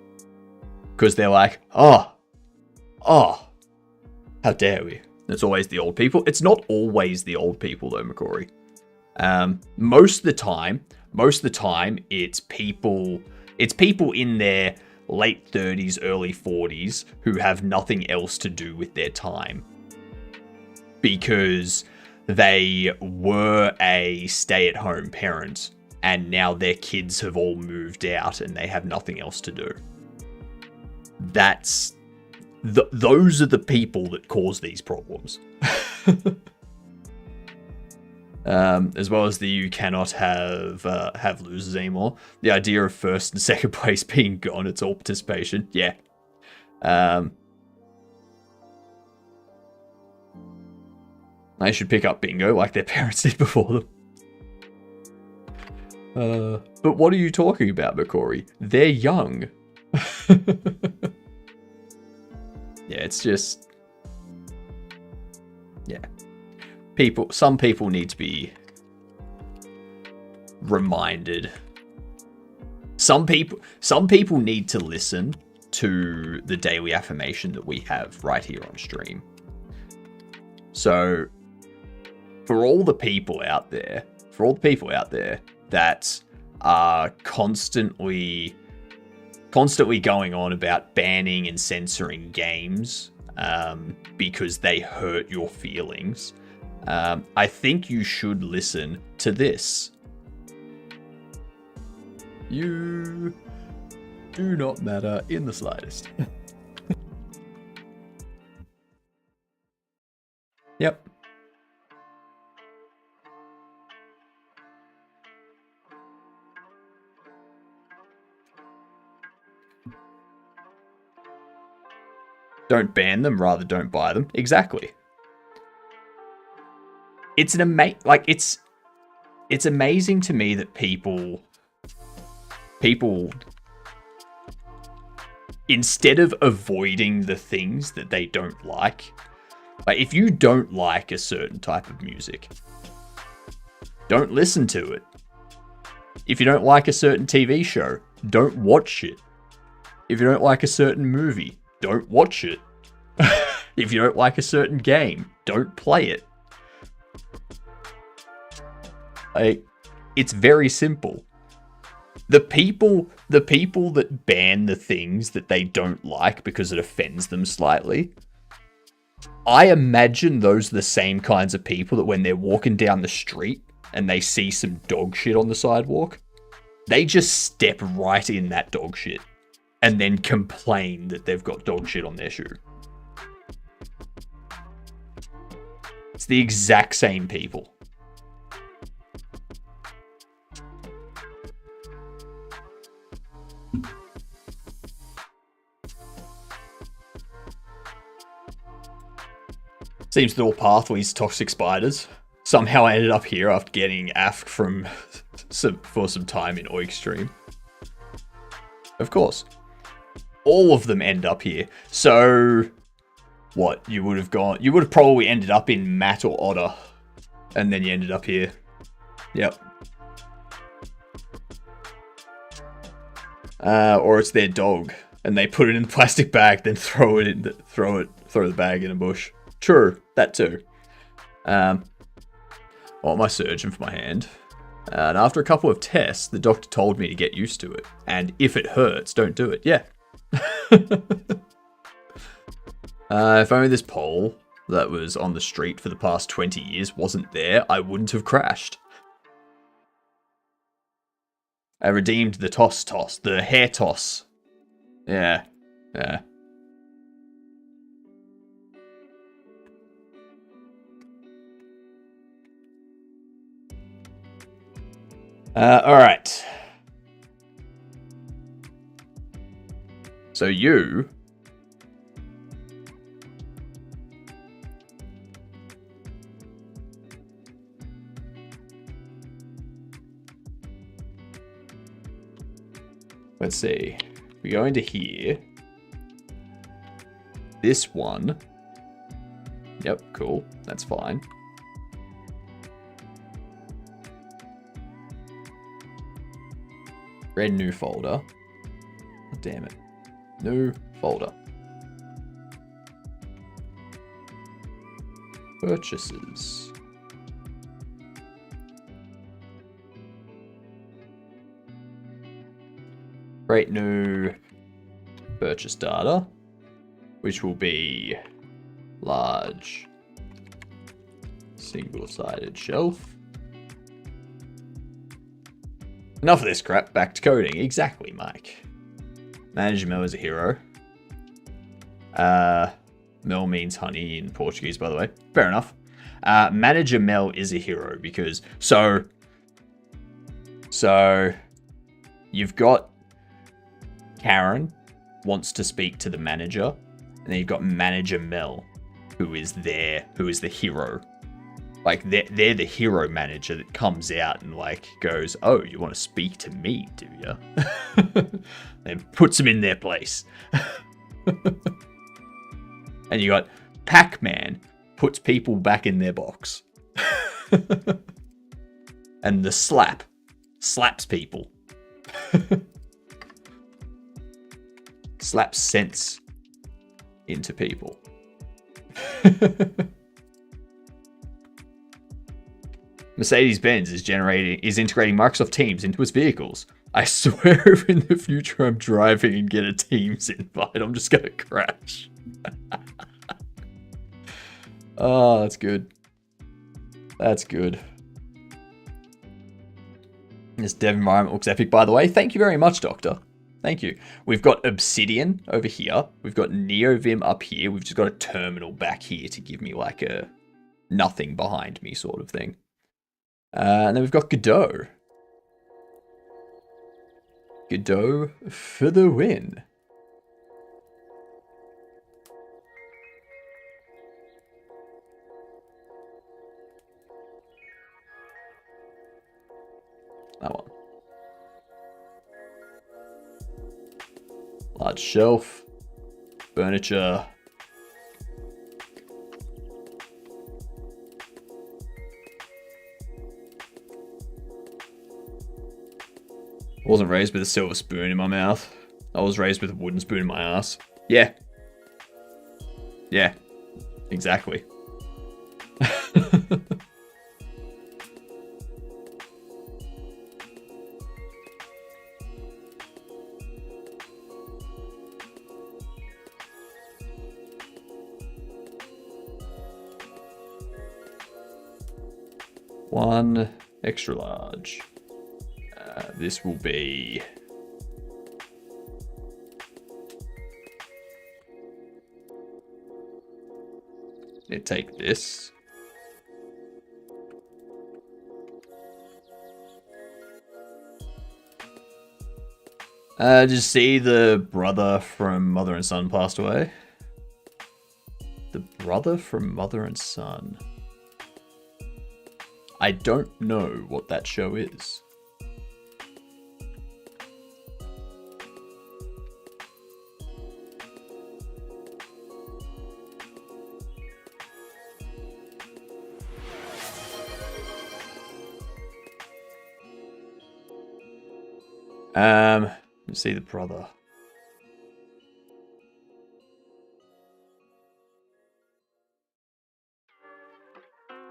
Because they're like, oh, how dare we? It's always the old people. It's not always the old people though, McCrory. Most of the time, it's people in their late 30s, early 40s who have nothing else to do with their time. Because they were a stay-at-home parent and now their kids have all moved out and they have nothing else to do. Those are the people that cause these problems. As well as you cannot have losers anymore. The idea of first and second place being gone, it's all participation. Yeah. They should pick up bingo like their parents did before them. But what are you talking about, McCrory? They're young. Yeah, it's just... Yeah. Some people need to be reminded. Some people need to listen to the daily affirmation that we have right here on stream. So, for all the people out there that are constantly going on about banning and censoring games because they hurt your feelings, I think you should listen to this. You do not matter in the slightest. Yep. Don't ban them, rather don't buy them. Exactly. It's an it's amazing to me that people instead of avoiding the things that they don't like if you don't like a certain type of music, don't listen to it. If you don't like a certain TV show, don't watch it. If you don't like a certain movie, don't watch it. If you don't like a certain game, don't play it. It's very simple. The people that ban the things that they don't like because it offends them slightly, I imagine those are the same kinds of people that when they're walking down the street and they see some dog shit on the sidewalk, they just step right in that dog shit and then complain that they've got dog shit on their shoe. It's the exact same people. Seems that all pathways toxic spiders. Somehow I ended up here after getting AFK for some time in Oik stream. Of course. All of them end up here. So, what? You would have probably ended up in Matt or Otter. And then you ended up here. Yep. Or it's their dog. And they put it in a plastic bag, then throw the bag in a bush. True, that too. My surgeon for my hand. And after a couple of tests, the doctor told me to get used to it. And if it hurts, don't do it. Yeah. If only this pole that was on the street for the past 20 years wasn't there, I wouldn't have crashed. I redeemed the the hair toss. Yeah. Alright. So you... Let's see. We go into here. This one. Yep, cool. That's fine. Red new folder. Oh, damn it. New folder. Purchases. Create new purchase data, which will be large single-sided shelf. Enough of this crap, back to coding. Exactly, Mike. Manager Mel is a hero. Mel means honey in Portuguese, by the way. Fair enough. Manager Mel is a hero because... So, you've got Karen wants to speak to the manager, and then you've got Manager Mel, who is the hero. Like, they're the hero manager that comes out and, like, goes, oh, you want to speak to me, do ya? And puts them in their place. And you got Pac-Man, puts people back in their box. And the slaps people. Slaps sense into people. Mercedes-Benz is integrating Microsoft Teams into its vehicles. I swear if in the future I'm driving and get a Teams invite, I'm just gonna crash. Oh, that's good. That's good. This dev environment looks epic, by the way. Thank you very much, Doctor. Thank you. We've got Obsidian over here. We've got Neovim up here. We've just got a terminal back here to give me like a nothing behind me sort of thing. And then we've got Godot. Godot for the win. That one. Large shelf. Furniture. I wasn't raised with a silver spoon in my mouth. I was raised with a wooden spoon in my ass. Yeah. Yeah. Exactly. One extra large. This will be... take this. Did you see the brother from Mother and Son passed away? The brother from Mother and Son. I don't know what that show is. Let's see the brother.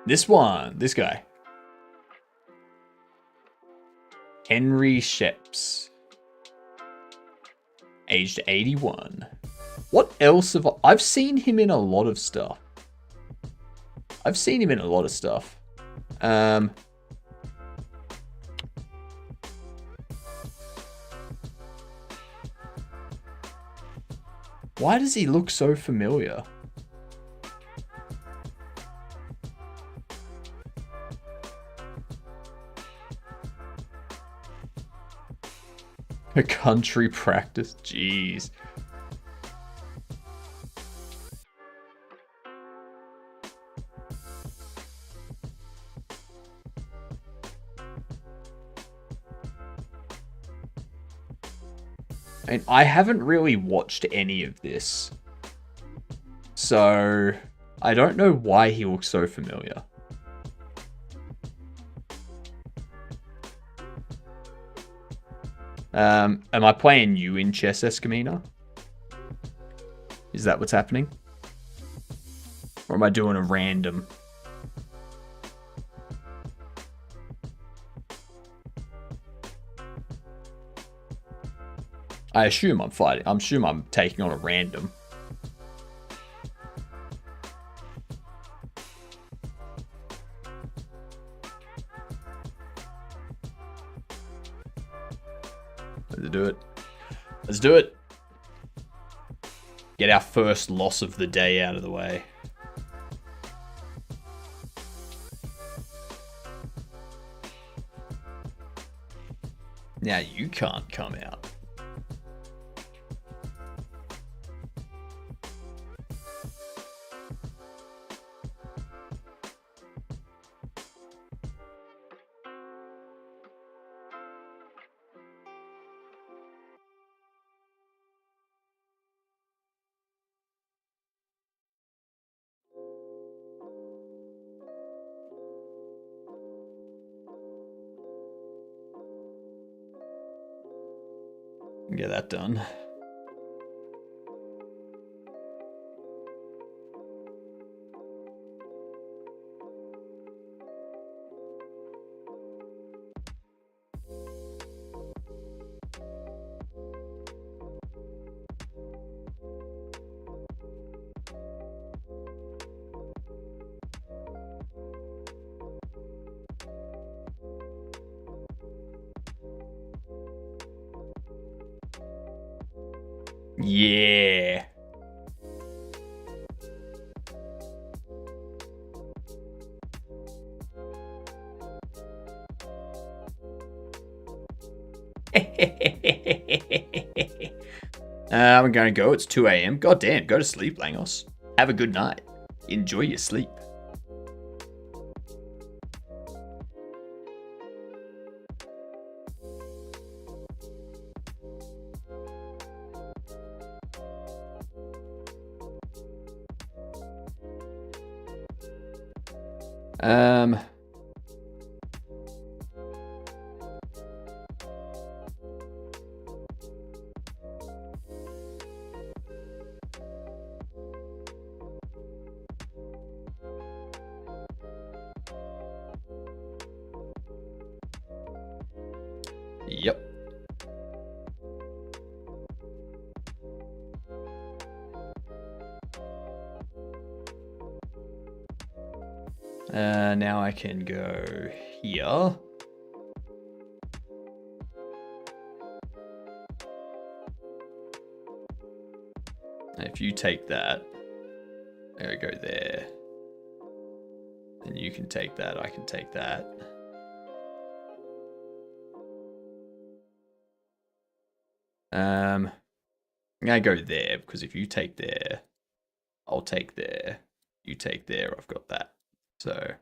This one, this guy. Henry Sheps. Aged 81. What else have I've seen him in a lot of stuff. I've seen him in a lot of stuff. Why does he look so familiar? A country practice? Jeez. And I haven't really watched any of this. So, I don't know why he looks so familiar. Am I playing you in chess, Escamina? Is that what's happening? Or am I doing a random? I assume I'm fighting. I assume I'm taking on a random. Let's do it. Let's do it. Get our first loss of the day out of the way. Now you can't come out. Get that done. Yeah. I'm gonna go. It's 2 a.m. God damn, go to sleep, Langos. Have a good night. Enjoy your sleep. Yep. Now I can go here. And if you take that, I go there. And you can take that, I can take that. I'm gonna go there, because if you take there, I'll take there. You take there, I've got that. So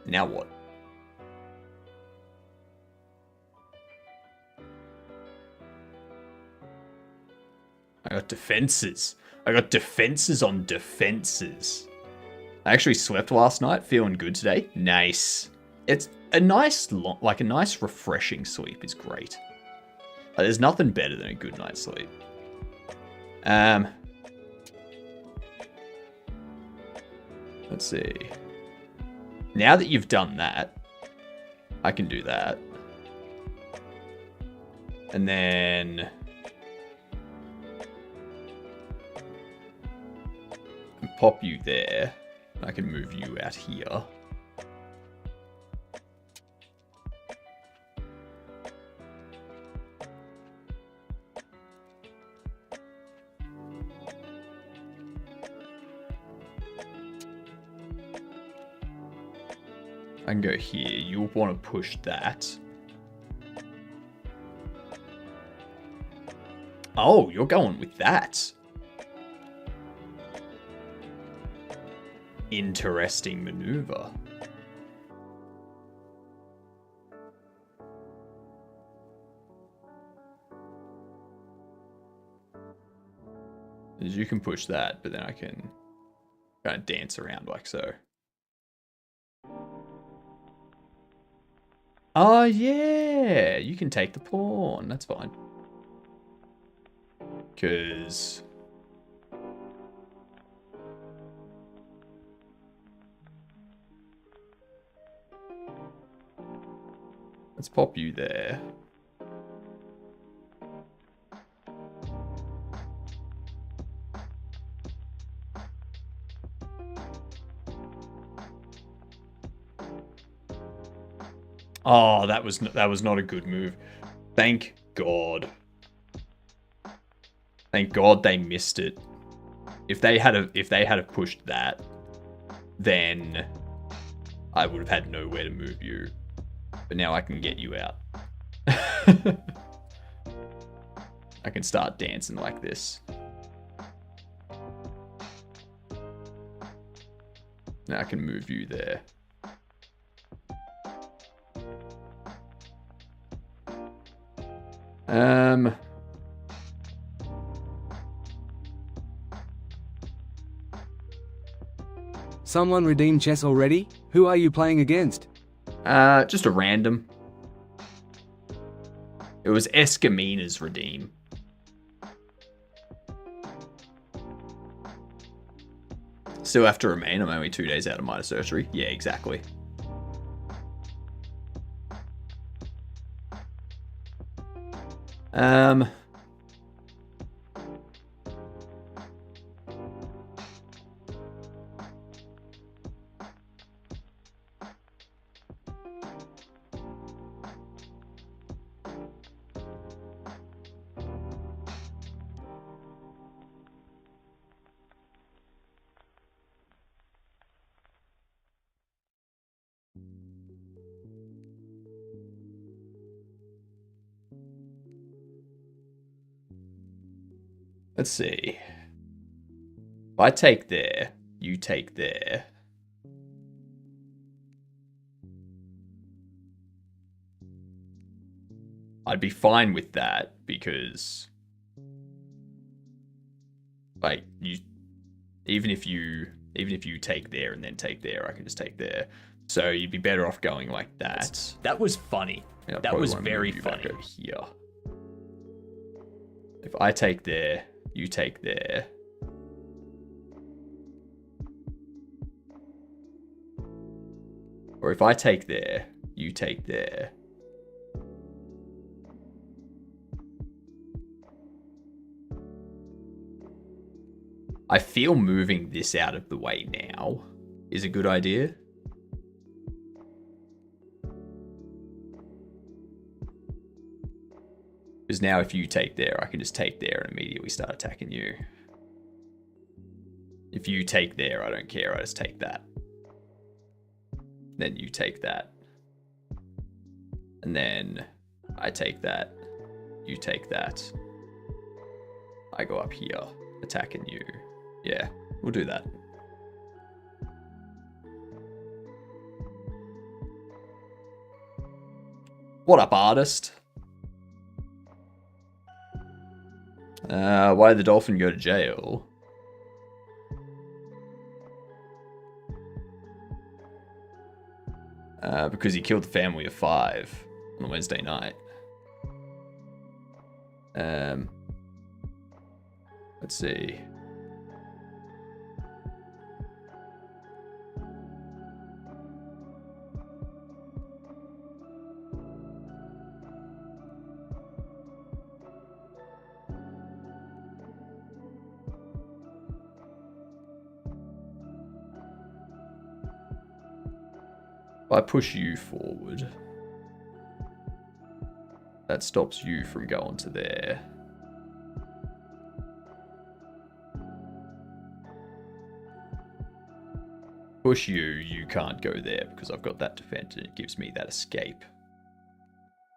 now what? I got defenses. I got defenses on defenses. I actually slept last night, feeling good today. Nice. It's a nice, like a nice refreshing sleep is great. There's nothing better than a good night's sleep. Let's see. Now that you've done that, I can do that. And then pop you there. I can move you out here. I can go here. You'll want to push that. Oh, you're going with that. Interesting maneuver. As you can push that, but then I can kind of dance around like so. Oh, yeah. You can take the pawn. That's fine. Because let's pop you there. Oh, that was not a good move. Thank God. Thank God they missed it. If they had pushed that, then I would have had nowhere to move you. But now I can get you out. I can start dancing like this. Now I can move you there. Someone redeemed chess already? Who are you playing against? Just a random. It was Escamina's redeem. Still have to remain. I'm only 2 days out of minor surgery. Yeah, exactly. Let's see. If I take there, you take there. I'd be fine with that because, like, even if you take there and then take there, I can just take there. So you'd be better off going like that. That was funny. Yeah, That was very funny. Over here. If I take there, you take there. Or if I take there, you take there. I feel moving this out of the way now is a good idea. Because now if you take there, I can just take there and immediately start attacking you. If you take there, I don't care, I just take that. Then you take that. And then I take that, you take that. I go up here, attacking you. Yeah, we'll do that. What up, artist? Why did the dolphin go to jail? Because he killed the family of 5 on a Wednesday night. Let's see. If I push you forward, that stops you from going to there. Push you, you can't go there because I've got that defense and it gives me that escape.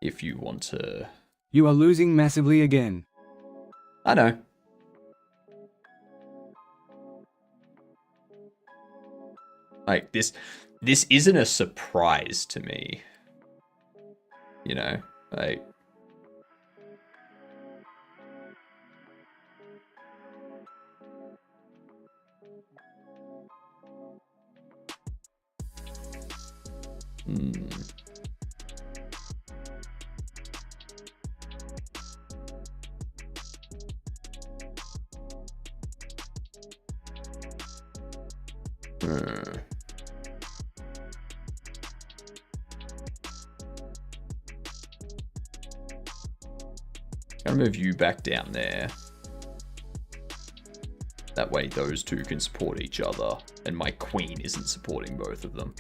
If you want to... You are losing massively again. I know. Like, this isn't a surprise to me. You know, like... I'll move you back down there. That way those two can support each other, and my queen isn't supporting both of them.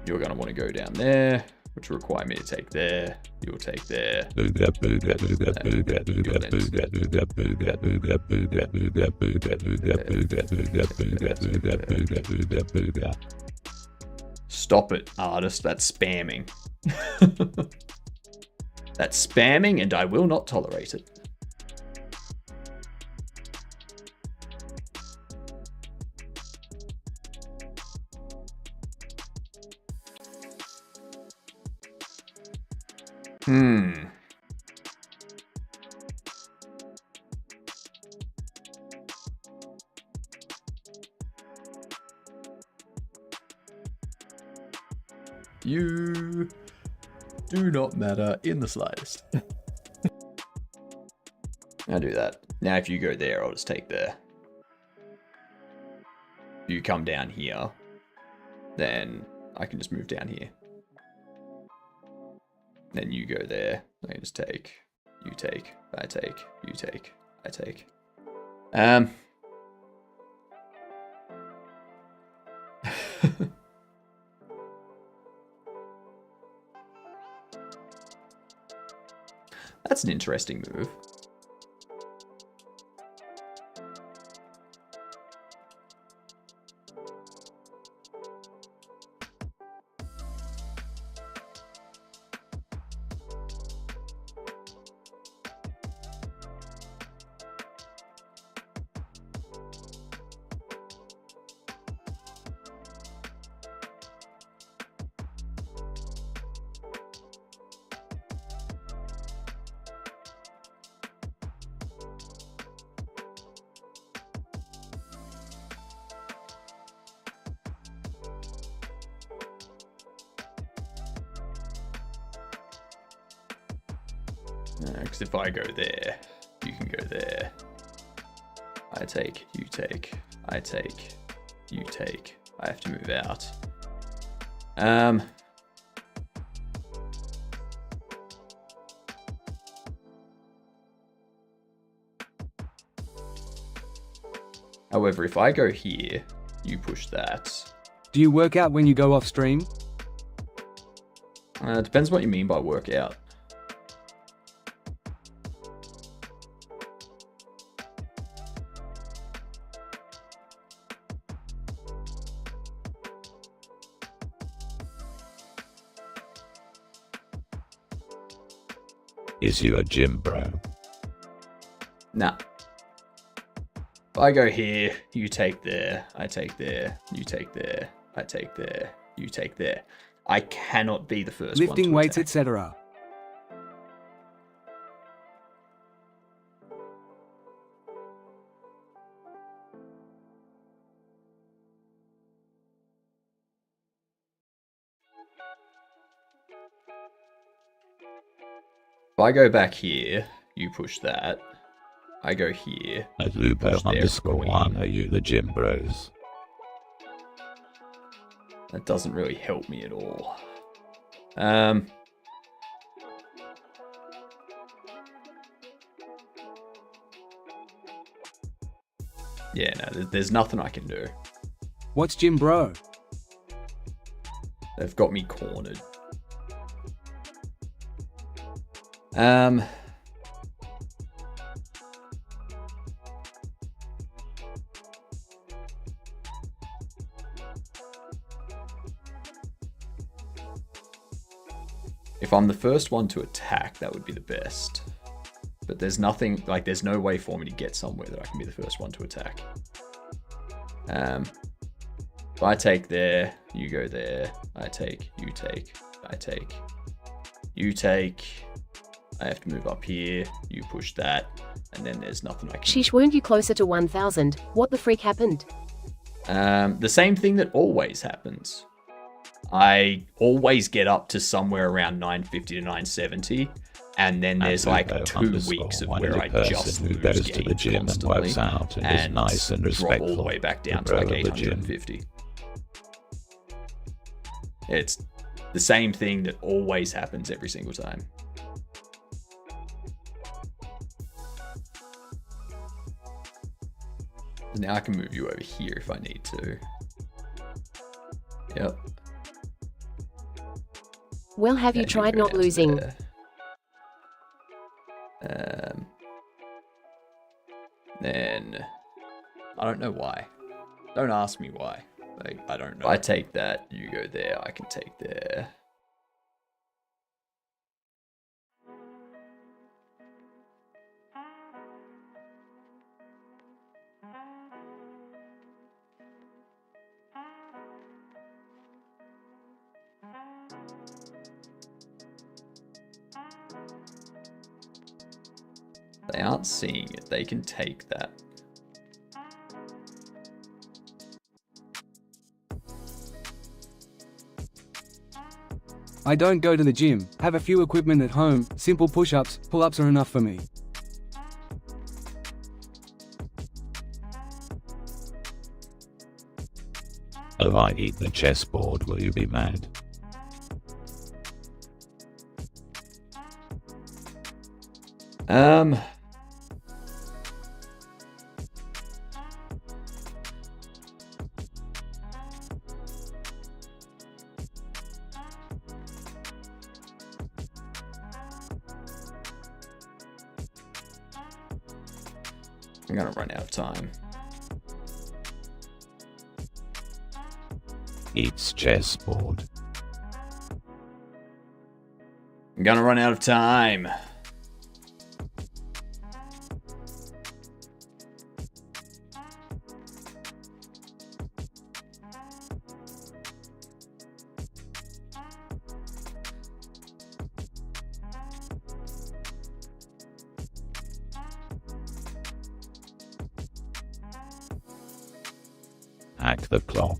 You're going to want to go down there, which will require me to take there. You'll take there. Stop it, artist. That's spamming. That's spamming, and I will not tolerate it. You do not matter in the slightest. I'll do that. Now if you go there, I'll just take there. If you come down here, then I can just move down here. Then you go there. I can just take. You take. I take. You take. I take. That's an interesting move. Because if I go there, you can go there. I take, you take, I take, you take. I have to move out. However, if I go here, you push that. Do you work out when you go off stream? Depends what you mean by work out. Is you a gym bro? Nah. If I go here, you take there, I take there, you take there, I take there, you take there. I cannot be the first one Lifting to weights, attack. etc. If I go back here, you push that. I go here. At Lupo push there, queen. _1, are you the gym bros? That doesn't really help me at all. Yeah, no, there's nothing I can do. What's Jim Bro? They've got me cornered. If I'm the first one to attack, that would be the best. But there's nothing, like, there's no way for me to get somewhere that I can be the first one to attack. If I take there, you go there. I take, you take, I take, you take. I have to move up here, you push that, and then there's nothing I can Sheesh, weren't you closer to 1,000? What the freak happened? The same thing that always happens. I always get up to somewhere around 950 to 970, and then there's like 2 weeks of where I just who lose goes to game the gym and constantly, works out and is nice and drop respectful. all the way back down The to like bro of the gym. 850. It's the same thing that always happens every single time. Now I can move you over here if I need to. Yep. Well, have you And tried go not down to losing? there. Then I don't know why. Don't ask me why. Like, I don't know. I take that, you go there, I can take there. They aren't seeing it. They can take that. I don't go to the gym, have a few equipment at home, simple push-ups, pull-ups are enough for me. Oh, I eat the chessboard, will you be mad? I'm gonna run out of time. Eats chessboard. I'm gonna run out of time. Hack the clock.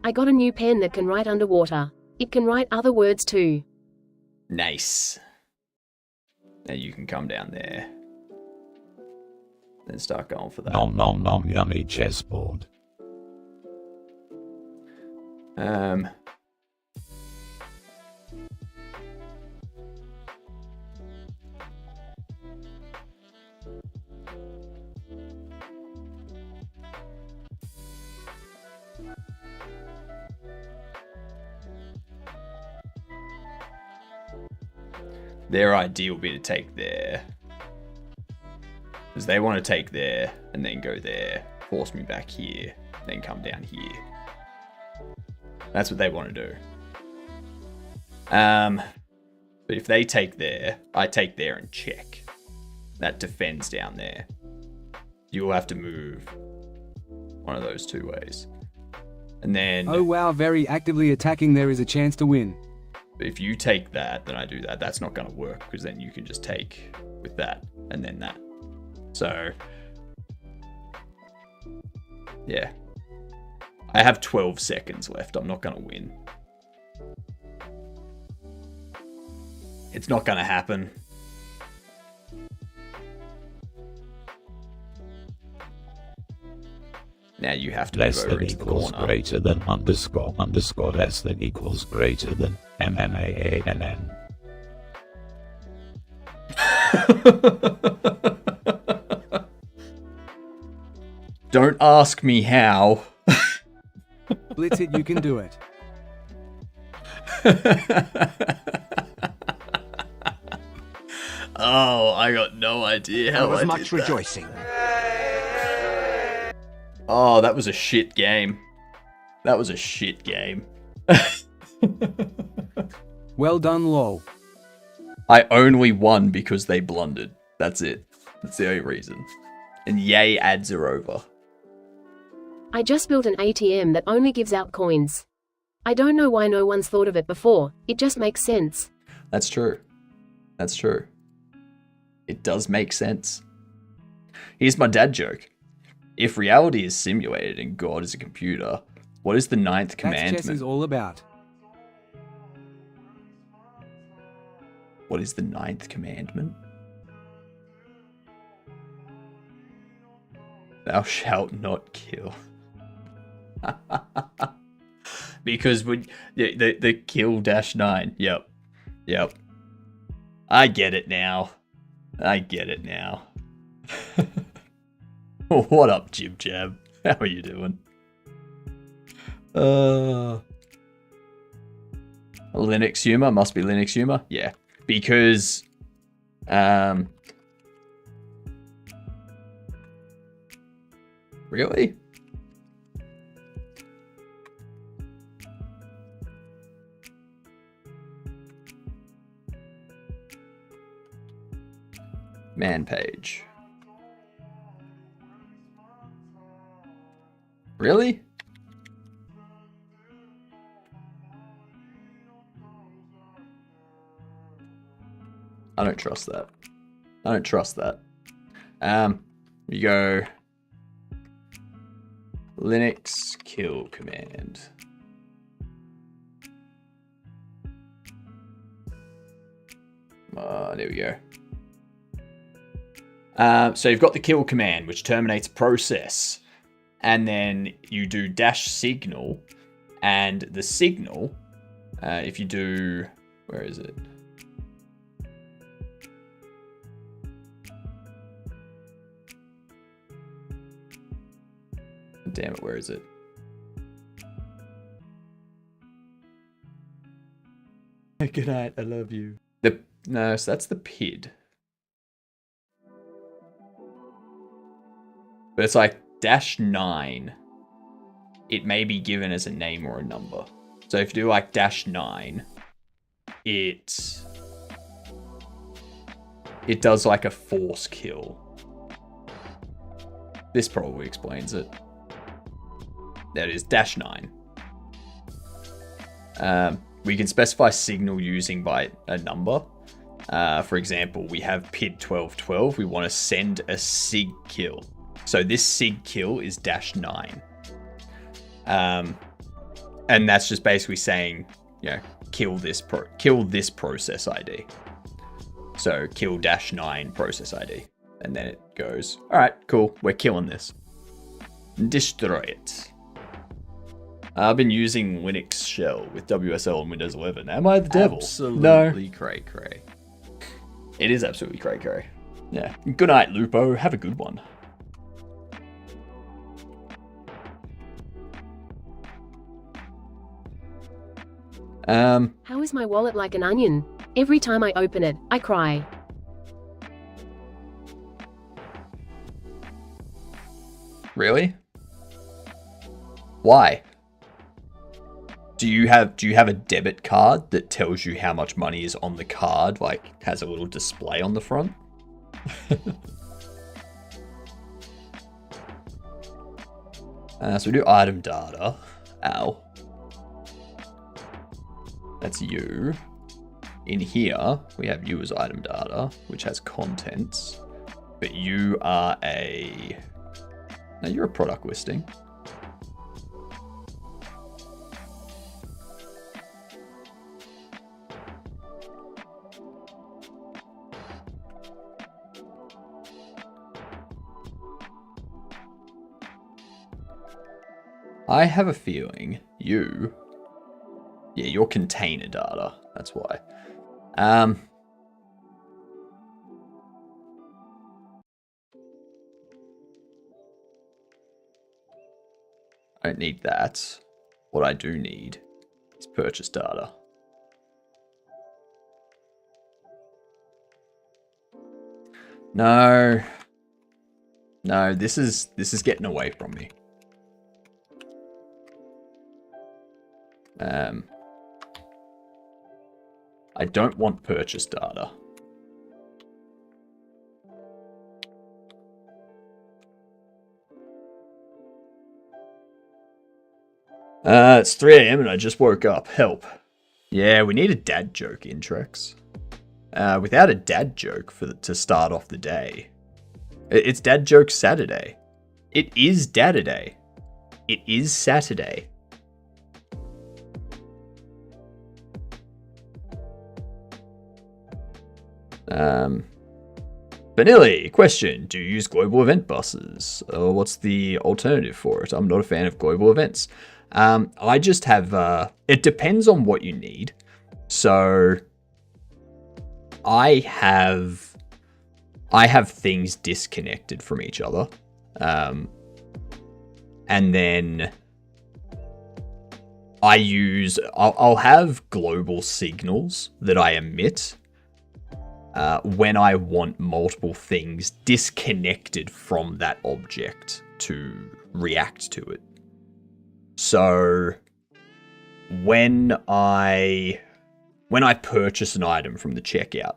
I got a new pen that can write underwater. It can write other words too. Nice. Now you can come down there. Then start going for that. Nom nom nom yummy chessboard. Their idea will be to take there. Because they want to take there and then go there. Force me back here. Then come down here. That's what they want to do. But if they take there, I take there and check. That defends down there. You'll have to move one of those two ways. And then... Oh wow, very actively attacking, there is a chance to win. if you take that, then I do that. That's not going to work because then you can just take with that and then that. So, yeah. I have 12 seconds left. I'm not going to win. It's not going to happen. Now you have to Less move over than into the equals corner. greater than underscore underscore less than equals greater than MNAANN. Don't ask me how. Blitz it, you can do it. Oh, I got no idea how There was I much did that. rejoicing. Oh, that was a shit game. That was a shit game. Well done, lol. I only won because they blundered. That's it. That's the only reason. And yay, ads are over. I just built an ATM that only gives out coins. I don't know why no one's thought of it before, it just makes sense. That's true. That's true. It does make sense. Here's my dad joke. If reality is simulated and God is a computer, what is the ninth That's commandment? chess is all about. What is the ninth commandment? Thou shalt not kill. Because when the kill -9. Yep. Yep. I get it now. I get it now. What up, Jib Jab? How are you doing? Linux humor must be Linux humor. Yeah, because really? Man page. Really? I don't trust that. I don't trust that. You go Linux kill command. There we go. So you've got the kill command, which terminates process. And then you do -signal. And the signal, if you do... Where is it? Damn it, where is it? Good night, I love you. No, so that's the PID. But it's like -9. It may be given as a name or a number. So if you do like -9, it does like a force kill. This probably explains it. There it is, -9. We can specify signal using by a number. For example, we have PID 1212. We want to send a sig kill. So this sig kill is -9. And that's just basically saying, you know, kill this process ID. So kill -9 process ID. And then it goes, all right, cool, we're killing this. Destroy it. I've been using Linux shell with WSL on Windows 11. Am I the devil? Absolutely cray cray. It is absolutely cray cray. Yeah. Good night, Lupo. Have a good one. How is my wallet like an onion? Every time I open it, I cry. Really? Why? Do you have a debit card that tells you how much money is on the card, like has a little display on the front? So we do item data. Ow. That's you. In here, we have you as item data, which has contents. But you are a... No, you're a product listing. I have a feeling you... Yeah, you're container data. That's why. I don't need that. What I do need is purchase data. No. No, this is getting away from me. I don't want purchase data. It's 3 AM and I just woke up. Help. Yeah, we need a dad joke, Intrex. Without a dad joke to start off the day. It's Dad Joke Saturday. It is Dadaday. It is Saturday. Vanilli, question. Do you use global event buses? Or what's the alternative for it? I'm not a fan of global events. I just have, it depends on what you need. So I have things disconnected from each other. And then I'll have global signals that I emit when I want multiple things disconnected from that object to react to it. So when I purchase an item from the checkout,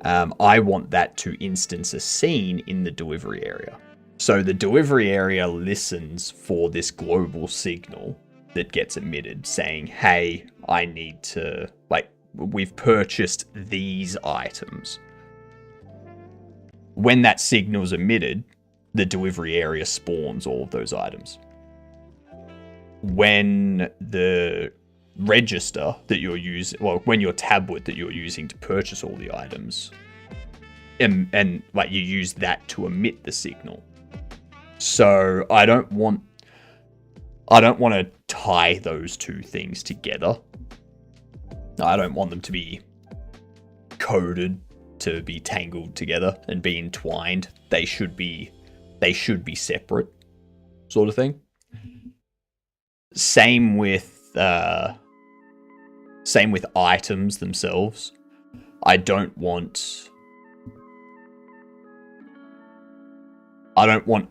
I want that to instance a scene in the delivery area. So the delivery area listens for this global signal that gets emitted saying, hey, I need to, like, we've purchased these items. When that signal is emitted, the delivery area spawns all of those items. When the register that you're using, well, when your tablet that you're using to purchase all the items, and like you use that to emit the signal. So I don't want to tie those two things together. I don't want them to be coded to be tangled together and be entwined. They should be separate, sort of thing. Same with items themselves. I don't want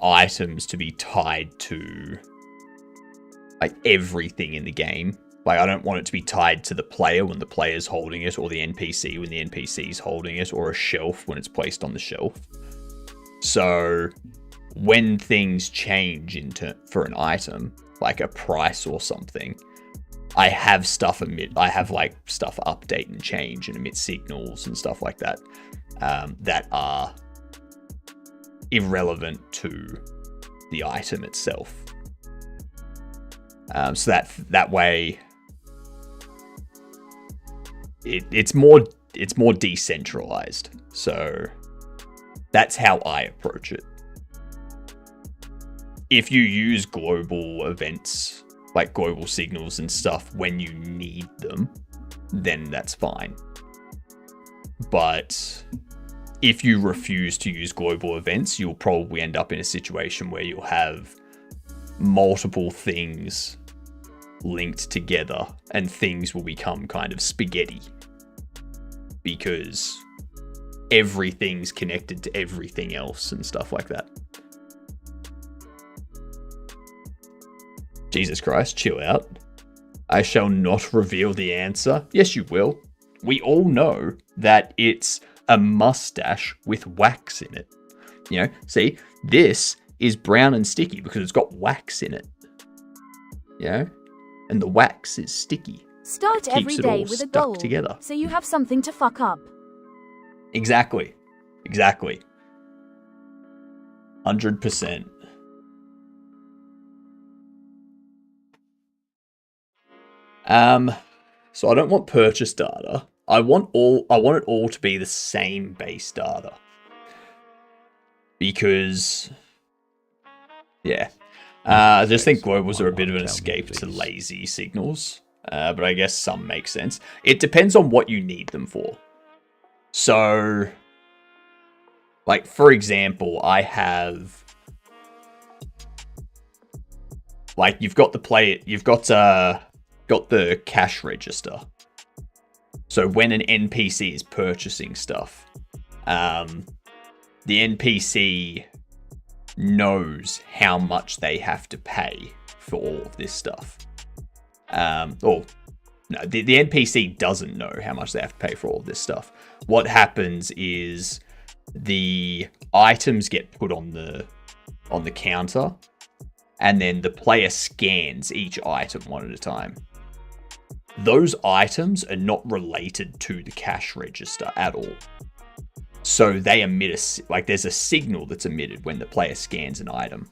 items to be tied to like everything in the game. Like I don't want it to be tied to the player when the player's holding it, or the NPC when the NPC's holding it, or a shelf when it's placed on the shelf. So when things change for an item, like a price or something, I have stuff update and change and emit signals and stuff like that that are irrelevant to the item itself. So that way, it's more decentralized. So that's how I approach it. If you use global events, like global signals and stuff, when you need them, then that's fine. But if you refuse to use global events, you'll probably end up in a situation where you'll have multiple things linked together and things will become kind of spaghetti because everything's connected to everything else and stuff like that. Jesus Christ, chill out. I shall not reveal the answer. Yes, you will. We all know that it's a mustache with wax in it. You know, see, this is brown and sticky because it's got wax in it. You know? And the wax is sticky. Start every day with a goal, together. so you have something to fuck up. Exactly. 100%. So I don't want purchase data. I want it all to be the same base data. Because, yeah. I just think globals are a bit of an escape to lazy signals. But I guess some make sense. It depends on what you need them for. So, like, for example, I have, like, you've got the cash register. So when an NPC is purchasing stuff, the NPC knows how much they have to pay for all of this stuff. The NPC doesn't know how much they have to pay for all of this stuff. What happens is the items get put on the counter, and then the player scans each item one at a time. Those items are not related to the cash register at all. So they emit there's a signal that's emitted when the player scans an item.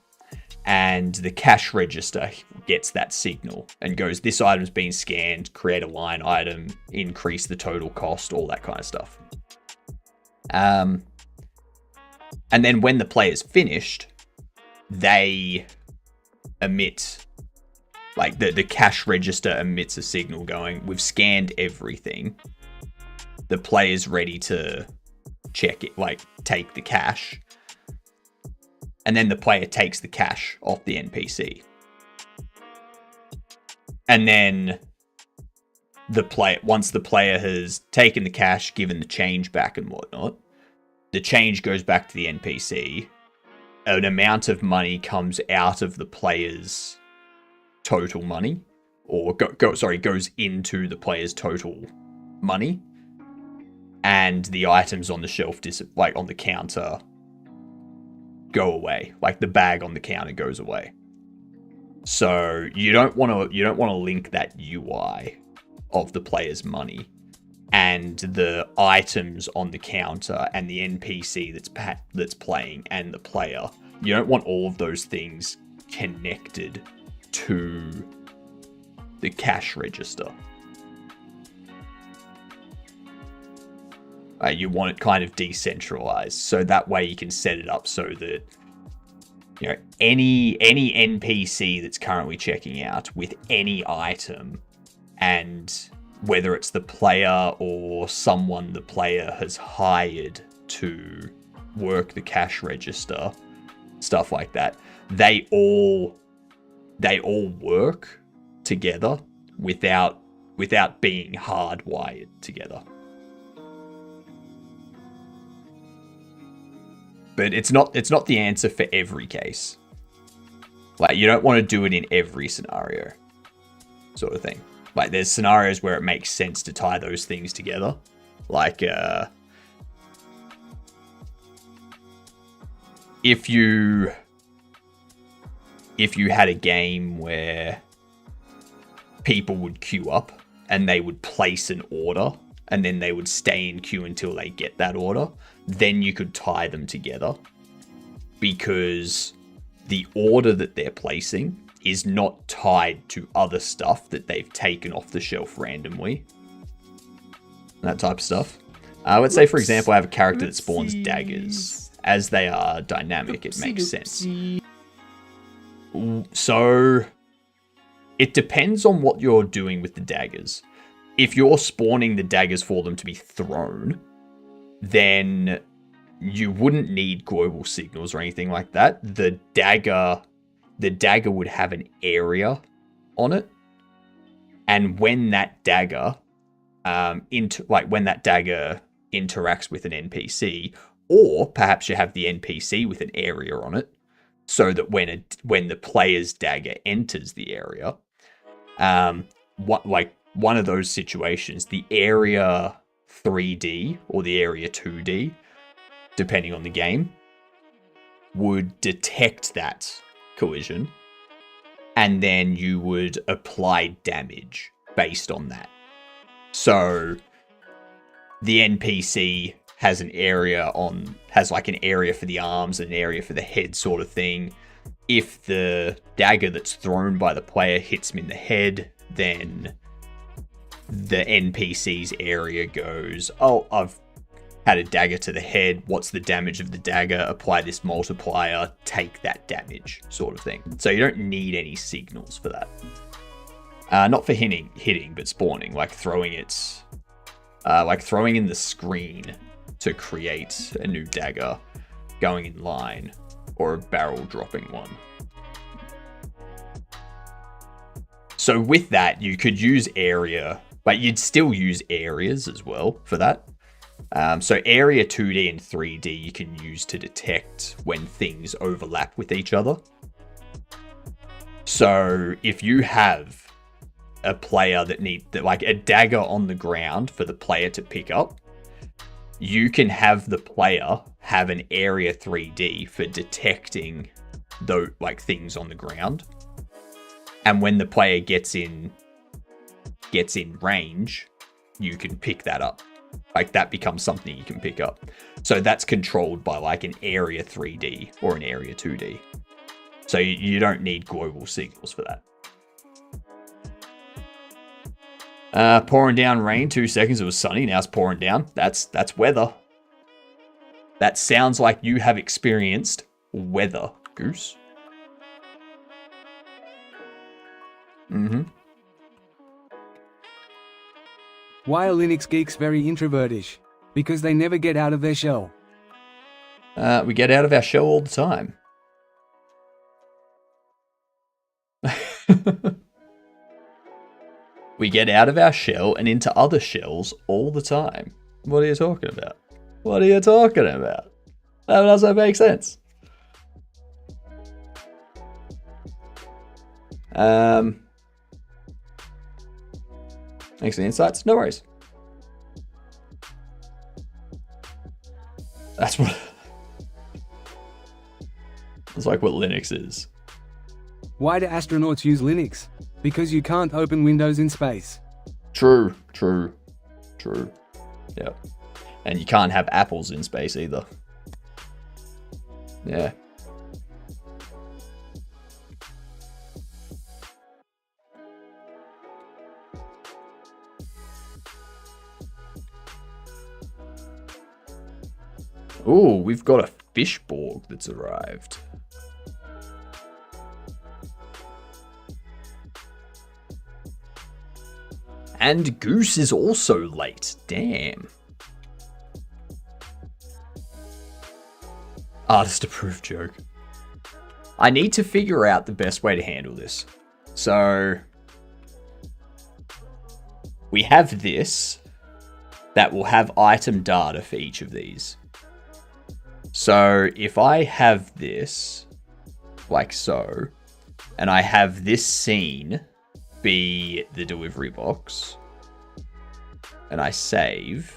And the cash register gets that signal and goes, this item's been scanned, create a line item, increase the total cost, all that kind of stuff. And then when the player's finished, they emit, like the cash register emits a signal going, we've scanned everything. The player's ready to check it, like take the cash. And then the player takes the cash off the NPC. And then once the player has taken the cash, given the change back and whatnot, the change goes back to the NPC. An amount of money comes out of the player's total money, or goes into the player's total money, and the items on the shelf, on the counter, go away. Like the bag on the counter goes away. So you don't want to link that UI of the player's money and the items on the counter and the NPC that's playing and the player. You don't want all of those things connected to the cash register. You want it kind of decentralized, so that way you can set it up so that, you know, any NPC that's currently checking out with any item, and whether it's the player or someone the player has hired to work the cash register, stuff like that, they all work together without being hardwired together. But it's not the answer for every case. Like, you don't want to do it in every scenario, sort of thing. Like, there's scenarios where it makes sense to tie those things together. Like, if you had a game where people would queue up and they would place an order and then they would stay in queue until they get that order, then you could tie them together, because the order that they're placing is not tied to other stuff that they've taken off the shelf randomly. That type of stuff. Let's say, for example, I have a character that spawns daggers. As they are dynamic, it makes sense. So, it depends on what you're doing with the daggers. If you're spawning the daggers for them to be thrown, then you wouldn't need global signals or anything like that. The dagger would have an area on it. And when that dagger interacts with an NPC, or perhaps you have the NPC with an area on it, so that when the player's dagger enters the area, one of those situations, the area 3D or the area 2D, depending on the game, would detect that collision, and then you would apply damage based on that. So the NPC has an area like an area for the arms, an area for the head sort of thing. If the dagger that's thrown by the player hits him in the head, then the NPC's area goes, oh, I've had a dagger to the head. What's the damage of the dagger? Apply this multiplier, take that damage sort of thing. So you don't need any signals for that. Not for hitting, but spawning, like throwing it, like throwing in the screen to create a new dagger, going in line, or a barrel dropping one. So with that, you could use area, but you'd still use areas as well for that. So area 2D and 3D you can use to detect when things overlap with each other. So if you have a player that needs like a dagger on the ground for the player to pick up, you can have the player have an area 3D for detecting those like things on the ground. And when the player gets in range, you can pick that up. Like that becomes something you can pick up. So that's controlled by like an area 3D or an area 2D. So you don't need global signals for that. Pouring down rain, 2 seconds, it was sunny, now it's pouring down. That's weather. That sounds like you have experienced weather, Goose. Mm-hmm. Why are Linux geeks very introvertish? Because they never get out of their shell. We get out of our shell all the time. We get out of our shell and into other shells all the time. What are you talking about? What are you talking about? That doesn't make sense. Thanks for the insights. No worries. That's like what Linux is. Why do astronauts use Linux? Because you can't open Windows in space. True. Yeah. And you can't have apples in space either. Yeah. Ooh, we've got a fishborg that's arrived. And Goose is also late. Damn. Artist approved joke. I need to figure out the best way to handle this. So we have this that will have item data for each of these. So if I have this like so, and I have this scene be the delivery box, and I save,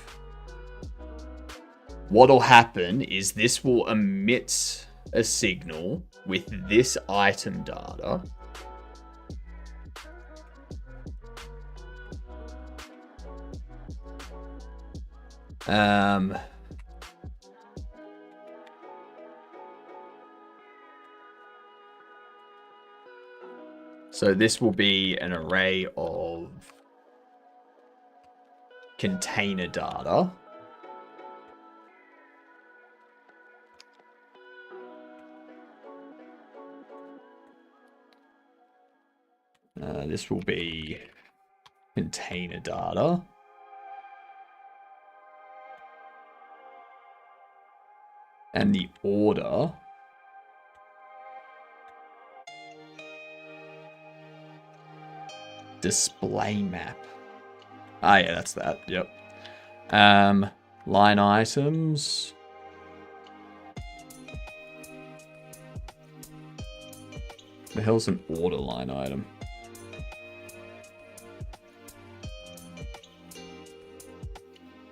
what'll happen is this will emit a signal with this item data. So this will be an array of container data. This will be container data. And the order display map. Ah, yeah, that's that. Yep. Line items. The hell's an order line item?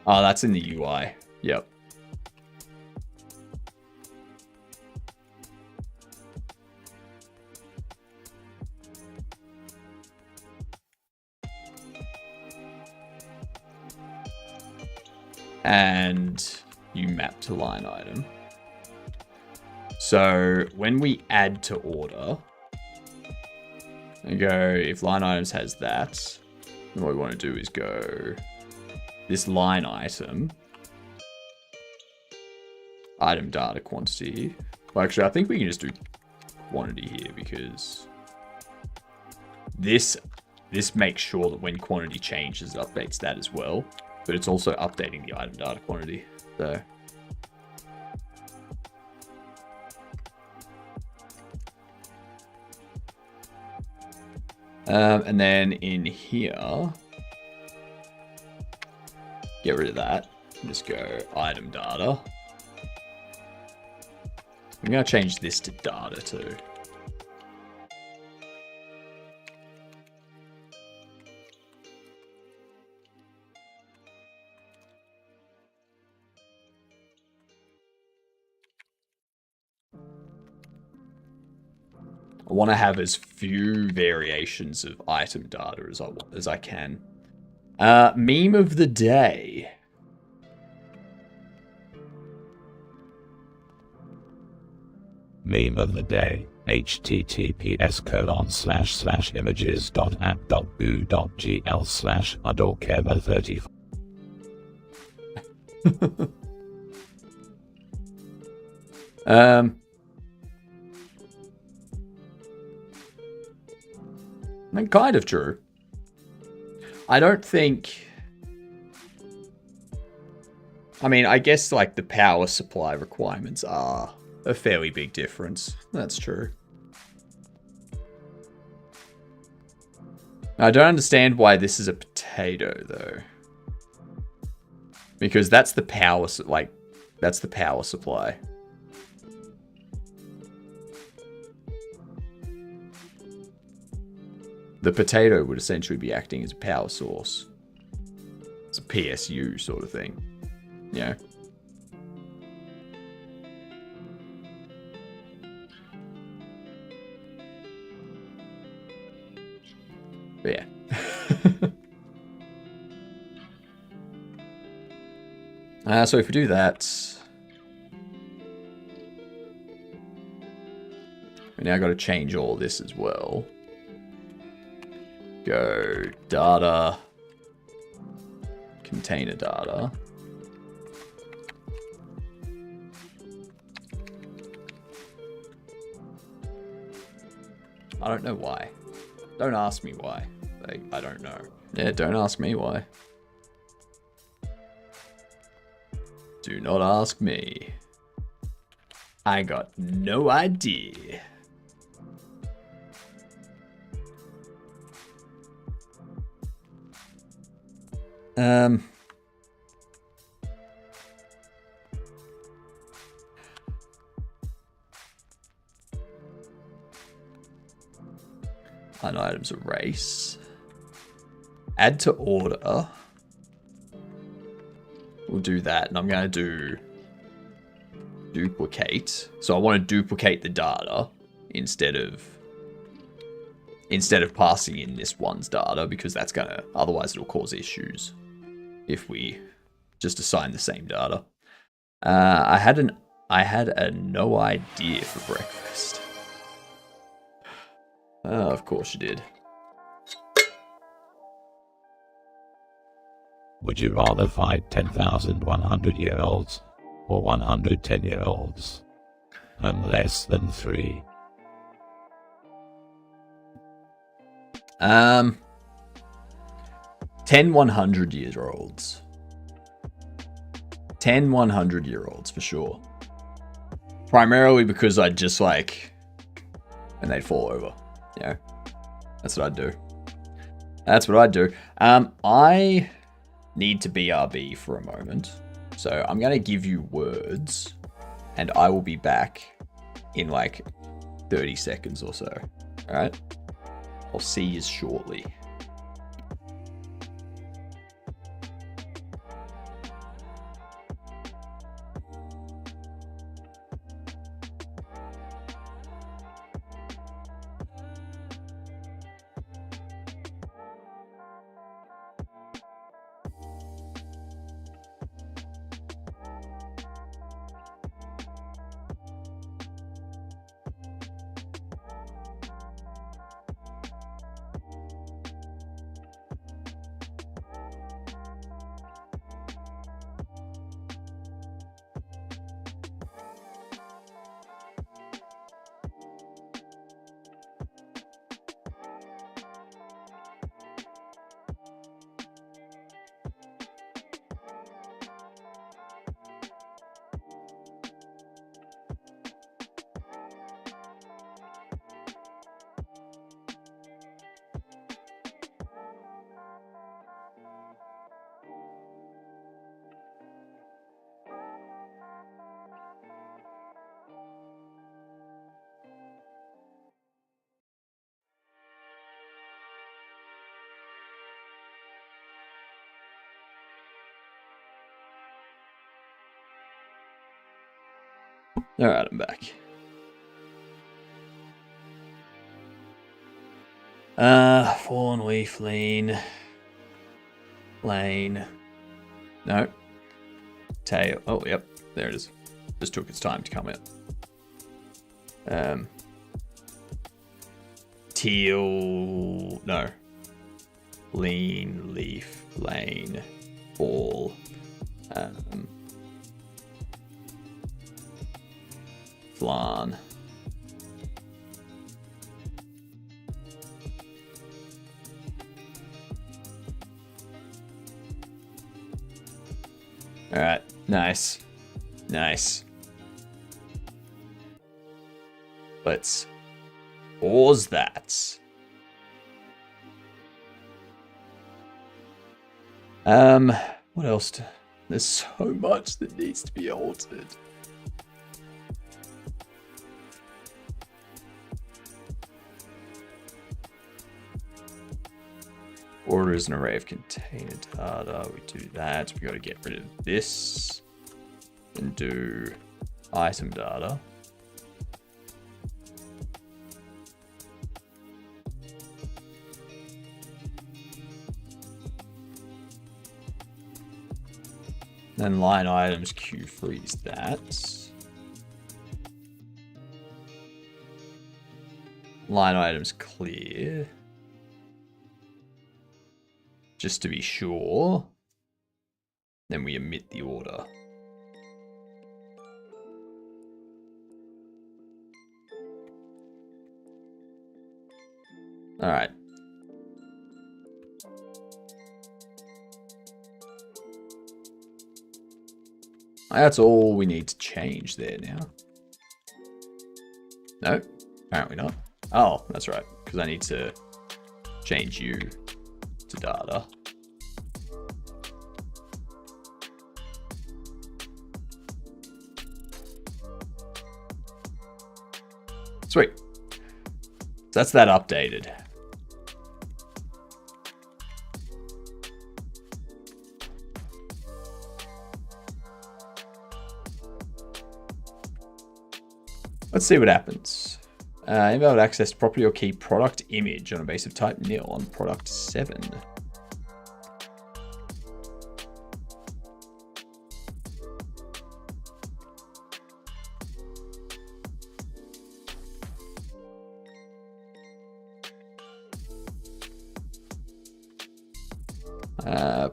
Oh, that's in the UI. Yep. And you map to line item. So when we add to order, and go, if line items has that, then what we want to do is go this line item, item data quantity. Well, actually, I think we can just do quantity here because this makes sure that when quantity changes, it updates that as well. But it's also updating the item data quantity. So and then in here, get rid of that. Just go item data. I'm going to change this to data too. I want to have as few variations of item data as I can. Meme of the day. Meme of the day. https://images.app.boo.gl/adorkeva35. I mean, kind of true. I don't think... I mean, I guess, like, the power supply requirements are a fairly big difference. That's true. I don't understand why this is a potato, though. Because that's the power, that's the power supply. The potato would essentially be acting as a power source. It's a PSU sort of thing. Yeah. But yeah. So if we do that, we now got to change all this as well. Go data, container data. I don't know why. Don't ask me why. I don't know. Yeah, don't ask me why. Do not ask me. I got no idea. Line items erase. Add to order. We'll do that, and I'm going to do duplicate. So I want to duplicate the data instead of passing in this one's data, because that's gonna, otherwise it'll cause issues if we just assign the same data. I had a no idea for breakfast. Oh, of course you did. Would you rather fight 10,100-year-olds or 110-year-olds? And less than 3. 10 100-year-olds. 10 100-year-olds for sure. Primarily because I'd just like... and they'd fall over. You know? That's what I'd do. That's what I'd do. I need to BRB for a moment. So I'm going to give you words. And I will be back in like 30 seconds or so. Alright? I'll see you shortly. Alright, I'm back. Fallen leaf, lean. Lane. No. Tail. Oh, yep. There it is. Just took its time to come out. Teal. No. Lean, leaf, lane, ball. Flan. Alright, nice. Nice. Let's pause that. What else? There's so much that needs to be altered. Order is an array of container data. We do that. We got to get rid of this and do item data. Then line items, Q freeze that. Line items clear. Just to be sure. Then we omit the order. All right. That's all we need to change there now. No, apparently not. Oh, that's right, because I need to change you to data. Sweet. So that's that updated. Let's see what happens. Invalid access to property or key product image on a base of type nil on product 7.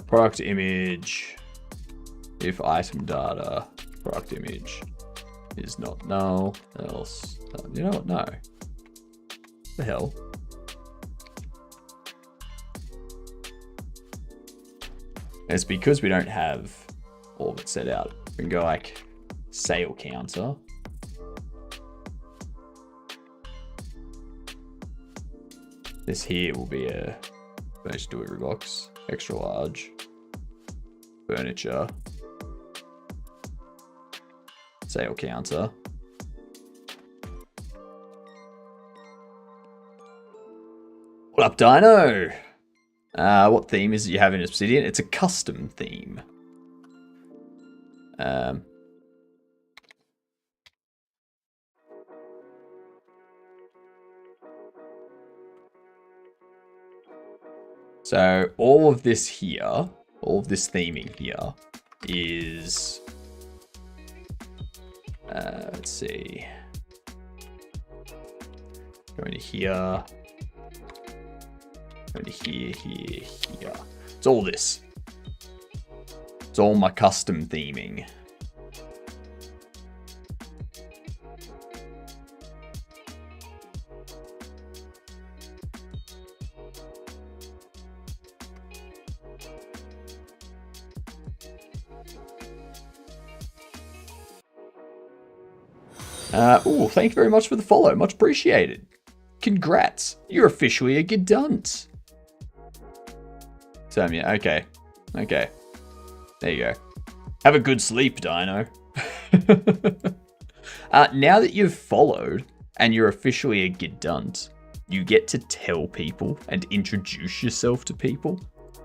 Product image. If item data, product image is not null, else. You know what? No. The hell? It's because we don't have all of it set out. We can go like sale counter. This here will be a furniture delivery box, extra large, furniture, sale counter. What up, Dino? What theme is it you have in Obsidian? It's a custom theme. So all of this here, all of this theming here is, let's see, going to here, going to here, here, here. It's all this. It's all my custom theming. Oh, thank you very much for the follow. Much appreciated. Congrats. You're officially a Godot. Samia, okay. Okay. There you go. Have a good sleep, Dino. Now that you've followed and you're officially a Godot, you get to tell people and introduce yourself to people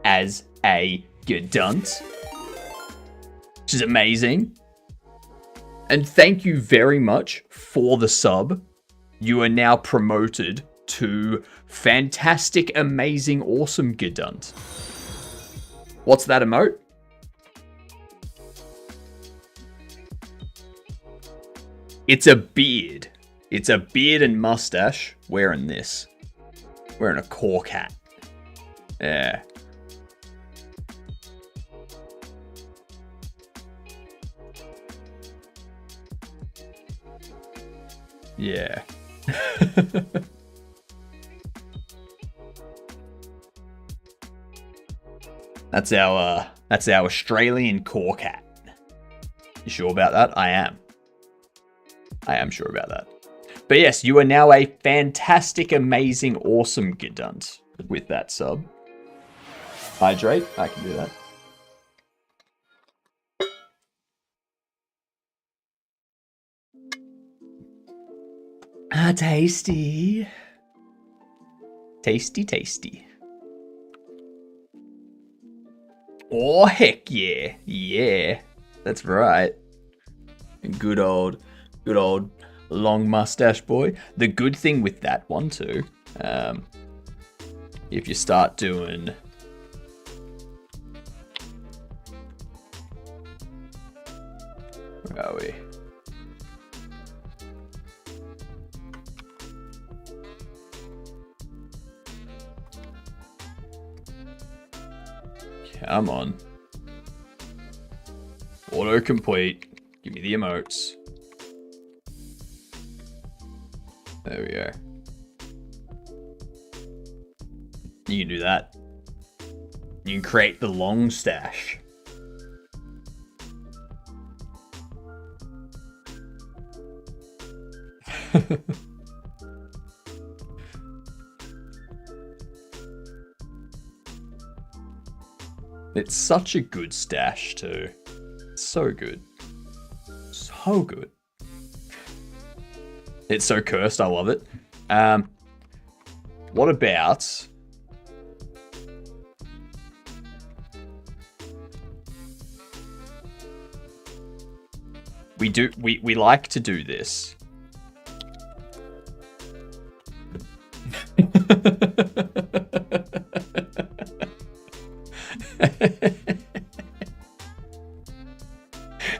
as a Godot, which is amazing. And thank you very much for the sub. You are now promoted to fantastic, amazing, awesome Godot. What's that emote? It's a beard. It's a beard and mustache wearing this. Wearing a cork hat. Yeah. Yeah. That's our Australian cork hat. You sure about that? I am. I am sure about that. But yes, you are now a fantastic, amazing, awesome Godot with that sub. Hydrate, I can do that. Ah, tasty. Tasty, tasty. Oh, heck yeah. Yeah, that's right. Good old long mustache boy. The good thing with that one too, if you start doing... Where are we? Come on. Autocomplete. Give me the emotes. There we go. You can do that. You can create the long stash. It's such a good stash too. So good. So good. It's so cursed, I love it. What about... We like to do this.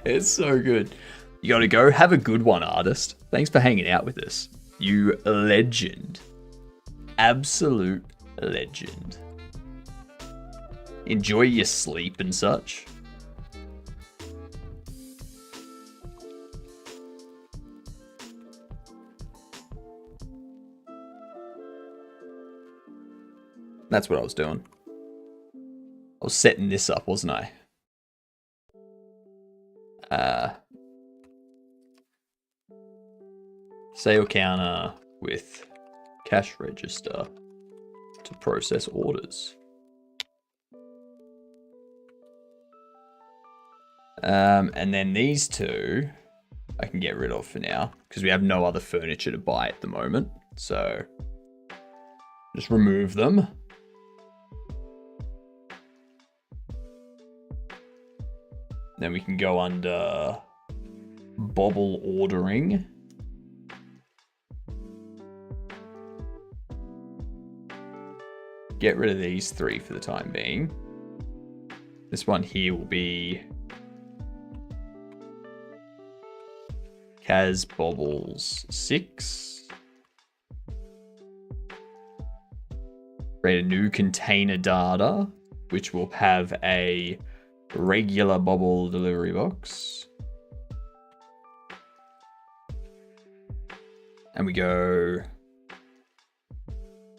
It's so good. You gotta go. Have a good one, artist. Thanks for hanging out with us. You legend. Absolute legend. enjoy your sleep and such. That's what I was doing. I was setting this up, wasn't I? Sale counter with cash register to process orders. And then these two I can get rid of for now because we have no other furniture to buy at the moment. So just remove them. Then we can go under Bobble ordering. Get rid of these three for the time being. This one here will be Kaz Bobbles 6. Create a new container data, which will have a regular Bobble delivery box. And we go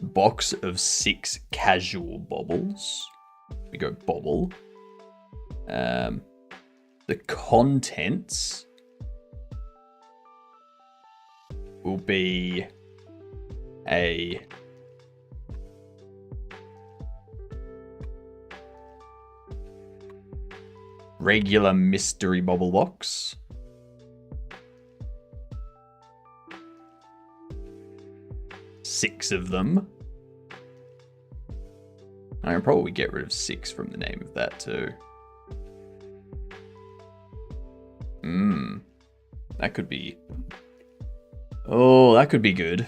box of 6 casual bobbles. We go Bobble. The contents will be a regular mystery bobble box. Six of them. I can probably get rid of 6 from the name of that too. That could be... Oh, that could be good.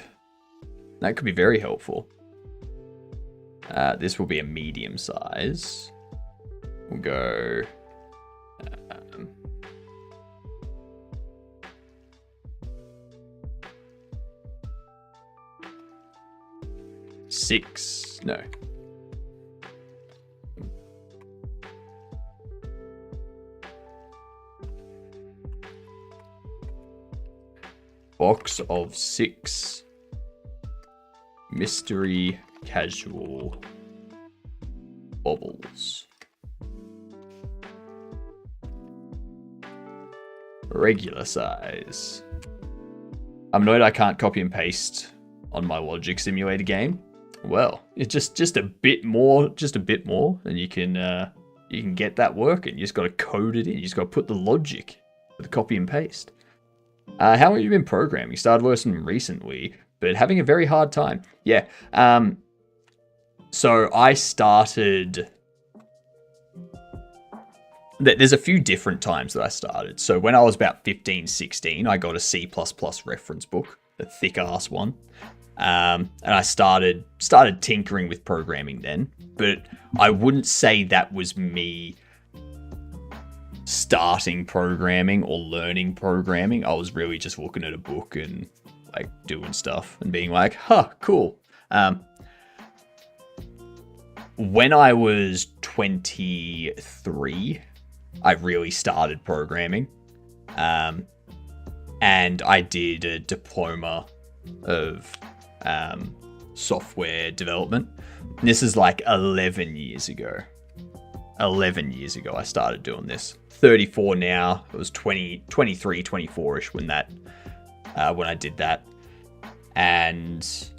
That could be very helpful. This will be a medium size. We'll go... 6. No. Box of 6 mystery casual bobbles. Regular size. I'm annoyed I can't copy and paste on my Logic Simulator game. Well, it's just a bit more, and you can get that working. You just got to code it in. You just got to put the logic for the copy and paste. How have you been programming? Started working recently, but having a very hard time. Yeah. So I started. There's a few different times that I started. So when I was about 15, 16, I got a C++ reference book, a thick ass one. And I started tinkering with programming then, but I wouldn't say that was me starting programming or learning programming. I was really just looking at a book and like doing stuff and being like, huh, cool. When I was 23, I really started programming. And I did a diploma of software development. And this is like 11 years ago. 11 years ago I started doing this. 34 now. It was 23, 24ish when I did that. And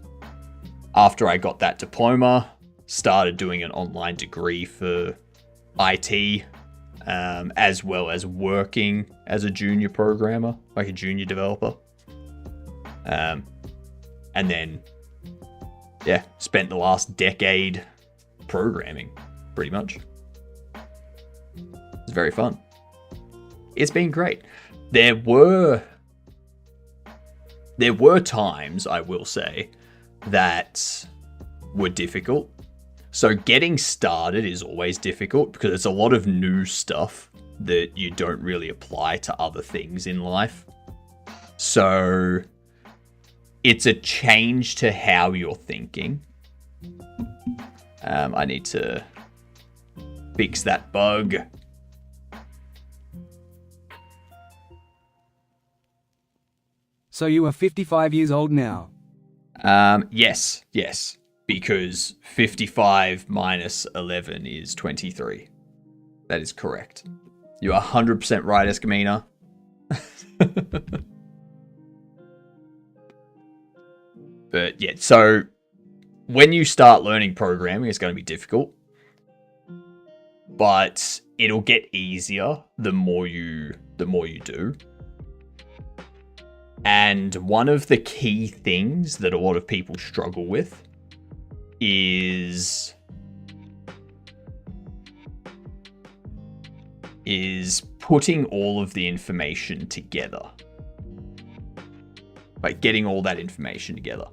after I got that diploma, started doing an online degree for IT, as well as working as a junior programmer, like a junior developer. And then, yeah, spent the last decade programming, pretty much. It's very fun. It's been great. There were times, I will say, that were difficult. So getting started is always difficult because it's a lot of new stuff that you don't really apply to other things in life. So it's a change to how you're thinking. I need to fix that bug. So you are 55 years old now. Yes, because 55 minus 11 is 23. That is correct. You are 100% right, Escamina. But yeah, so when you start learning programming, it's going to be difficult. But it'll get easier the more you do. And one of the key things that a lot of people struggle with is putting all of the information together. Like getting all that information together.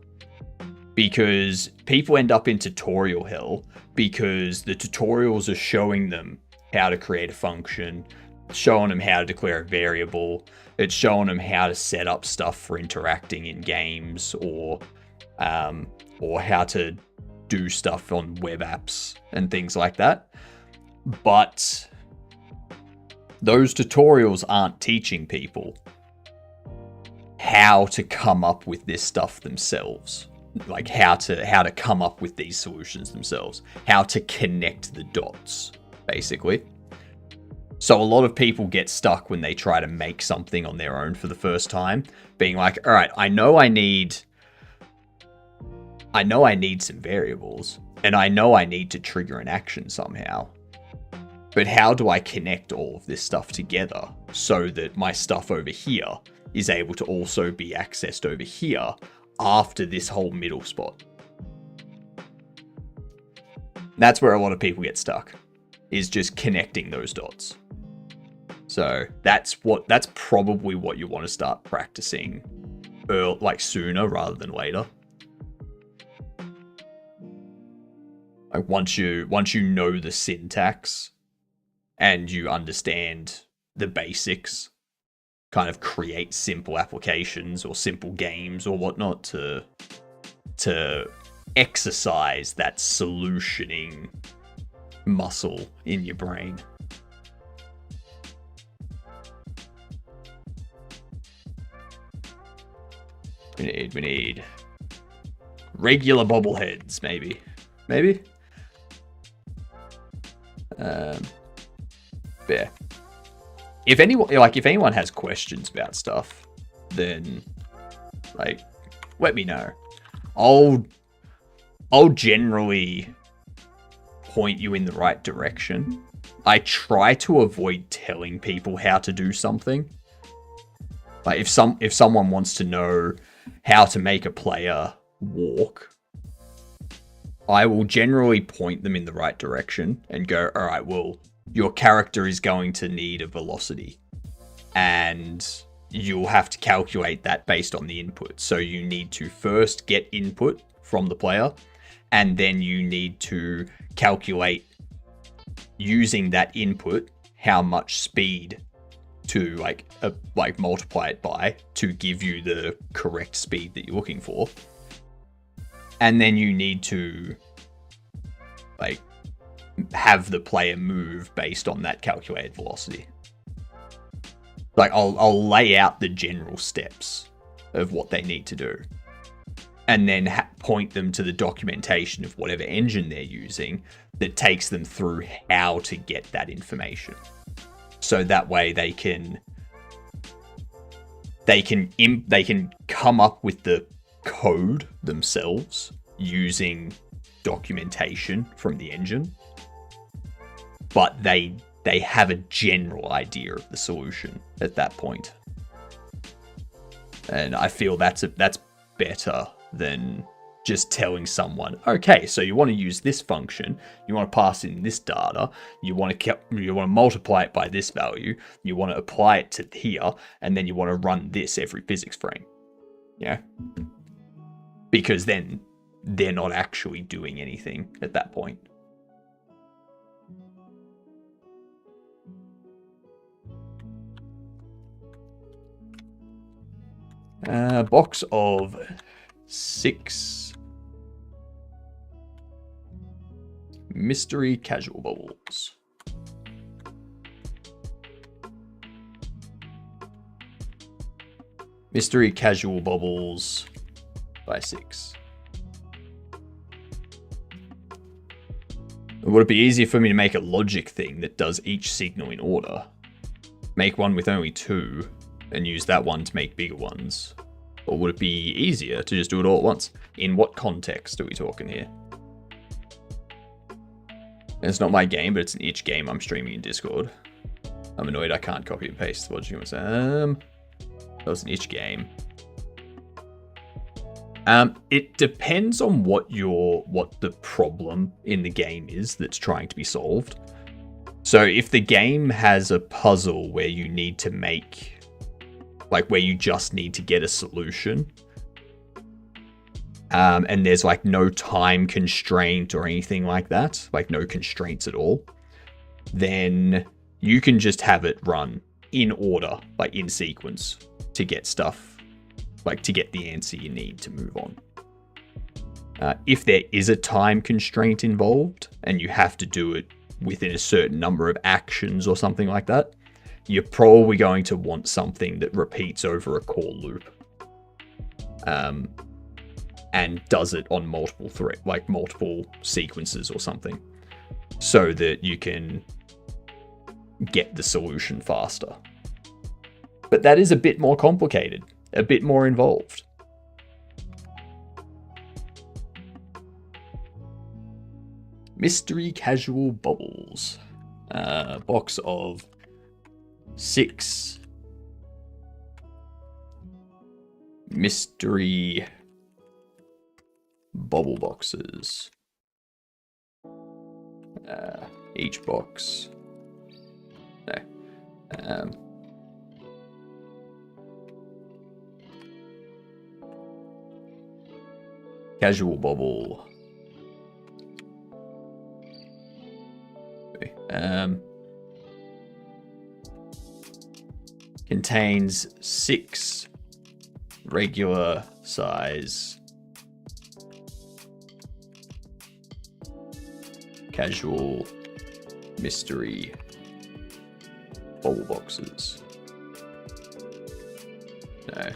Because people end up in tutorial hell because the tutorials are showing them how to create a function, showing them how to declare a variable, it's showing them how to set up stuff for interacting in games or how to do stuff on web apps and things like that. But those tutorials aren't teaching people how to come up with this stuff themselves. Like how to come up with these solutions themselves, how to connect the dots, basically. So a lot of people get stuck when they try to make something on their own for the first time, being like, all right, I know I need some variables, and I know I need to trigger an action somehow. But how do I connect all of this stuff together so that my stuff over here is able to also be accessed over here after this whole middle spot? That's where a lot of people get stuck, is just connecting those dots. So that's probably what you want to start practicing like sooner rather than later. Like once you know the syntax and you understand the basics, kind of create simple applications or simple games or whatnot to exercise that solutioning muscle in your brain. We need regular bobbleheads, maybe. Yeah. If anyone has questions about stuff, then like let me know. I'll generally point you in the right direction. I try to avoid telling people how to do something. Like if someone wants to know how to make a player walk, I will generally point them in the right direction and go, all right, well, your character is going to need a velocity and you'll have to calculate that based on the input. So you need to first get input from the player, and then you need to calculate using that input how much speed to like multiply it by to give you the correct speed that you're looking for. And then you need to like have the player move based on that calculated velocity. Like I'll lay out the general steps of what they need to do, and then point them to the documentation of whatever engine they're using that takes them through how to get that information. So that way they can come up with the code themselves using documentation from the engine, but they have a general idea of the solution at that point. And I feel that's better than just telling someone, okay, so you want to use this function, you want to pass in this data, you want to multiply it by this value, you want to apply it to here, and then you want to run this every physics frame. Yeah. Because then they're not actually doing anything at that point. Box of 6 mystery casual bubbles. Mystery casual bubbles by 6. Would it be easier for me to make a logic thing that does each signal in order? Make one with only 2 and use that one to make bigger ones? Or would it be easier to just do it all at once? In what context are we talking here? It's not my game, but it's an itch game I'm streaming in Discord. I'm annoyed I can't copy and paste. What do you want to say? That was an itch game. It depends on what the problem in the game is that's trying to be solved. So if the game has a puzzle where you need to make, like where you just need to get a solution, and there's like no time constraint or anything like that, like no constraints at all, then you can just have it run in order, like in sequence, to get stuff, like to get the answer you need to move on. If there is a time constraint involved and you have to do it within a certain number of actions or something like that, you're probably going to want something that repeats over a core loop. And does it on multiple sequences or something, so that you can get the solution faster. But that is a bit more complicated, a bit more involved. Mystery casual bubbles. Box of 6 mystery bubble boxes. Each box. No. Casual bubble. Contains 6 regular size casual mystery bubble boxes. No.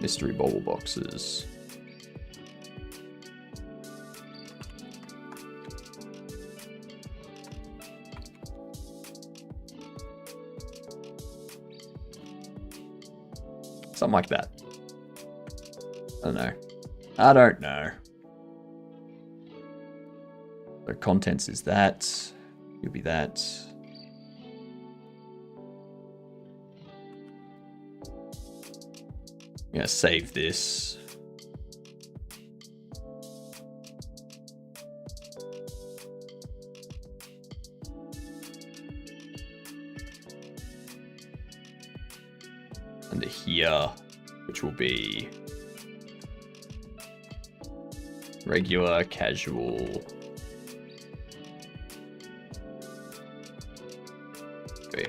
Mystery bubble boxes. Something like that. I don't know. The contents is that. It'll be that. I'm gonna save this. Under here, which will be regular, casual. Okay,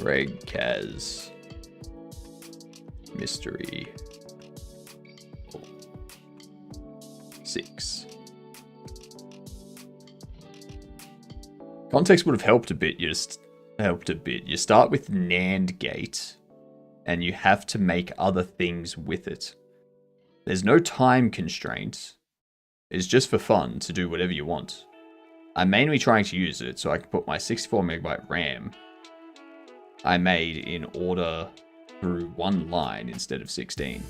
reg, cas, mystery. 6. Context would have helped a bit. You start with NAND gate, and you have to make other things with it. There's no time constraint. It's just for fun to do whatever you want. I'm mainly trying to use it so I can put my 64MB RAM I made in order through one line instead of 16.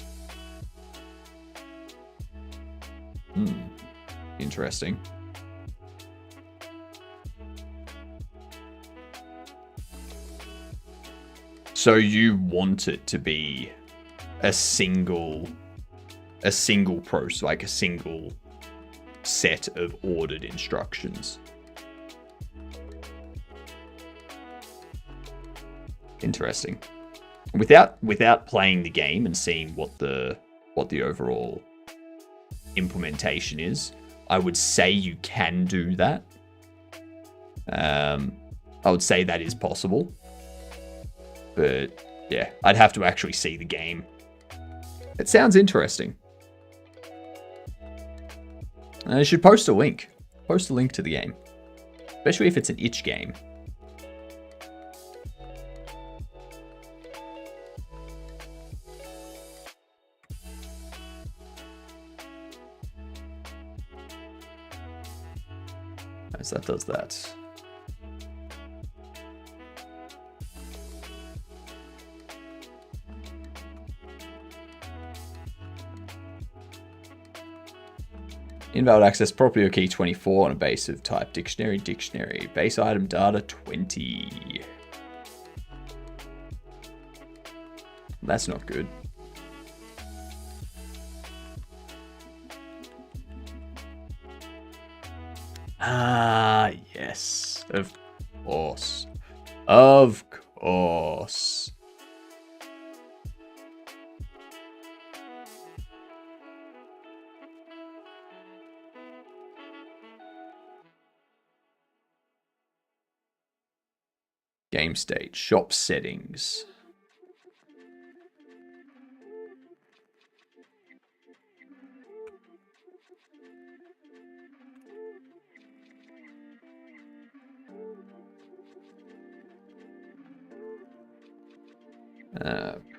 Interesting. So you want it to be a single process, like a single set of ordered instructions. Interesting. Without playing the game and seeing what the overall implementation is, I would say you can do that. I would say that is possible. But yeah, I'd have to actually see the game. It sounds interesting. I should post a link. Post a link to the game. Especially if it's an itch game. So that does that. Invalid access property or key 24 on a base of type dictionary, dictionary. Base item data 20. That's not good. Ah, yes. Of course. Of course. Game state, shop settings.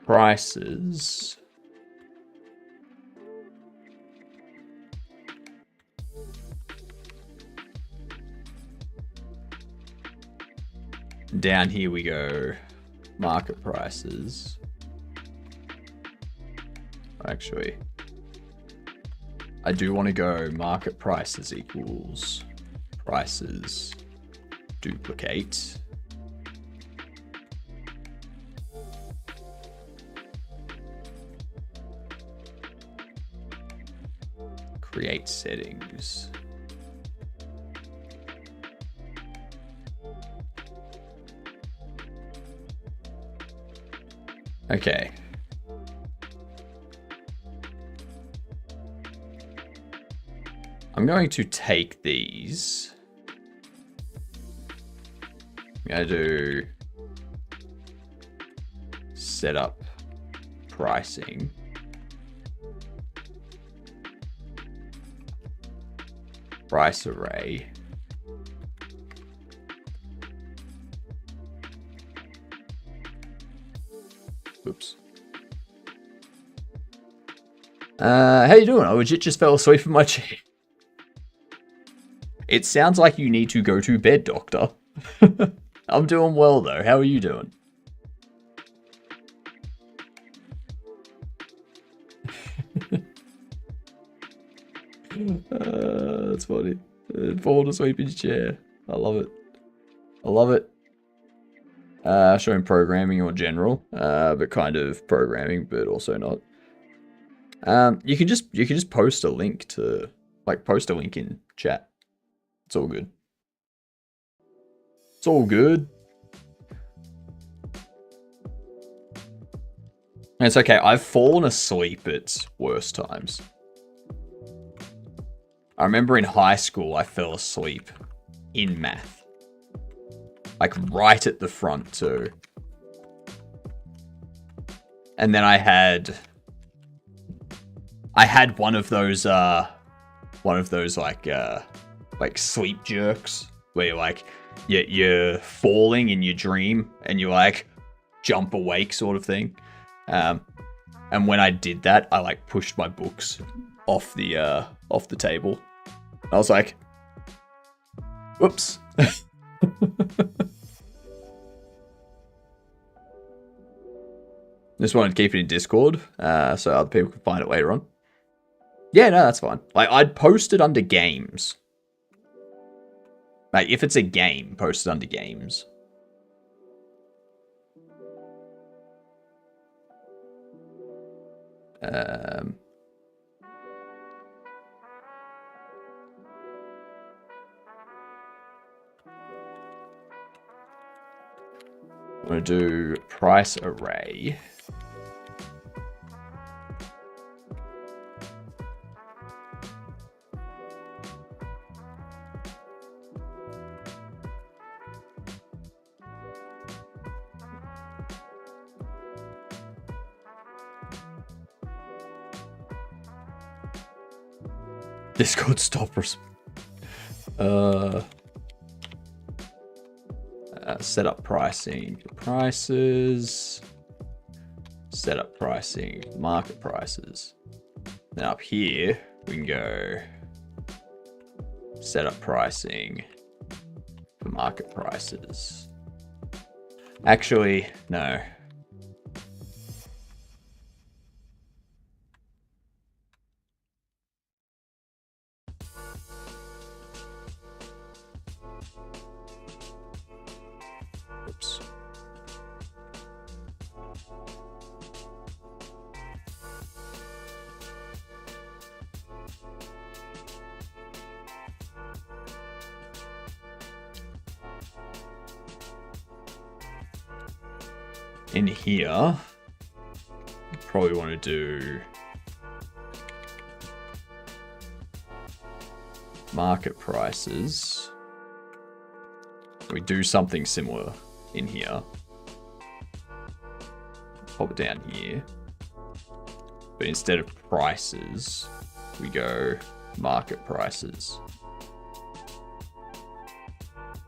Prices. Down here we go, market prices. Actually, I do want to go market prices equals prices duplicate. Create settings. Okay. I'm going to take these. I'm going to do setup pricing. Price array. Oops. How you doing? I legit just fell asleep in my chair. It sounds like you need to go to bed, doctor. I'm doing well, though. How are you doing? That's funny. Falling asleep in your chair. I love it. I love it. Showing programming or general, but kind of programming, but also not. You can just post a link to, like, post a link in chat. It's all good. It's all good. And it's okay. I've fallen asleep at worse times. I remember in high school, I fell asleep in math. Like right at the front too. And then I had one of those like sleep jerks where you're like, you're falling in your dream and you like jump awake sort of thing. And when I did that, I like pushed my books off the table. I was like, whoops. Just wanted to keep it in Discord, so other people can find it later on. Yeah, no, that's fine. Like, I'd post it under games. Like, if it's a game, post it under games. I'm going to do price array. Discord stoppers. Set up pricing, prices, set up pricing, market prices. Then up here, we can go set up pricing, for market prices. Actually, no. Oops. In here, you probably want to do market prices. We do something similar in here. Pop it down here. But instead of prices, we go market prices.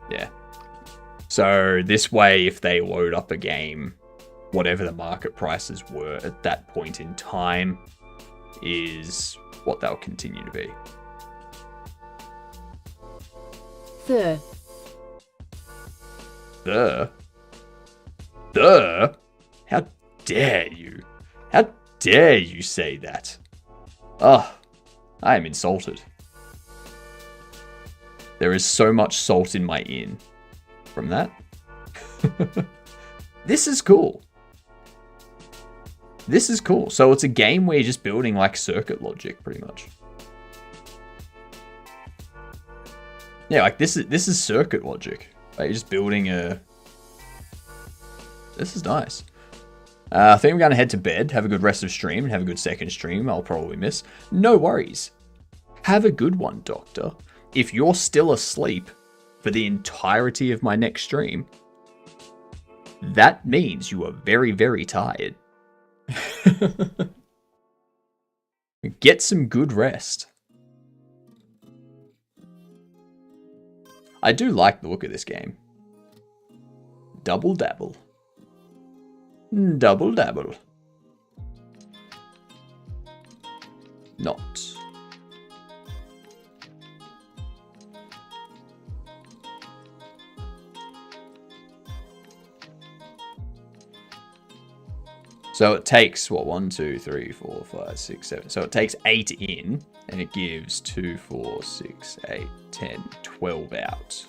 Yeah. So this way, if they load up a game, whatever the market prices were at that point in time is what they'll continue to be. How dare you? How dare you say that? Oh, I am insulted. There is so much salt in my inn from that. This is cool. This is cool. So it's a game where you're just building like circuit logic, pretty much. Yeah, like this is circuit logic. Like you're just building a. This is nice. I think we're gonna head to bed, have a good rest of stream, and have a good second stream. I'll probably miss. No worries. Have a good one, Doctor. If you're still asleep for the entirety of my next stream, that means you are very, very tired. Get some good rest. I do like the look of this game. Double dabble. Double dabble. Not. So it takes, what, 1, 2, 3, 4, 5, 6, 7. So it takes 8 in, and it gives 2, 4, 6, 8, 10, 12 out.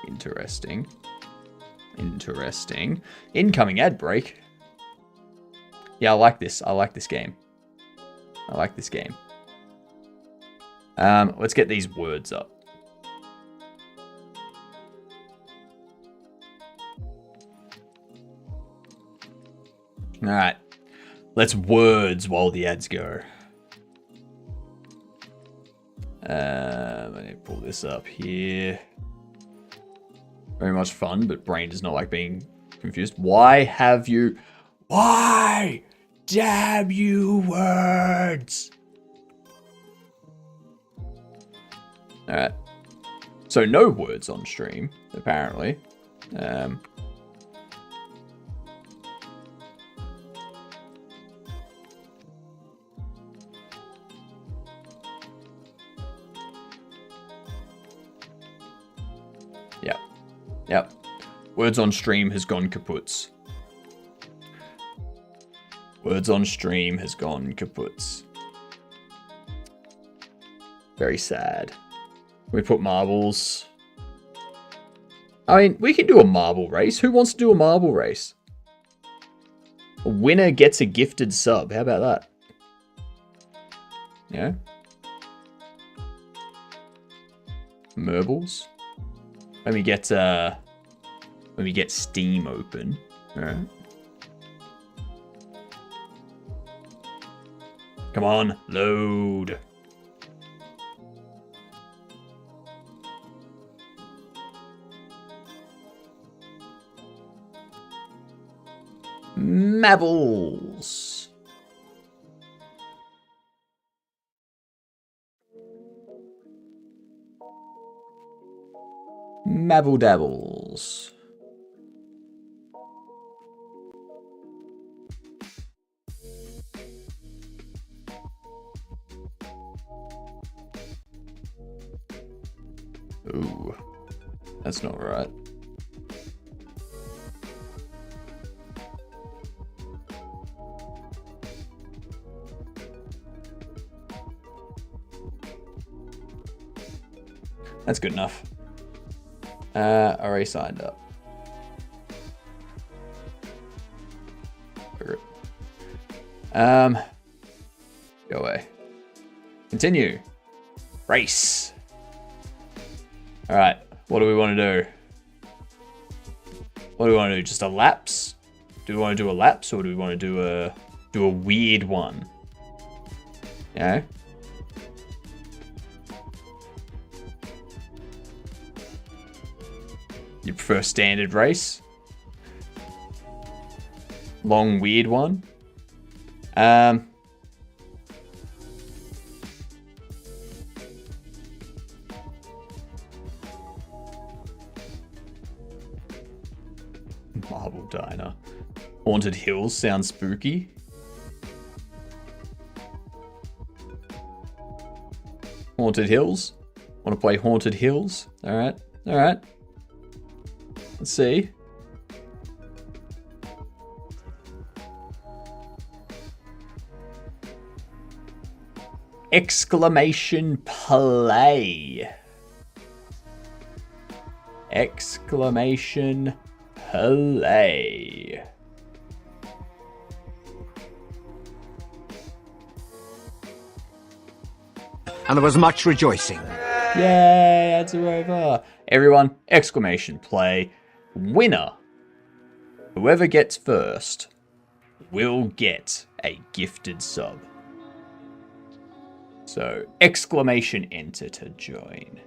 Interesting. Interesting. Incoming ad break. Yeah, I like this. I like this game. I like this game. Let's get these words up. All right, let's words while the ads go. I need to pull this up here. Very much fun, but brain does not like being confused. Why damn you words? All right, so no words on stream apparently. Yep. Words on stream has gone kaputs. Words on stream has gone kaputs. Very sad. We put marbles. I mean, we can do a marble race. Who wants to do a marble race? A winner gets a gifted sub. How about that? Yeah. Merbles. Let me get Steam open. All right. Come on, load. Mabbles. Mabble dabbles. Ooh, that's not right. That's good enough. Already signed up. Go away. Continue. Race. All right. What do we want to do? What do we want to do? Just a laps? Do we want to do a laps, or do we want to do a weird one? Yeah. You prefer standard race? Long weird one? Marble Diner. Haunted Hills sounds spooky. Haunted Hills? Want to play Haunted Hills? Alright, alright. Let's see. Exclamation play. Exclamation play. And there was much rejoicing. Yay, it's over. Everyone, exclamation play. Winner. Whoever gets first will get a gifted sub. So, exclamation enter to join.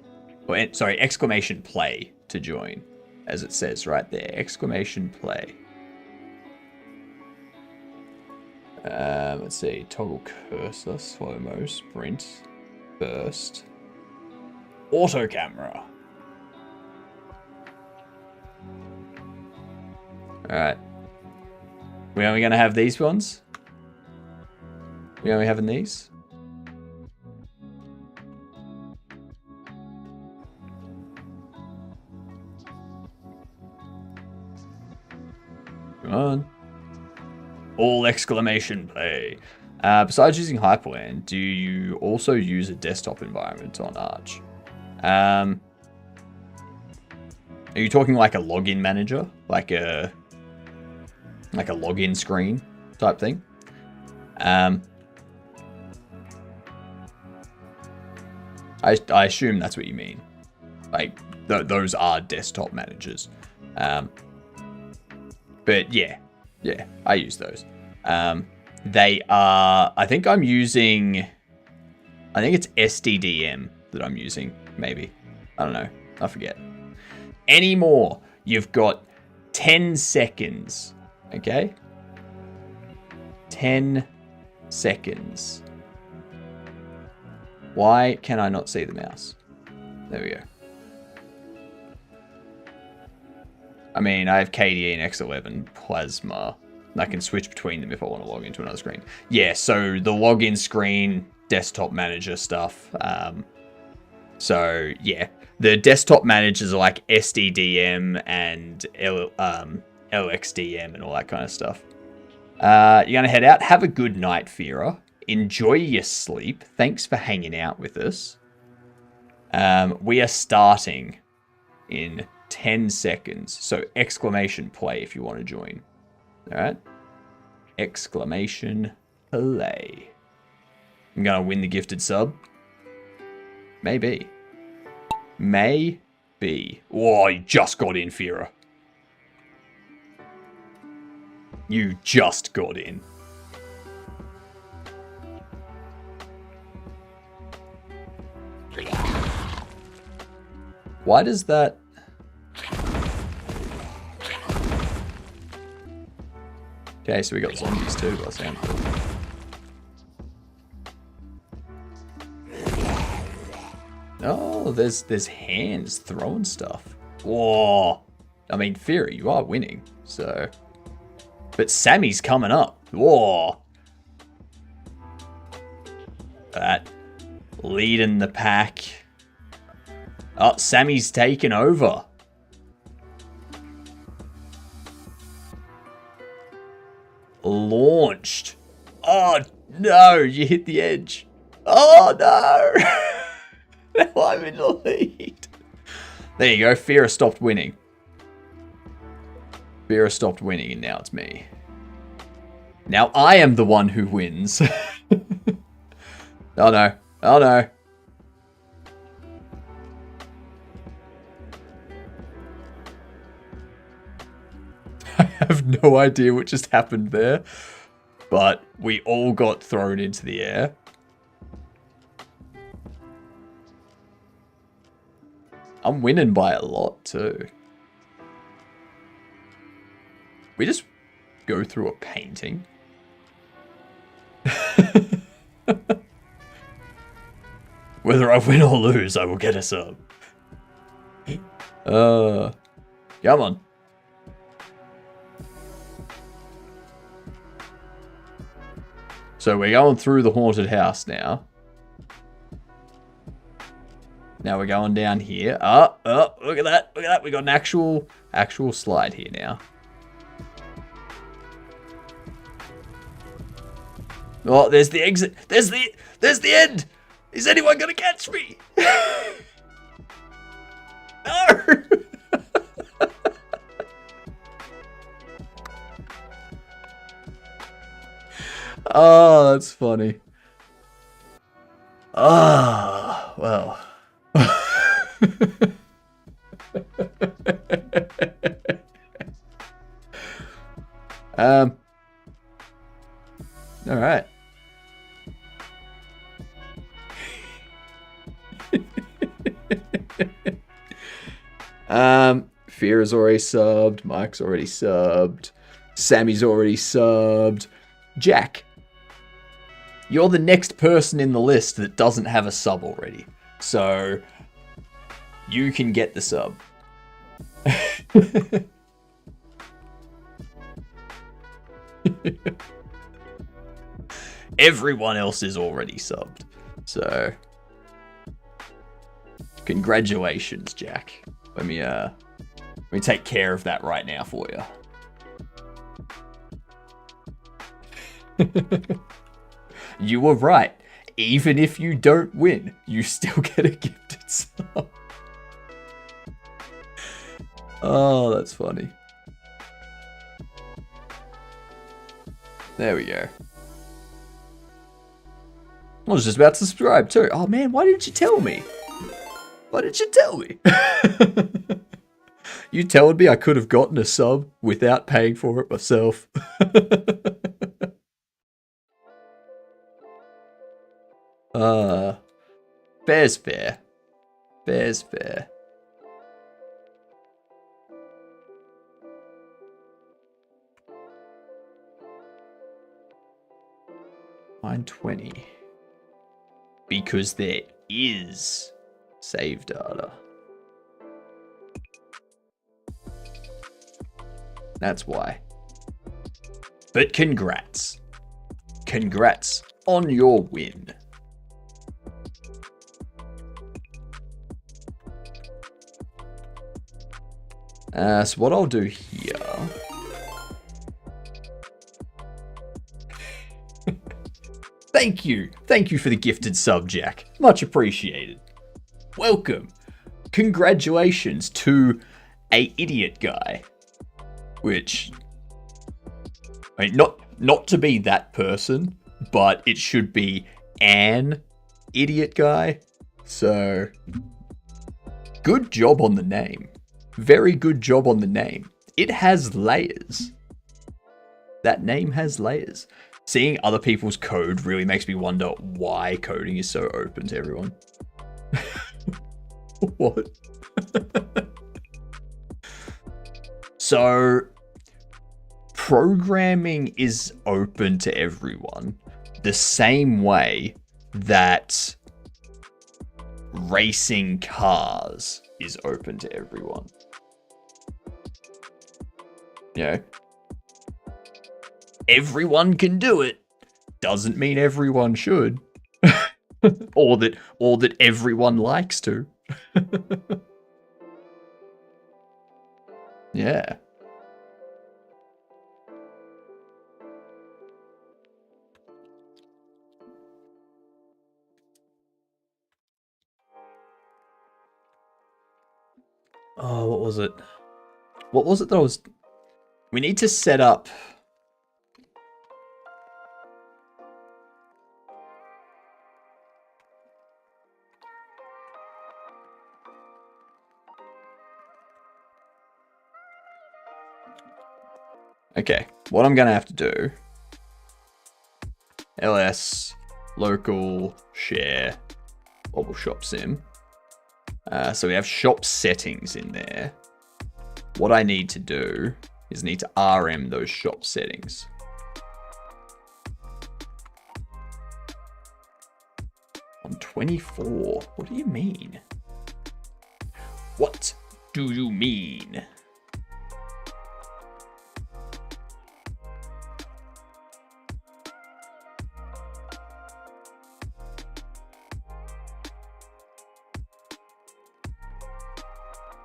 Or, sorry, exclamation play to join. As it says right there. Exclamation play. Let's see. Toggle cursor, slow-mo, sprint, burst. Auto camera. Alright. We only going to have these ones? We only having these? Come on. All exclamation play. Besides using Hyperland, do you also use a desktop environment on Arch? Are you talking like a login manager? Like a login screen type thing? I assume that's what you mean. Like, those are desktop managers. But yeah, I use those. They are, I think it's SDDM that I'm using, maybe. I don't know, I forget. Anymore, you've got 10 seconds, okay? 10 seconds. Why can I not see the mouse? There we go. I mean, I have KDE and X11 Plasma. I can switch between them if I want to log into another screen. Yeah, so the login screen, desktop manager stuff. So, yeah. The desktop managers are like SDDM and LXDM and all that kind of stuff. You're going to head out. Have a good night, Fira. Enjoy your sleep. Thanks for hanging out with us. We are starting in 10 seconds. So exclamation play if you want to join. All right. Exclamation play. I'm going to win the gifted sub. Maybe. Maybe. Oh, you just got in, Fira. You just got in. Why does that... Okay, so we got zombies too, by the sound of it. Oh, there's hands throwing stuff. Whoa. I mean, Fury, you are winning, so... But Sammy's coming up. Whoa. That leading the pack. Oh, Sammy's taken over. Launched. Oh, no, you hit the edge. Oh, no. Now I'm in the lead. There you go. Fira stopped winning. Fira stopped winning, and now it's me. Now I am the one who wins. Oh, no. Oh, no. I have no idea what just happened there, but we all got thrown into the air. I'm winning by a lot too. We just go through a painting. Whether I win or lose, I will get a sub. Come on. So we're going through the haunted house now. Now we're going down here. Oh, look at that. Look at that. We got an actual slide here now. Oh, there's the exit. There's the end. Is anyone going to catch me? No. Oh, that's funny. Ah, well. All right. Fear's already subbed. Mike's already subbed. Sammy's already subbed. Jack, you're the next person in the list that doesn't have a sub already. So, you can get the sub. Everyone else is already subbed. So, congratulations, Jack. Let me take care of that right now for you. You were right. Even if you don't win, you still get a gifted sub. Oh, that's funny. There we go. I was just about to subscribe too. Oh man, why didn't you tell me? Why didn't you tell me? You told me I could have gotten a sub without paying for it myself. Fair's fair. Fair's fair. Line 20. Because there is save data. That's why. But congrats. Congrats on your win. So what I'll do here... Thank you. Thank you for the gifted sub, Jack. Much appreciated. Welcome. Congratulations to a idiot guy. Which... I mean, not to be that person, but it should be an idiot guy. So... Good job on the name. Very good job on the name. It has layers. That name has layers. Seeing other people's code really makes me wonder why coding is so open to everyone. What? So, programming is open to everyone the same way that racing cars is open to everyone. You know? Everyone can do it. Doesn't mean everyone should. or that everyone likes to. Yeah. Oh, what was it? What was it that I was... We need to set up... Okay, what I'm gonna have to do... ls local share Bobble Shop Sim. So we have shop settings in there. What I need to do is need to RM those shop settings. On 24, what do you mean? What do you mean?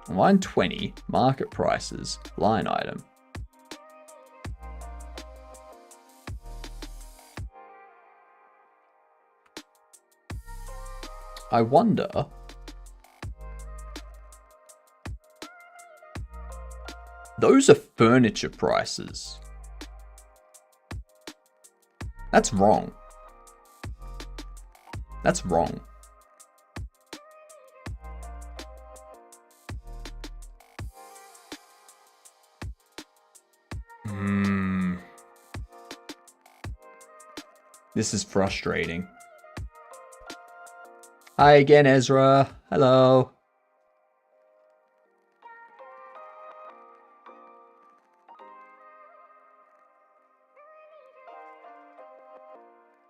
Line 20, market prices, line item. I wonder... Those are furniture prices. That's wrong. That's wrong. This is frustrating. Hi again, Ezra. Hello.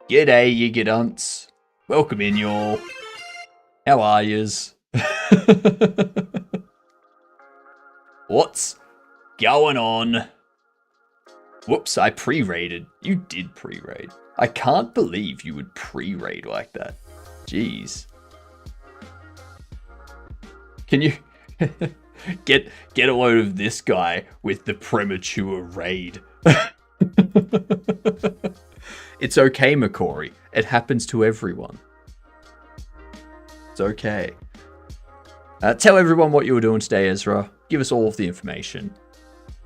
G'day, you gidunts. Welcome in, y'all. How are yous? What's going on? Whoops, I pre-raided. You did pre-raid. I can't believe you would pre-raid like that. Jeez. Can you get a load of this guy with the premature raid? It's okay, McCory. It happens to everyone. It's okay. Tell everyone what you were doing today, Ezra. Give us all of the information.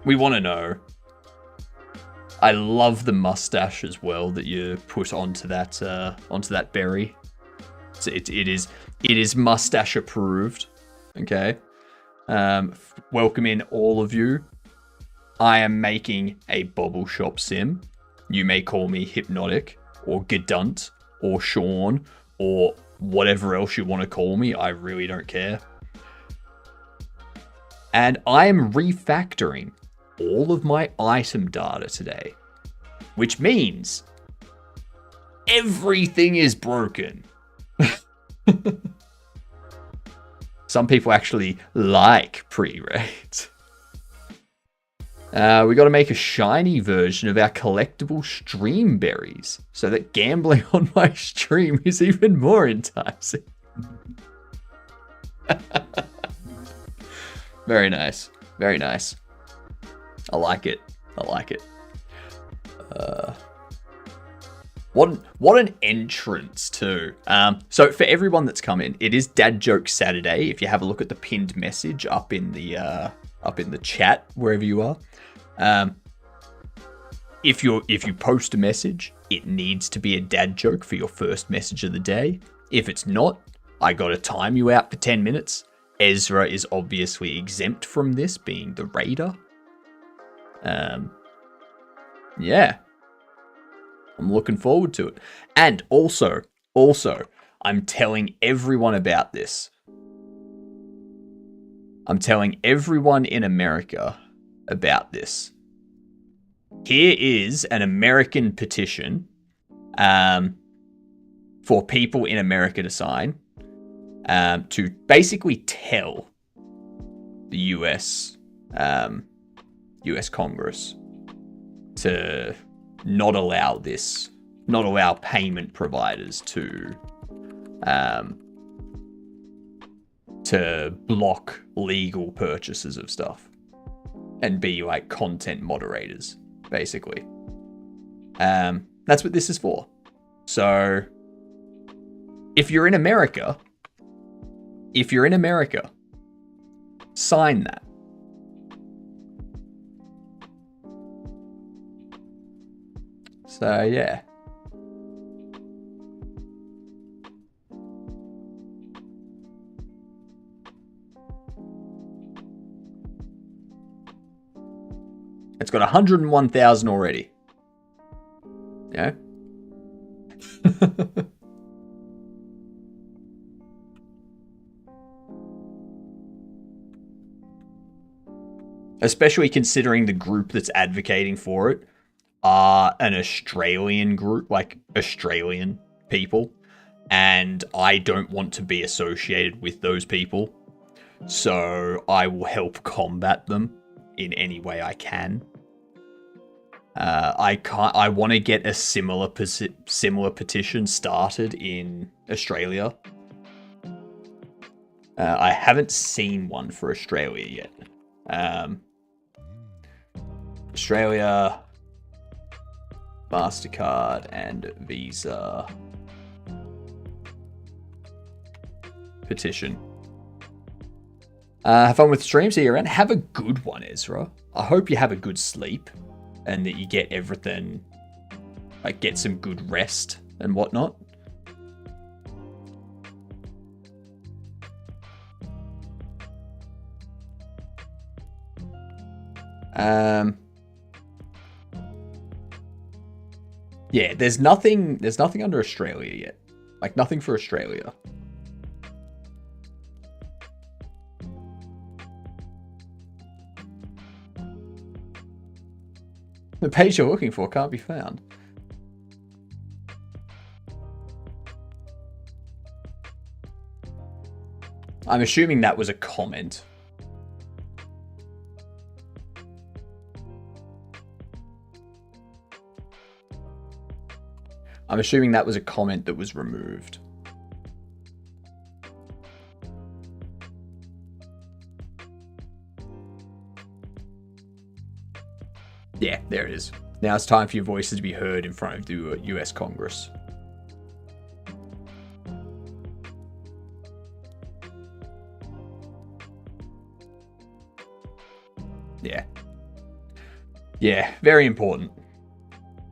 We want to know. I love the mustache as well that you put onto that berry. So it is mustache approved. Okay. Welcome in all of you. I am making a Bobble Shop Sim. You may call me HypnotiK or Godot or Sean or whatever else you want to call me. I really don't care. And I am refactoring all of my item data today, which means everything is broken. Some people actually like pre-raids. We got to make a shiny version of our collectible stream berries so that gambling on my stream is even more enticing. Very nice. Very nice. I like it. I like it. What an entrance too. So for everyone that's come in, it is Dad Joke Saturday. If you have a look at the pinned message up in the chat wherever you are, if you post a message, it needs to be a dad joke for your first message of the day. If it's not, I gotta time you out for 10 minutes. Ezra is obviously exempt from this, being the raider. Yeah. I'm looking forward to it. And also, I'm telling everyone about this. I'm telling everyone in America about this. Here is an American petition for people in America to sign to basically tell the US Congress to not allow this, not allow payment providers to to block legal purchases of stuff and be like content moderators, basically. That's what this is for. So if you're in America, sign that. So yeah. It's got 101,000 already. Yeah. Especially considering the group that's advocating for it are an Australian group, like Australian people. And I don't want to be associated with those people. So I will help combat them in any way I can. I want to get a similar petition started in Australia. I haven't seen one for Australia yet. Australia, MasterCard and Visa petition. Have fun with streams here around. Have a good one, Ezra. I hope you have a good sleep and that you get everything, like get some good rest and whatnot. Yeah, there's nothing under Australia yet. Like nothing for Australia. The page you're looking for can't be found. I'm assuming that was a comment. I'm assuming that was a comment that was removed. Yeah, there it is. Now it's time for your voices to be heard in front of the US Congress. Yeah. Yeah, very important.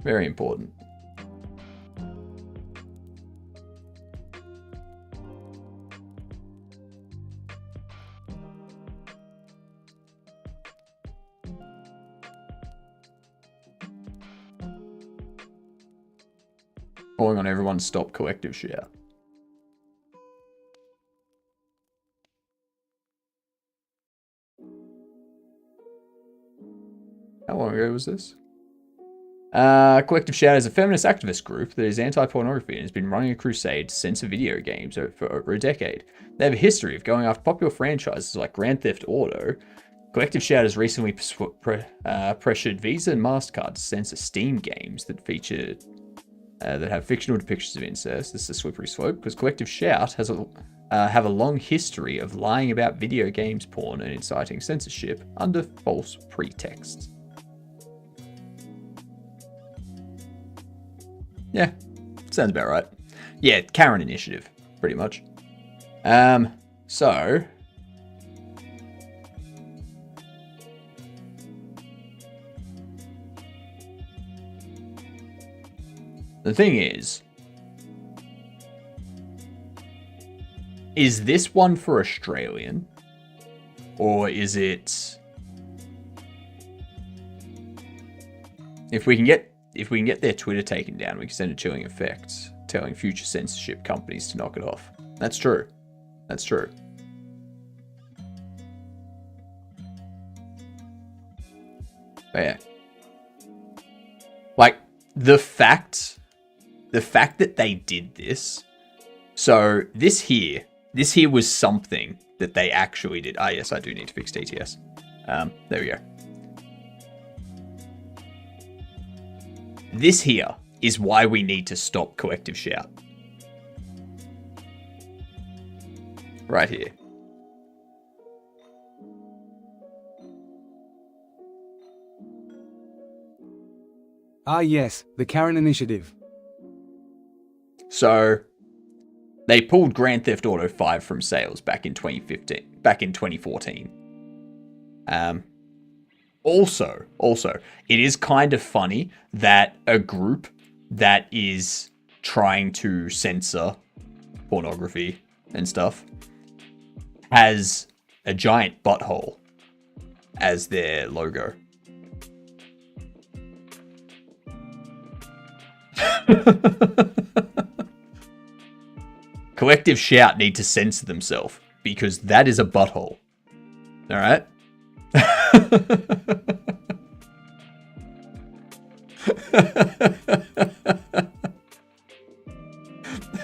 Very important. Calling on everyone to stop collective share. How long ago was this? Collective Shout is a feminist activist group that is anti-pornography and has been running a crusade to censor video games for over a decade. They have a history of going after popular franchises like Grand Theft Auto. Collective Shout has recently pressured Visa and MasterCard to censor Steam games that feature that have fictional depictions of incest. This is a slippery slope because Collective Shout has have a long history of lying about video games, porn, and inciting censorship under false pretexts. Yeah, sounds about right. Yeah, Karen initiative, pretty much. So the thing is this one for Australian? Or is it... If we can get their Twitter taken down, we can send a chilling effect, telling future censorship companies to knock it off. That's true. That's true. But yeah. Like, the fact that they did this, so this here was something that they actually did. Ah, yes, I do need to fix DTS. There we go. This here is why we need to stop Collective Shout. Right here. Ah yes, the Karen Initiative. So, they pulled Grand Theft Auto 5 from sales back in 2014. Also, it is kind of funny that a group that is trying to censor pornography and stuff has a giant butthole as their logo. Collective Shout need to censor themselves because that is a butthole. All right?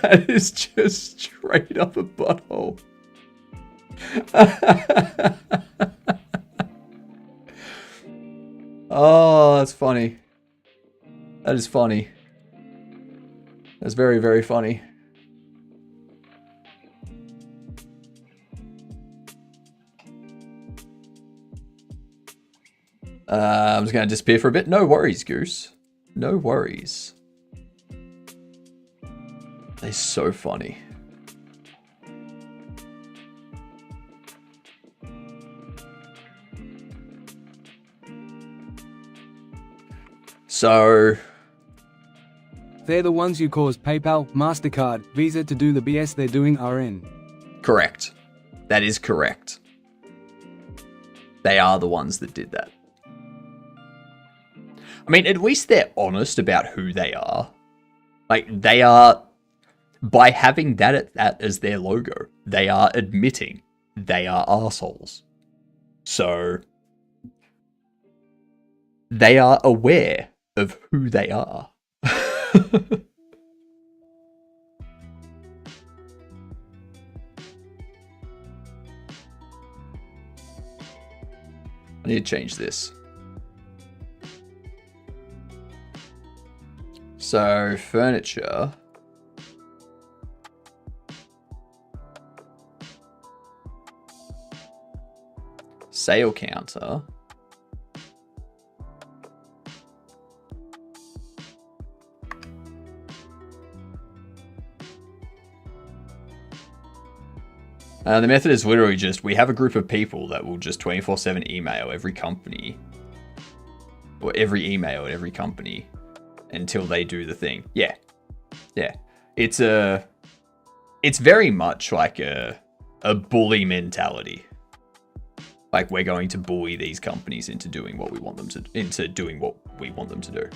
That is just straight up a butthole. Oh, that's funny. That is funny. That's very, very funny. I'm just going to disappear for a bit. No worries, Goose. No worries. They're so funny. So... They're the ones who caused PayPal, MasterCard, Visa to do the BS they're doing RN. Correct. That is correct. They are the ones that did that. I mean, at least they're honest about who they are. Like, they are... By having that as their logo, they are admitting they are assholes. So... They are aware of who they are. I need to change this. So, furniture. Sale counter. The method is literally just, we have a group of people that will just 24/7 email every company, or every email at every company until they do the thing. Yeah. Yeah. It's very much like a bully mentality. Like, we're going to bully these companies into doing what we want them to do.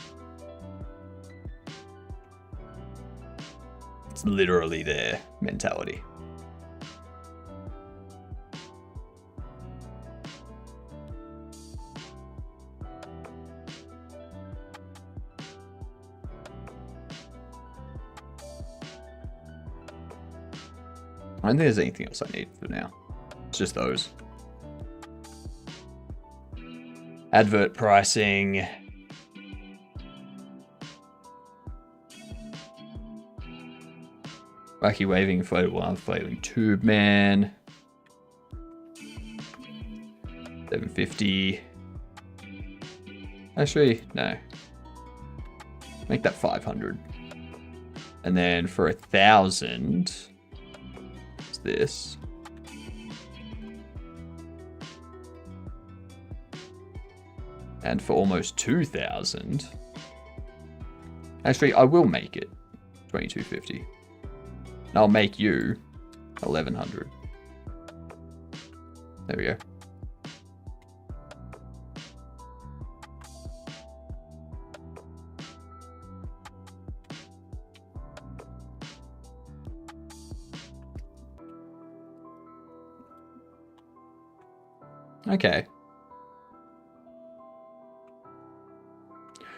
It's literally their mentality. I don't think there's anything else I need for now. It's just those. Advert pricing. Wacky waving, inflatable arm, flailing tube man. 750. Actually, no. Make that 500. And then for 1,000, it's this. And for almost 2,000, actually, I will make it 2,250. And I'll make you 1,100. There we go. Okay.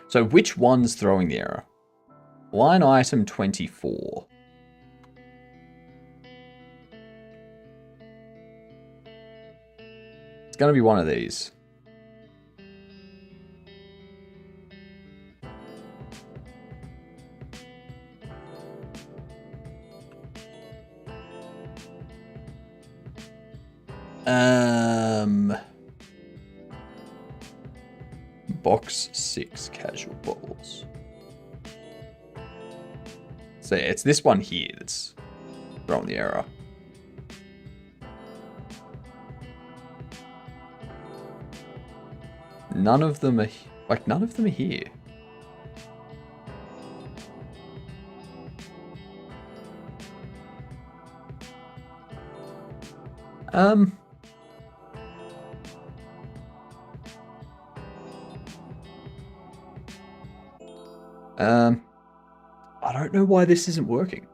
So which one's throwing the error? Line item 24. It's going to be one of these. box 6 casual bubbles. So it's this one here that's throwing the error. None of them are here. I don't know why this isn't working.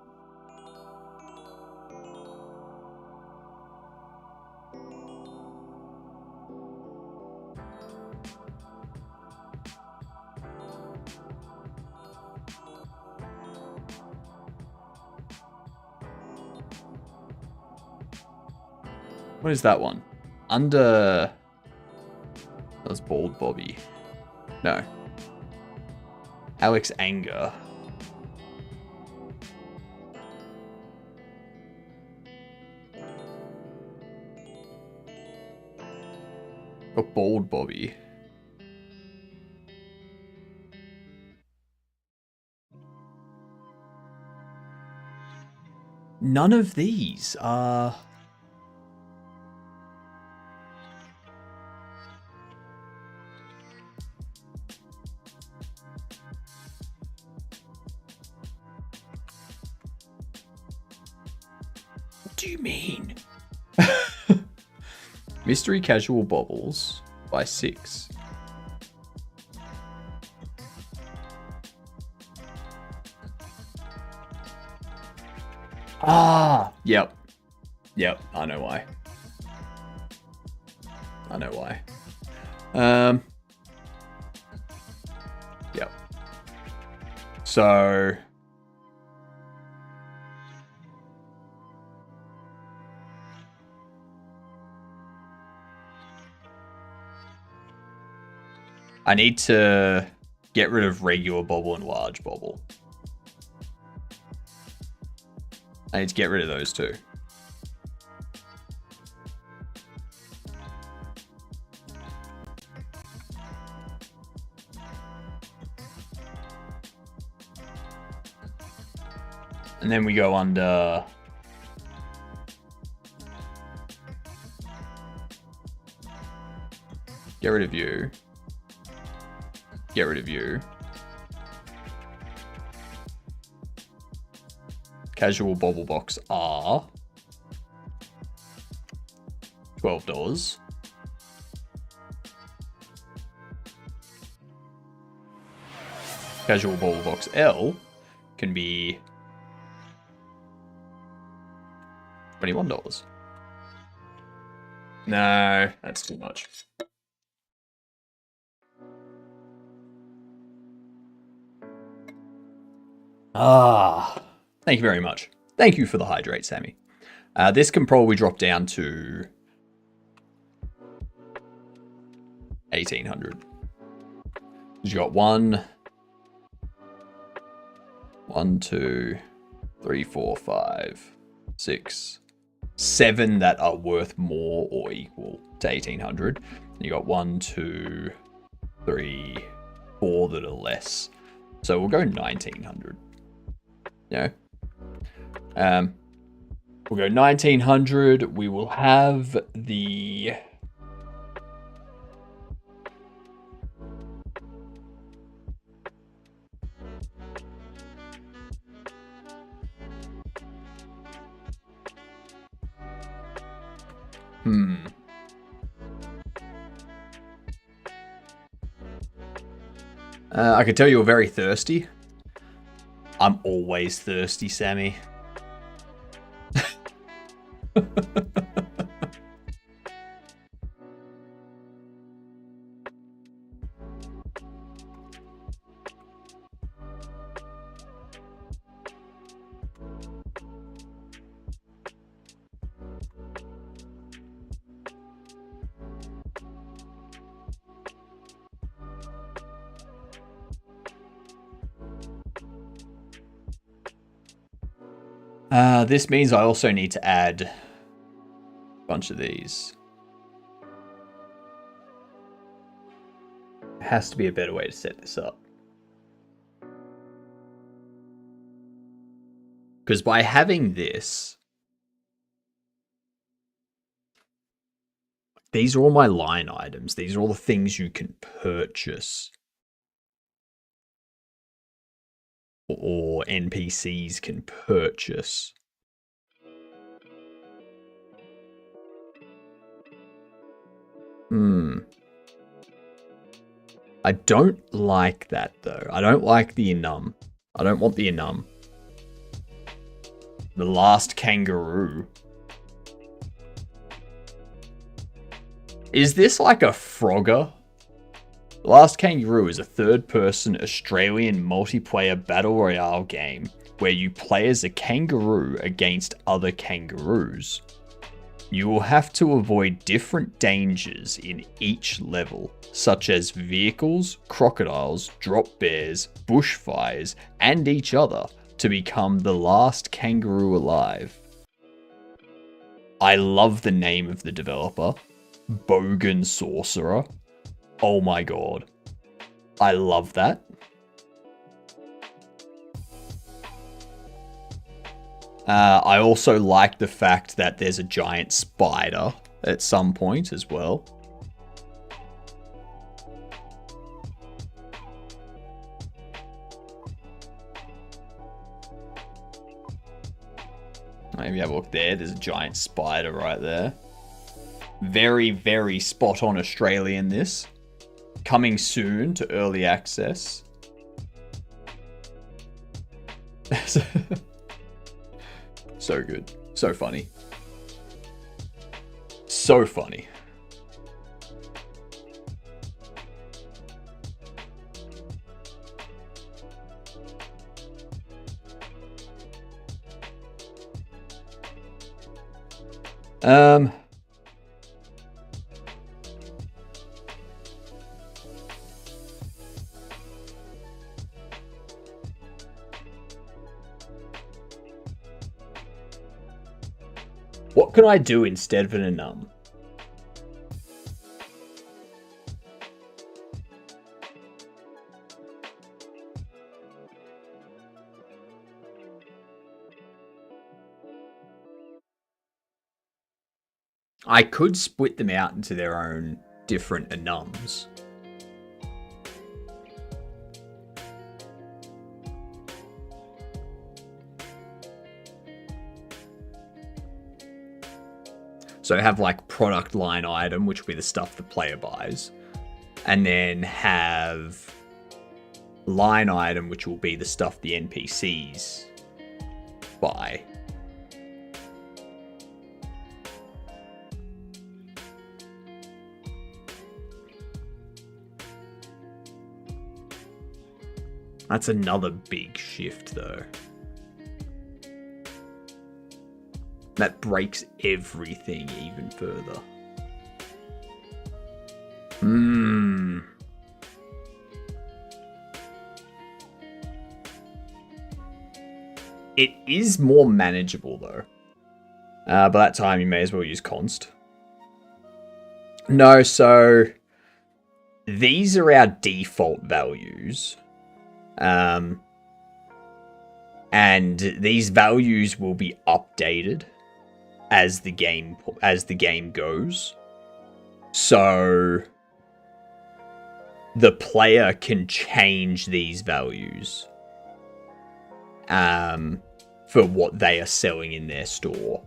What is that one? Under... That was Bald Bobby. No. Alex Anger. Or Bald Bobby. None of these are... What do you mean? Mystery Casual Bobbles by 6. Ah, yep. Yep, I know why. I know why. Yep. So... I need to get rid of regular bobble and large bobble. I need to get rid of those two. And then we go under... Get rid of you. Get rid of you. Casual bobble box are $12. Casual bobble box L can be $21. No, that's too much. Thank you very much. Thank you for the hydrate, Sammy. This can probably drop down to 1,800. You got 1, 2, 3, 4, 5, 6, 7 that are worth more or equal to 1,800. You got 1, 2, 3, 4 that are less. So we'll go 1,900. Yeah. We'll go 1,900. We will have the... I can tell you're very thirsty. I'm always thirsty, Sammy. This means I also need to add a bunch of these. has to be a better way to set this up. Because by having this, these are all my line items. These are all the things you can purchase. Or NPCs can purchase. I don't like that though. I don't like the enum. I don't want the enum. The last kangaroo. Is this like a Frogger? The Last Kangaroo is a third-person Australian multiplayer battle royale game where you play as a kangaroo against other kangaroos. You will have to avoid different dangers in each level, such as vehicles, crocodiles, drop bears, bushfires, and each other, to become the last kangaroo alive. I love the name of the developer, Bogan Sorcerer. Oh my god. I love that. I also like the fact that there's a giant spider at some point as well. Maybe have a look there. There's a giant spider right there. Very, very spot on Australian this. Coming soon to early access. So good. So funny. So funny. What can I do instead of an enum? I could split them out into their own different enums. So have like product line item, which will be the stuff the player buys. And then have line item, which will be the stuff the NPCs buy. That's another big shift though. That breaks everything even further. It is more manageable though. By that time you may as well use const. No, so these are our default values. And these values will be updated as the game goes. So the player can change these values for what they are selling in their store.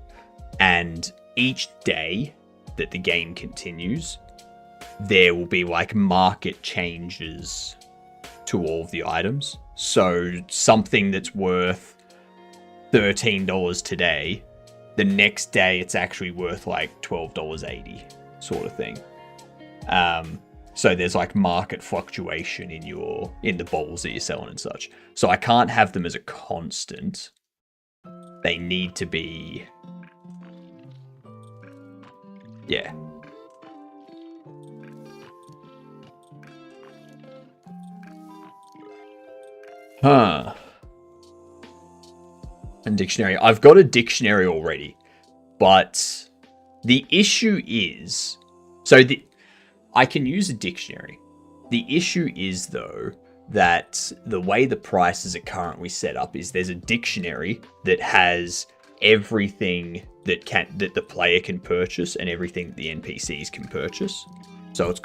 And each day that the game continues, there will be like market changes to all of the items. So something that's worth $13 today, the next day it's actually worth like $12.80 sort of thing. So there's like market fluctuation in the bowls that you're selling and such. So I can't have them as a constant. They need to be, yeah. Huh. And dictionary. I've got a dictionary already, but the issue is, I can use a dictionary, The issue is, though, that the way the prices are currently set up is there's a dictionary that has everything that the player can purchase and everything the NPCs can purchase. So it's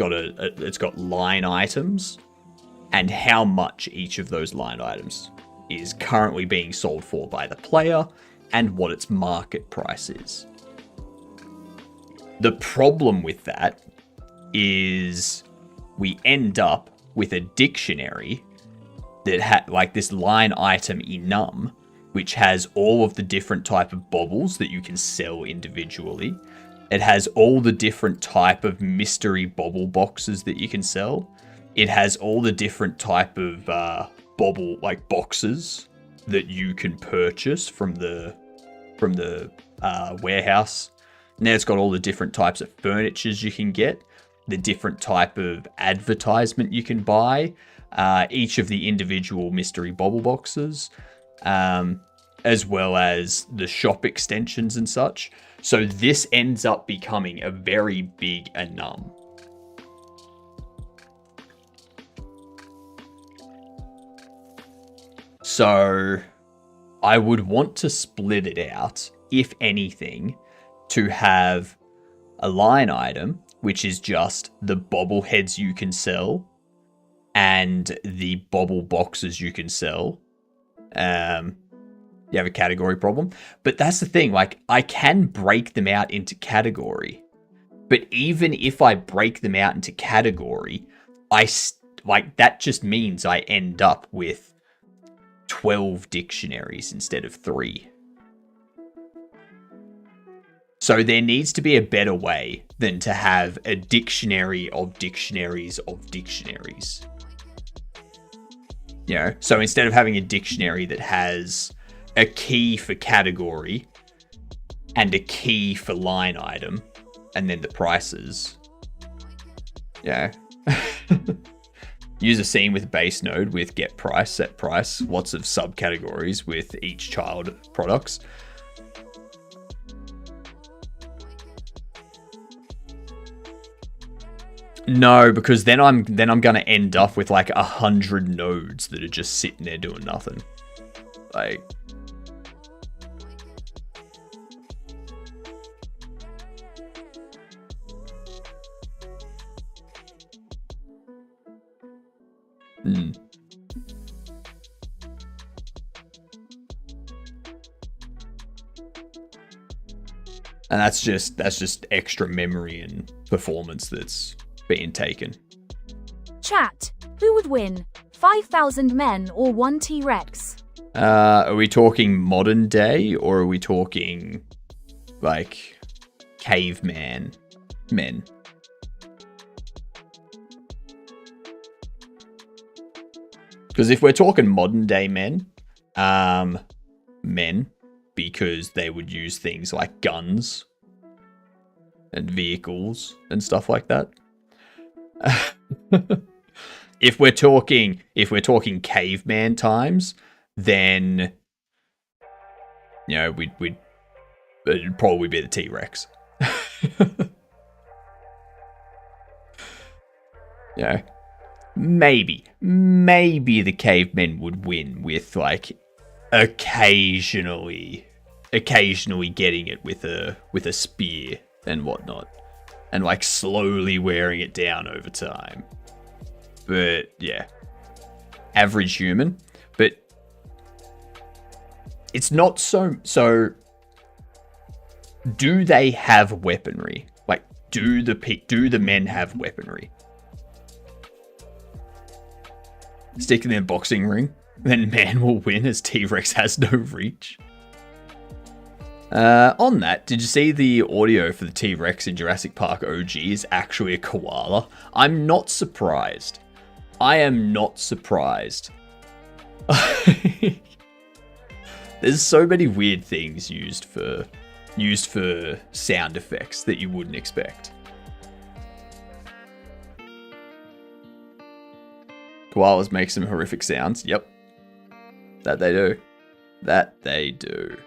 got line items and how much each of those line items is currently being sold for by the player and what its market price is. The problem with that is we end up with a dictionary that had like this line item enum, which has all of the different type of baubles that you can sell individually. It has all the different type of mystery bauble boxes that you can sell. It has all the different type of bauble like boxes that you can purchase from the warehouse. Now it's got all the different types of furnitures you can get, the different type of advertisement you can buy, each of the individual mystery bauble boxes, as well as the shop extensions and such. So this ends up becoming a very big enum. So I would want to split it out, if anything, to have a line item, which is just the bobbleheads you can sell and the bauble boxes you can sell. You have a category problem. But that's the thing, like, I can break them out into category. But even if I break them out into category, that just means I end up with 12 dictionaries instead of 3. So there needs to be a better way than to have a dictionary of dictionaries of dictionaries. You know, so instead of having a dictionary that has a key for category and a key for line item and then the prices. Yeah. Use a scene with base node with get price, set price, lots of subcategories with each child products. No, because then I'm gonna end up with like 100 nodes that are just sitting there doing nothing. Like, and that's just extra memory and performance that's being taken. Chat. Who would win? 5,000 men or 1 T-Rex? Are we talking modern day or are we talking like caveman men? Because if we're talking modern day men, because they would use things like guns and vehicles and stuff like that. If we're talking caveman times, then you know it'd probably be the T-Rex. Yeah. Maybe the cavemen would win with like occasionally getting it with a spear and whatnot, and like slowly wearing it down over time. But yeah, average human. But it's not so. Do they have weaponry? Like, do the men have weaponry? Stick in their boxing ring, then man will win as T-Rex has no reach. On that, did you see the audio for the T-Rex in Jurassic Park OG is actually a koala? I'm not surprised. I am not surprised. There's so many weird things used for sound effects that you wouldn't expect. Koalas make some horrific sounds. Yep. That they do. That they do.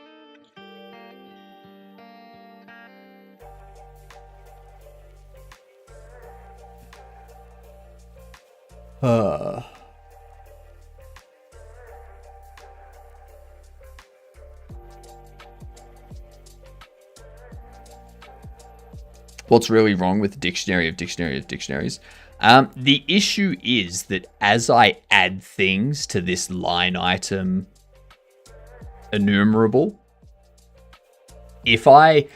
What's really wrong with the dictionary of dictionaries? The issue is that as I add things to this line item enumerable, if I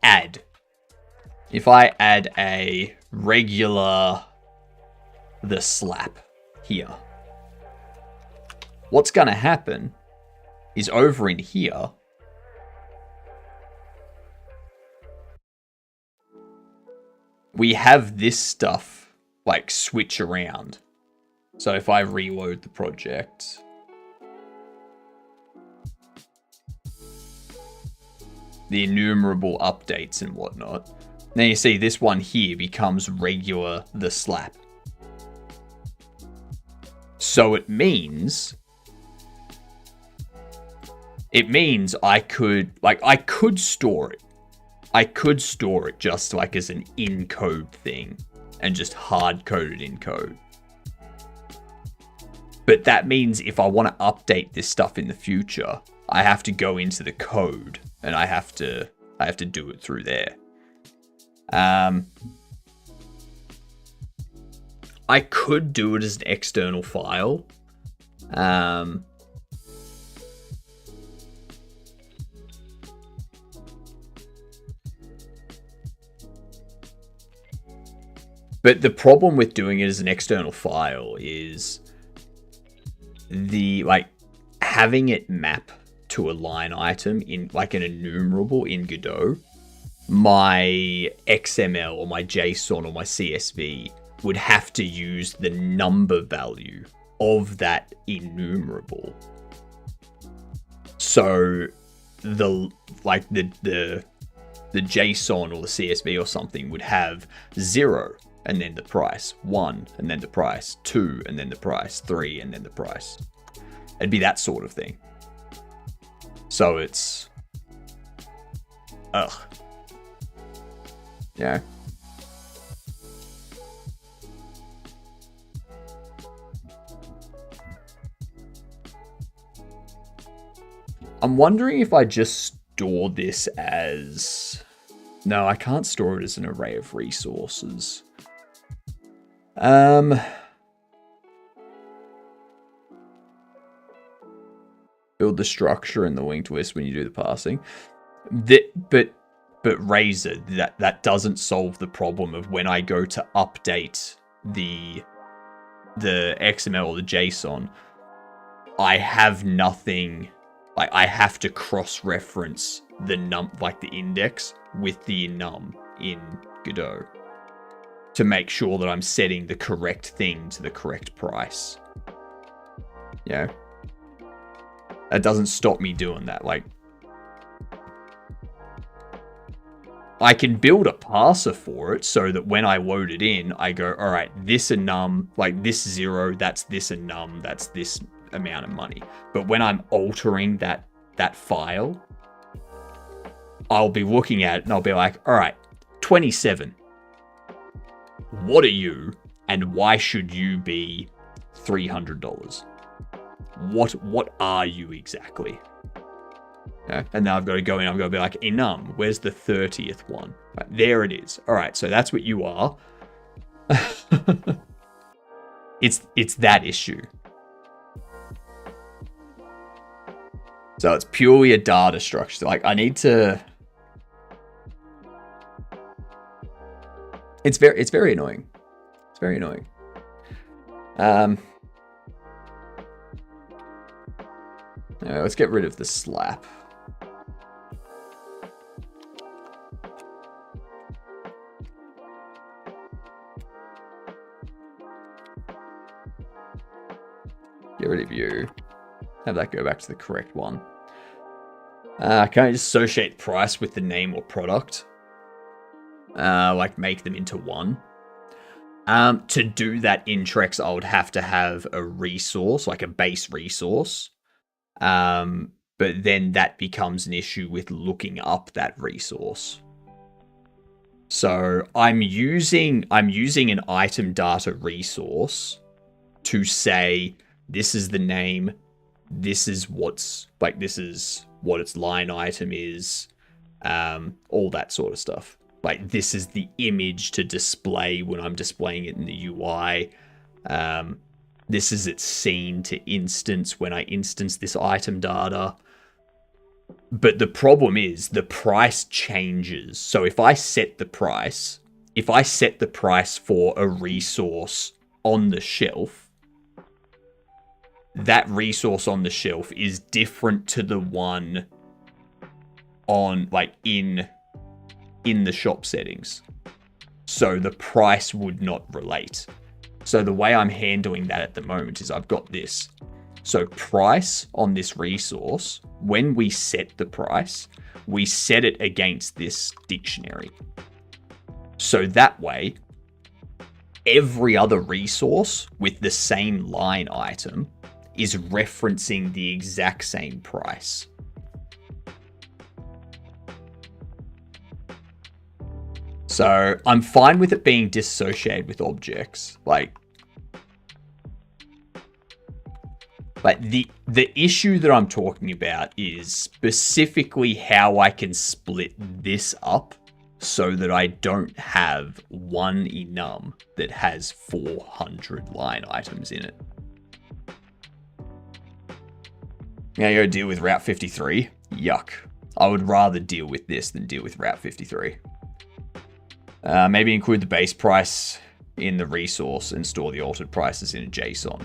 add a regular the slap here, what's going to happen is over in here, we have this stuff like switch around. So if I reload the project, the enumerable updates and whatnot, now you see this one here becomes regular the slap. So it means I could store it. I could store it just like as an in-code thing and just hard-code it in code. But that means if I want to update this stuff in the future, I have to go into the code and I have to do it through there. I could do it as an external file. But the problem with doing it as an external file is having it map to a line item in like an enumerable in Godot. My XML or my JSON or my CSV would have to use the number value of that enumerable. So the JSON or the CSV or something would have 0 and then the price, 1 and then the price, 2 and then the price, 3 and then the price. It'd be that sort of thing. So it's yeah. I'm wondering if I just store this as... No, I can't store it as an array of resources. Build the structure and the wing twist when you do the parsing. But Razor, that doesn't solve the problem of when I go to update the XML or the JSON, I have nothing. Like I have to cross-reference the the index with the num in Godot to make sure that I'm setting the correct thing to the correct price. Yeah. That doesn't stop me doing that. Like, I can build a parser for it so that when I load it in, I go, all right, this enum, like this 0, that's this enum, that's this amount of money. But when I'm altering that file, I'll be looking at it and I'll be like, all right, 27. What are you and why should you be $300? What are you exactly? Okay. And now I've got to go in, I'm going to be like, enum, where's the 30th one? Right, there it is. All right, so that's what you are. It's that issue. So it's purely a data structure. Like I need to... It's very annoying. It's very annoying. Let's get rid of the slap. Get rid of you. Have that go back to the correct one. Can I just associate price with the name or product? Like make them into one. To do that in Trex, I would have to have a resource, like a base resource. But then that becomes an issue with looking up that resource. So I'm using an item data resource to say, this is the name, this is what its line item is, all that sort of stuff. Like, this is the image to display when I'm displaying it in the UI. This is its scene to instance when I instance this item data. But the problem is the price changes. So if I set the price for a resource on the shelf, that resource on the shelf is different to the one on, like, in the shop settings. So the price would not relate. So the way I'm handling that at the moment is I've got this. So price on this resource, when we set the price, we set it against this dictionary. So that way, every other resource with the same line item is referencing the exact same price. So I'm fine with it being dissociated with objects. Like the issue that I'm talking about is specifically how I can split this up so that I don't have one enum that has 400 line items in it. Now you go deal with Route 53. Yuck. I would rather deal with this than deal with Route 53. Maybe include the base price in the resource and store the altered prices in a JSON.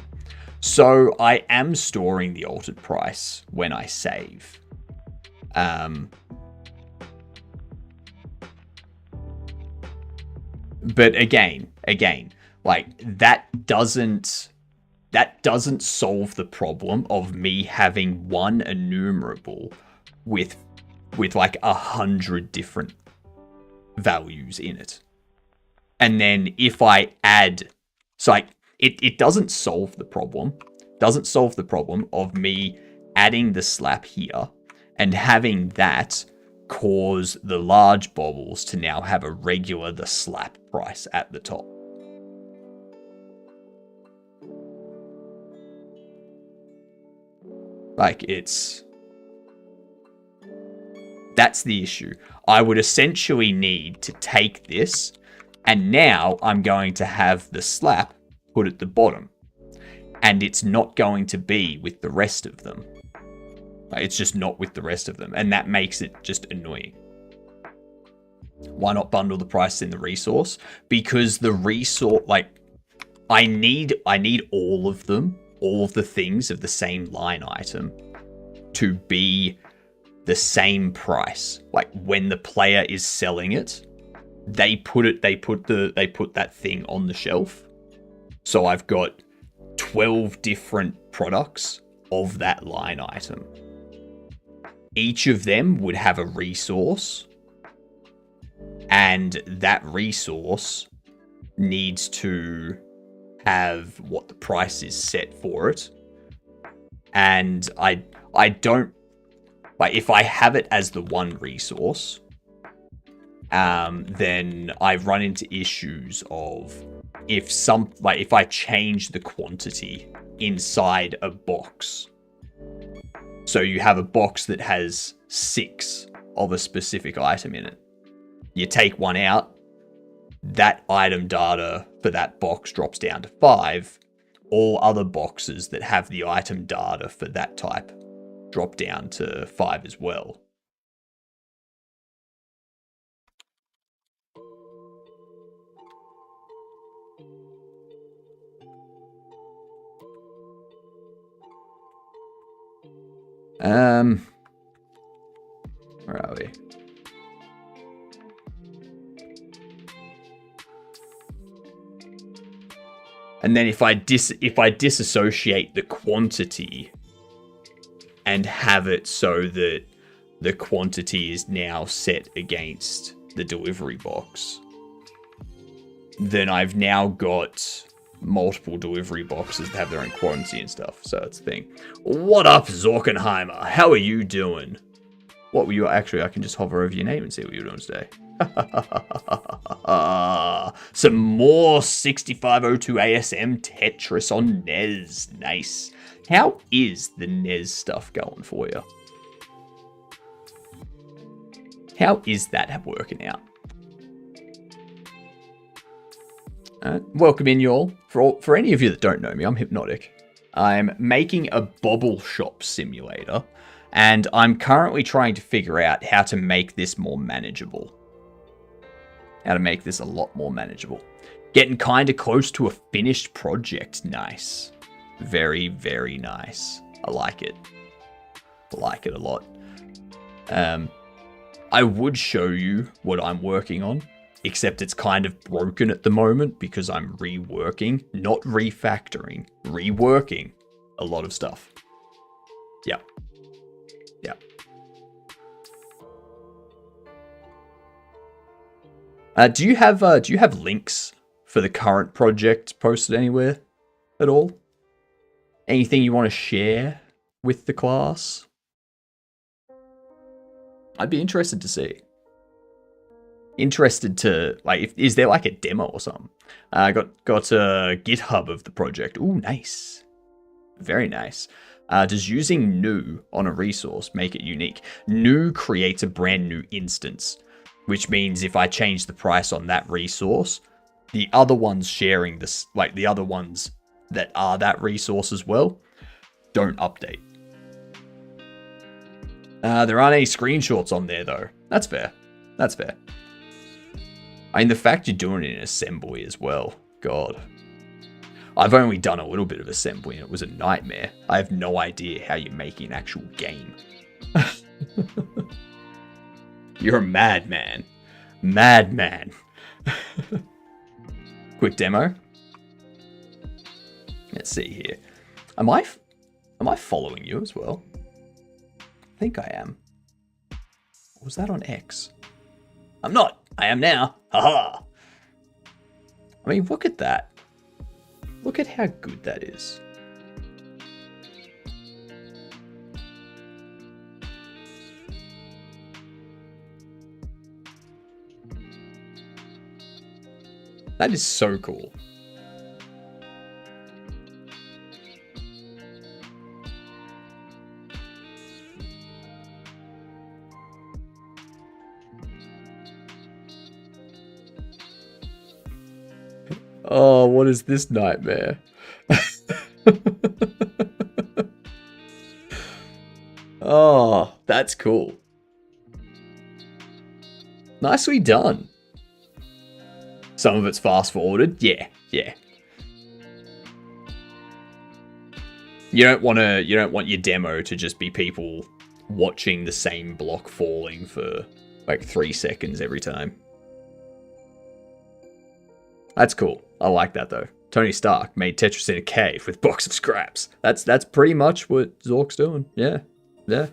So I am storing the altered price when I save. But again, like that doesn't solve the problem of me having one enumerable with like 100 different values in it. And then if I add, so like it doesn't solve the problem. Doesn't solve the problem of me adding the slap here and having that cause the large bobbles to now have a regular the slap price at the top. Like that's the issue. I would essentially need to take this, and now I'm going to have the slap put at the bottom, and it's not going to be with the rest of them. It's just not with the rest of them, and that makes it just annoying. Why not bundle the price in the resource? Because the resource, like, I need all of them, all of the things of the same line item to be the same price. Like when the player is selling it, they put that thing on the shelf. So I've got 12 different products of that line item. Each of them would have a resource, and that resource needs to have what the price is set for it. And I don't, like, if I have it as the one resource, then I run into issues of if I change the quantity inside a box. So you have a box that has 6 of a specific item in it. You take one out, that item data for that box drops down to 5. All other boxes that have the item data for that type drop down to 5 as well. Where are we? And then if I disassociate the quantity and have it so that the quantity is now set against the delivery box, then I've now got multiple delivery boxes that have their own quantity and stuff. So that's the thing. What up, Zorkenheimer? How are you doing? What were you actually? I can just hover over your name and see what you're doing today. Some more 6502 ASM Tetris on NES. Nice. How is the NES stuff going for you? How is that working out? Welcome in, y'all. For any of you that don't know me, I'm HypnotiK. I'm making a Bobble Shop Simulator, and I'm currently trying to figure out how to make this more manageable. How to make this a lot more manageable. Getting kind of close to a finished project. Nice. Very, very nice. I like it. I like it a lot. I would show you what I'm working on, except it's kind of broken at the moment because I'm reworking, not refactoring, reworking a lot of stuff. Yeah. Yeah. Do you have links for the current project posted anywhere at all? Anything you want to share with the class? I'd be interested to see. Interested to, like, is there like a demo or something? Got a GitHub of the project. Ooh, nice. Very nice. Does using new on a resource make it unique? New creates a brand new instance, which means if I change the price on that resource, the other ones sharing this, like the other ones that are that resource as well, don't update. There aren't any screenshots on there though. That's fair. That's fair. I mean, the fact you're doing it in assembly as well. God. I've only done a little bit of assembly and it was a nightmare. I have no idea how you make an actual game. You're a madman. Madman. Quick demo. Let's see here. Am I following you as well? I think I am. Or was that on X? I'm not. I am now. Haha. I mean, look at that. Look at how good that is. That is so cool. Oh, what is this nightmare? Oh, that's cool. Nicely done. Some of it's fast forwarded. Yeah, yeah. You don't want your demo to just be people watching the same block falling for like 3 seconds every time. That's cool. I like that though. Tony Stark made Tetris in a cave with box of scraps. That's pretty much what Zork's doing. Yeah. Yeah.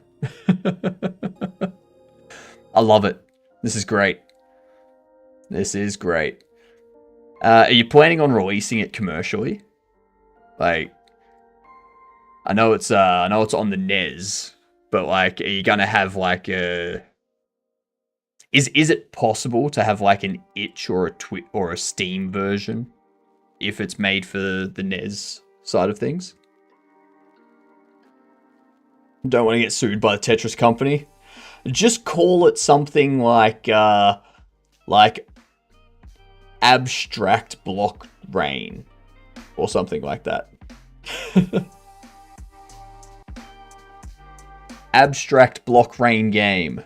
I love it. This is great. This is great. Are you planning on releasing it commercially? Like, I know it's on the NES, but like, are you gonna have like a? Is it possible to have like an itch or a Steam version if it's made for the NES side of things? Don't want to get sued by the Tetris company. Just call it something like Abstract Block Rain or something like that. Abstract Block Rain game.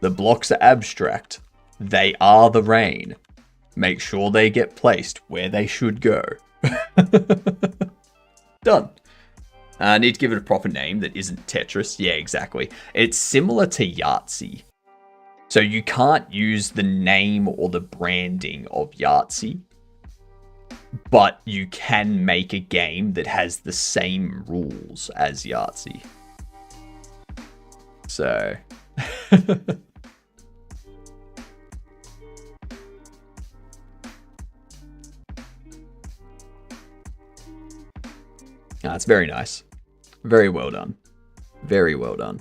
The blocks are abstract. They are the rain. Make sure they get placed where they should go. Done. I need to give it a proper name that isn't Tetris. Yeah, exactly. It's similar to Yahtzee. So you can't use the name or the branding of Yahtzee, but you can make a game that has the same rules as Yahtzee. So... That's very nice. Very well done. Very well done.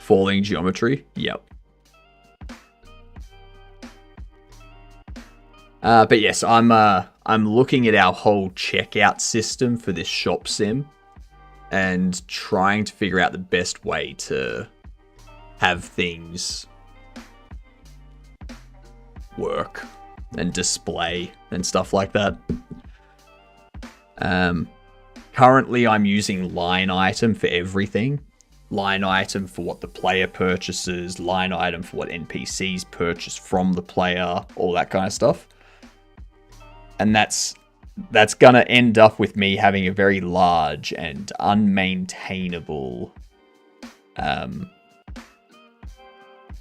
Falling geometry. Yep. But yes, I'm looking at our whole checkout system for this shop sim and trying to figure out the best way to have things work and display and stuff like that. Currently, I'm using line item for everything. Line item for what the player purchases, line item for what NPCs purchase from the player, all that kind of stuff. And that's gonna end up with me having a very large and unmaintainable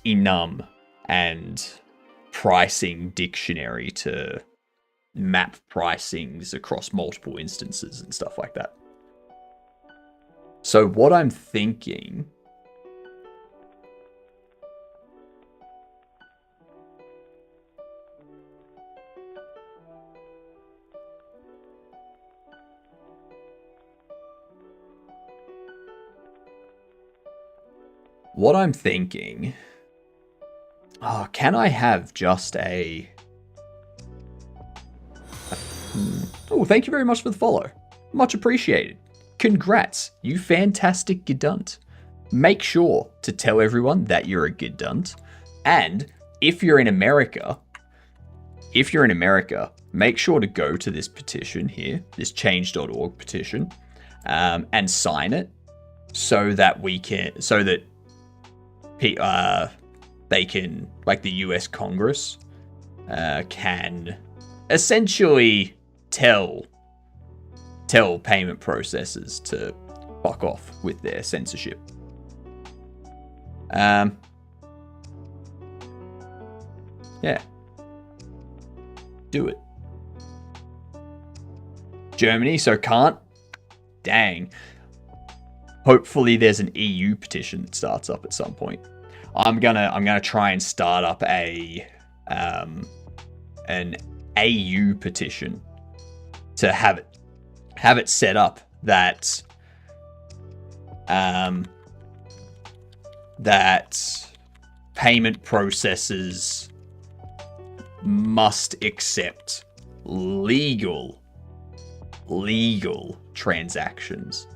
enum and pricing dictionary to map pricings across multiple instances and stuff like that. So what I'm thinking can I have just a... Oh, thank you very much for the follow. Much appreciated. Congrats, you fantastic Gedunt. Make sure to tell everyone that you're a Gedunt. And if you're in America, make sure to go to this petition here, this change.org petition, and sign it so that they can, like the US Congress, can essentially tell payment processors to fuck off with their censorship. Yeah. Do it. Germany, so can't? Dang. Hopefully there's an EU petition that starts up at some point. I'm gonna try and start up an AU petition to have it set up that that payment processors must accept legal transactions.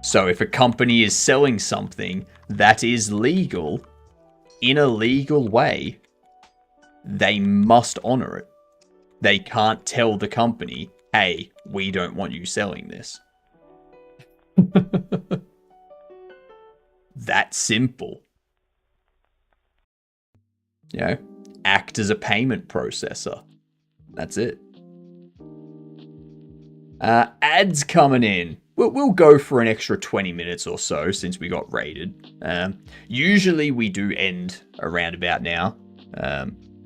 So if a company is selling something that is legal in a legal way, they must honor it. They can't tell the company, hey, we don't want you selling this. That simple. You know, act as a payment processor. That's it. Ads coming in. We'll go for an extra 20 minutes or so since we got raided. Usually we do end around about now.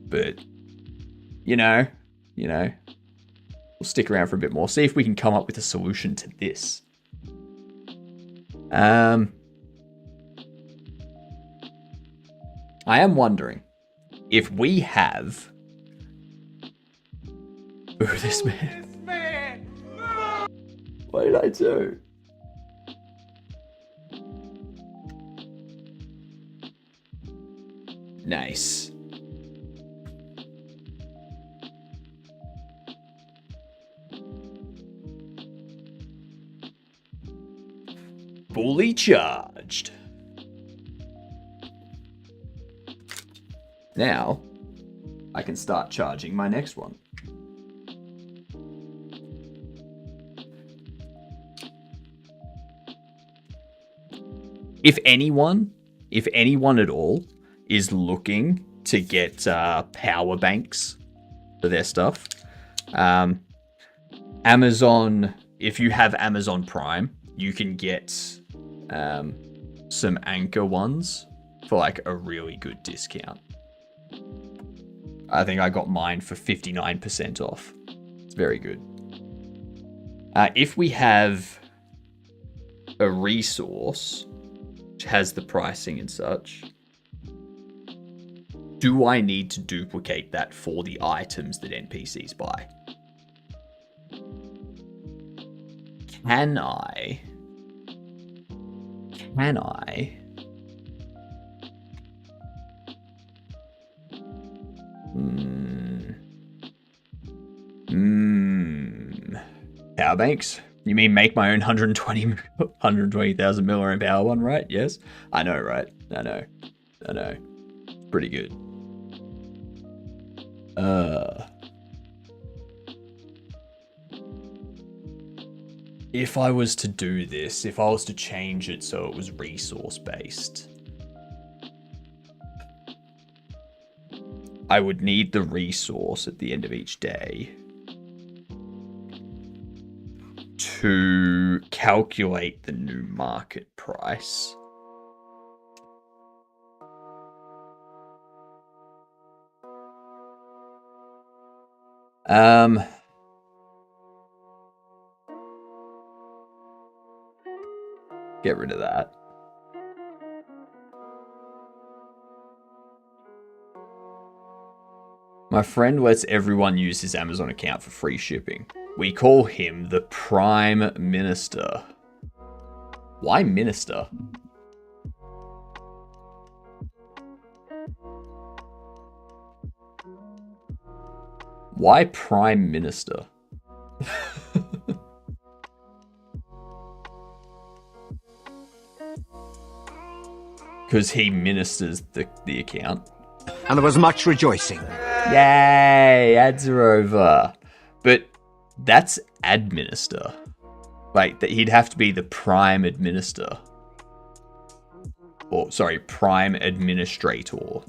But, you know, we'll stick around for a bit more. See if we can come up with a solution to this. I am wondering if we have... Ooh, this man. What did I do? Nice. Fully charged. Now, I can start charging my next one. If anyone at all is looking to get power banks for their stuff, Amazon, if you have Amazon Prime, you can get some Anchor ones for like a really good discount. I think I got mine for 59% off. It's very good. If we have a resource which has the pricing and such, do I need to duplicate that for the items that NPCs buy? Can I? Power banks? You mean make my own 120,000 milliamp hour one, right? Yes? I know, right? I know. Pretty good. If I was to do this, if I was to change it so it was resource based, I would need the resource at the end of each day to calculate the new market price. Get rid of that. My friend lets everyone use his Amazon account for free shipping. We call him the Prime Minister. Why Minister? Why Prime Minister? Because he ministers the account. And there was much rejoicing. Yay, ads are over. But that's administer. Like, he'd have to be the prime administer. Or, sorry, prime administrator.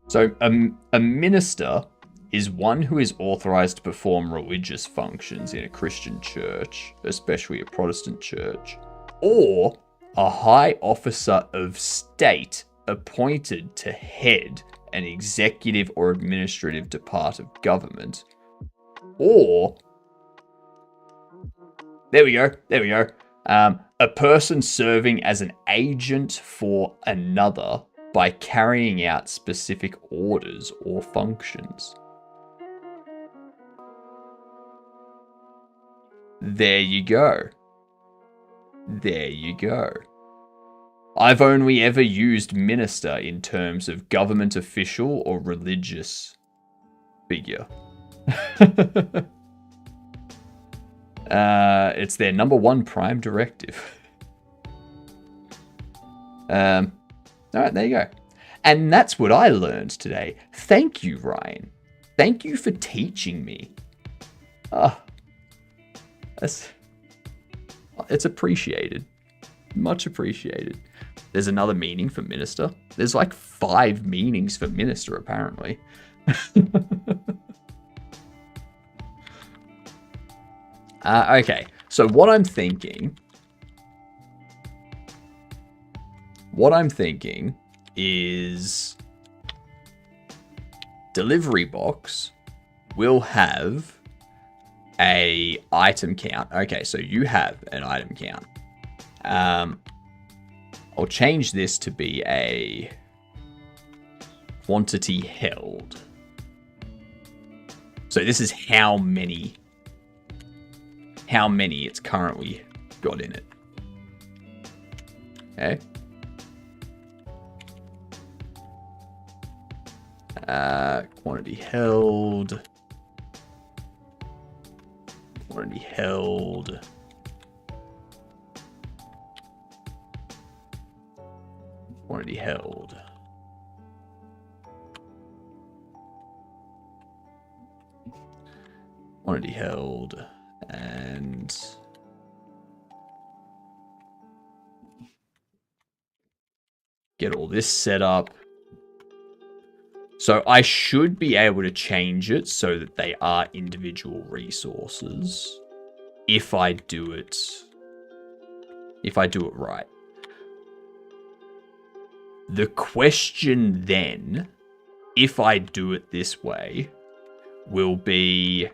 So, a minister is one who is authorized to perform religious functions in a Christian church, especially a Protestant church, or a high officer of state appointed to head an executive or administrative part of government, or there we go. A person serving as an agent for another by carrying out specific orders or functions. There you go. I've only ever used minister in terms of government official or religious figure. It's their number one prime directive. Alright, there you go. And that's what I learned today. Thank you, Ryan. Thank you for teaching me. It's appreciated. Much appreciated. There's another meaning for minister. There's like 5 meanings for minister, apparently. Okay, so what I'm thinking is delivery box will have a item count. Okay, so you have an item count. I'll change this to be a quantity held. So this is how many it's currently got in it. Okay. Quantity held. Quantity held. Quantity held. Quantity held. And get all this set up. So I should be able to change it so that they are individual resources if I do it right. The question then, if I do it this way, will be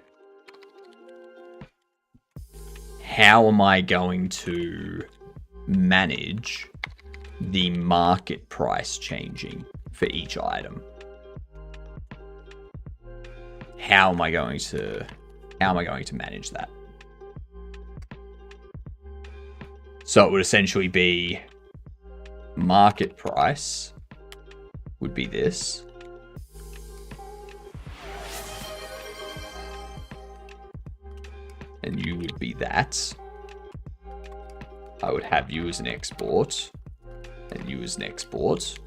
how am I going to manage the market price changing for each item? How am I going to manage that? So it would essentially be market price would be this. And you would be that. I would have you as an export. And you as an export.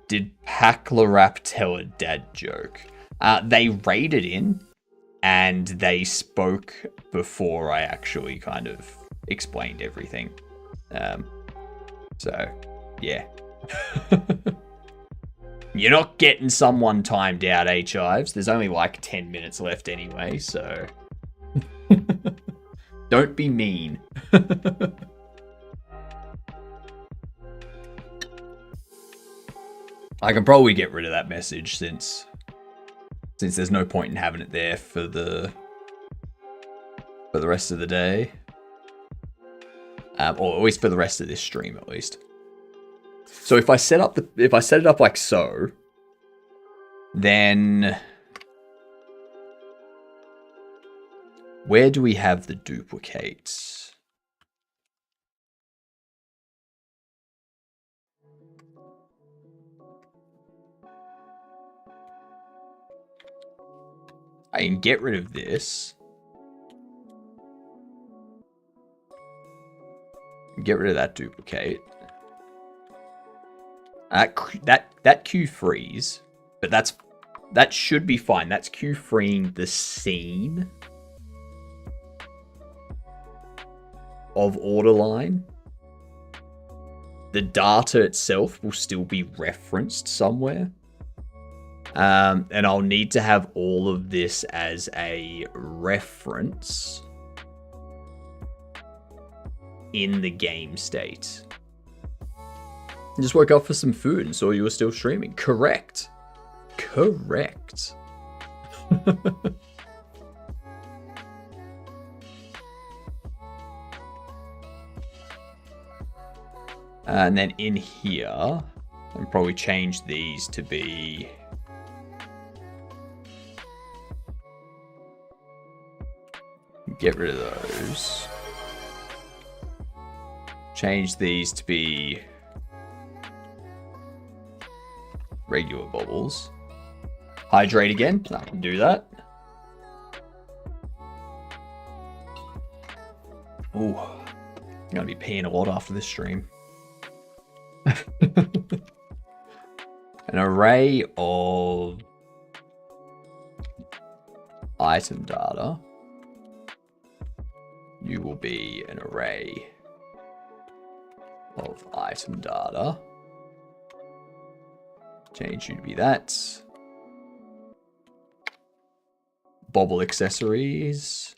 Did Packlerap tell a dad joke? They raided in, and they spoke before I actually kind of explained everything. So, yeah. You're not getting someone timed out, H-Ives. There's only like 10 minutes left anyway, so... Don't be mean. I can probably get rid of that message since there's no point in having it there for the rest of the day. Or at least for the rest of this stream, at least. So if I set it up like so, then where do we have the duplicates? I can get rid of this. Get rid of that duplicate. That queue freeze, but that should be fine. That's queue freeing the scene of order line. The data itself will still be referenced somewhere. And I'll need to have all of this as a reference in the game state. I just woke up for some food and saw you were still streaming. Correct. Correct. And then in here, I'll probably change these to be... Get rid of those. Change these to be regular bubbles. Hydrate again. I can do that. Ooh, I'm gonna be peeing a lot after this stream. An array of item data. You will be an array of item data. Change you to be that. Bobble accessories.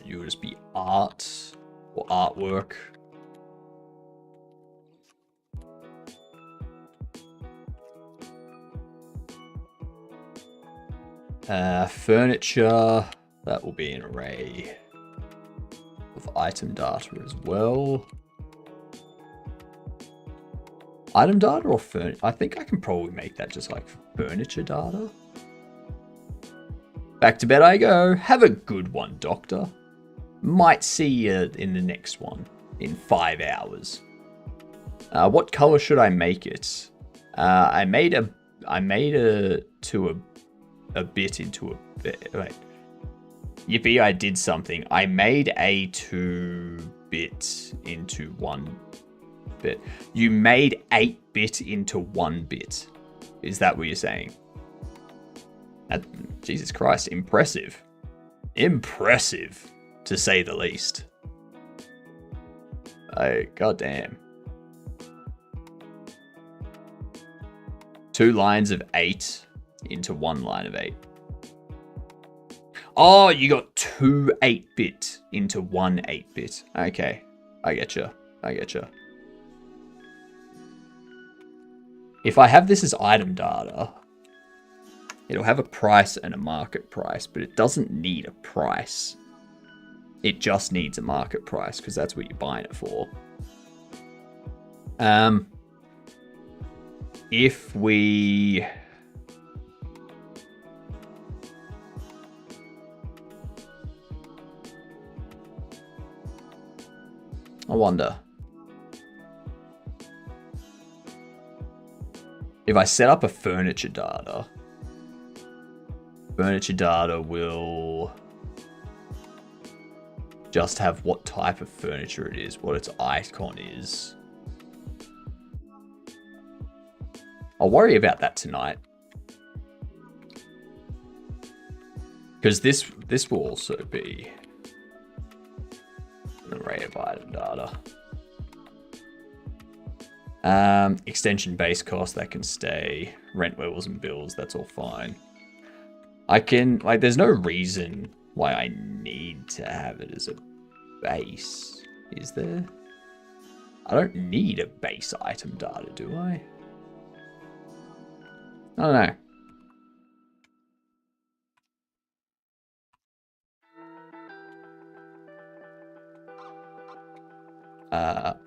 You will just be art or artwork. Furniture, that will be an array of item data as well. Item data or furniture? I think I can probably make that just like furniture data. Back to bed I go. Have a good one, Doctor. Might see you in the next one in 5 hours. What color should I make it? I made a bit into a bit. Wait. Yippee, I did something. I made a 2-bit into 1 bit. You made 8-bit into 1 bit. Is that what you're saying? Jesus Christ, impressive. Impressive, to say the least. Goddamn. 2 lines of 8 into 1 line of 8. Oh, you got 2 8-bit into 1 8-bit. Okay, I getcha. I getcha. If I have this as item data, it'll have a price and a market price, but it doesn't need a price. It just needs a market price because that's what you're buying it for. If we... I wonder. If I set up a furniture data will just have what type of furniture it is, what its icon is. I'll worry about that tonight. Because this will also be an array of item data. Extension base cost, that can stay. Rent levels and bills, that's all fine. I can, like, there's no reason why I need to have it as a base, is there? I don't need a base item data, do I? I don't know.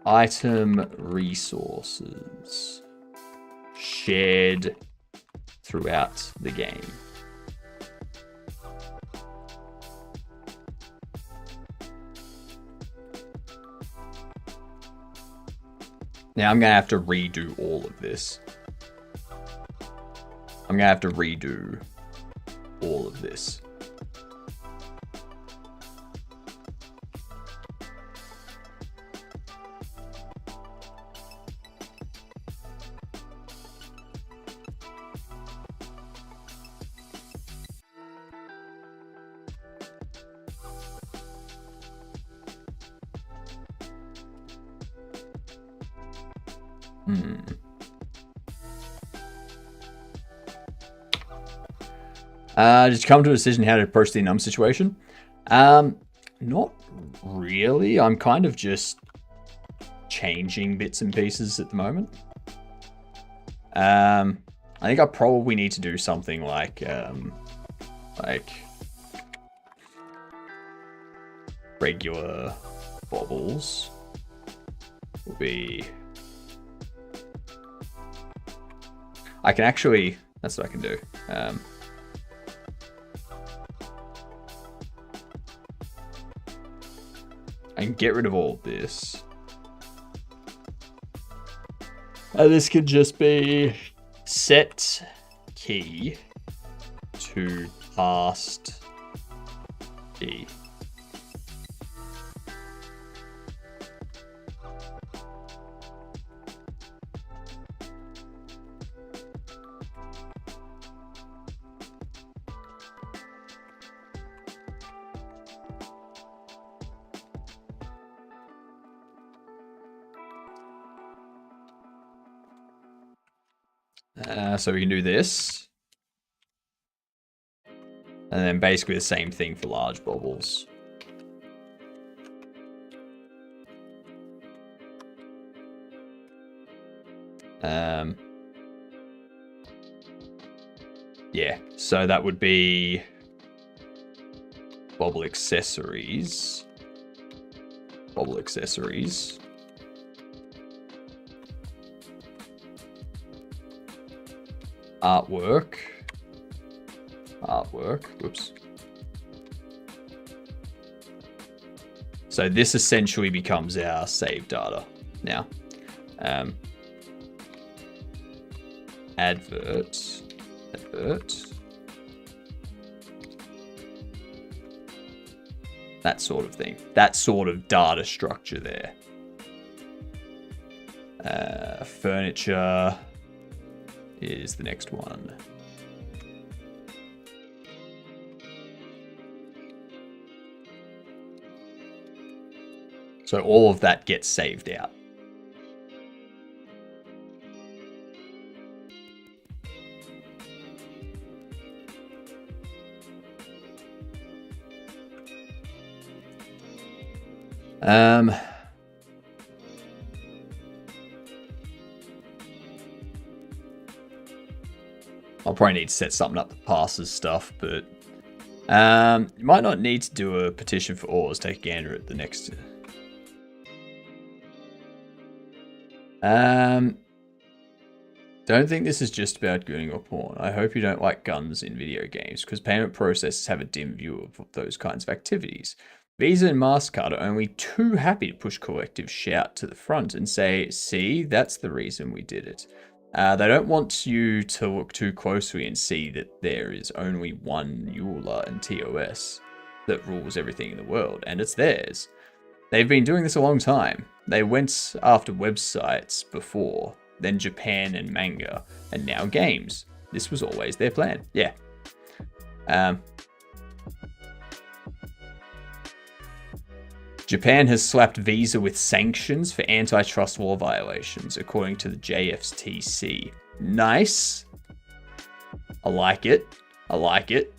Item resources shared throughout the game. Now I'm gonna have to redo all of this. I'm gonna have to redo all of this. Just come to a decision how to approach the num situation. Not really. I'm kind of just changing bits and pieces at the moment. I think I probably need to do something like regular bobbles will be. I can actually. That's what I can do. I can get rid of all of this. This could just be set key to past key. So we can do this. And then basically the same thing for large bubbles. Yeah, so that would be bubble accessories. Bubble accessories. Artwork. Whoops. So this essentially becomes our save data now. Advert. That sort of thing. That sort of data structure there. Furniture is the next one. So all of that gets saved out. I'll probably need to set something up that passes stuff, but you might not need to do a petition for ores. Take a gander at the next. Don't think this is just about gooning or porn. I hope you don't like guns in video games, because payment processors have a dim view of those kinds of activities. Visa and MasterCard are only too happy to push collective shout to the front and say, see, that's the reason we did it. They don't want you to look too closely and see that there is only one EULA and TOS that rules everything in the world, and it's theirs. They've been doing this a long time. They went after websites before, then Japan and manga, and now games. This was always their plan. Yeah. Japan has slapped Visa with sanctions for antitrust law violations, according to the JFTC. Nice. I like it. I like it.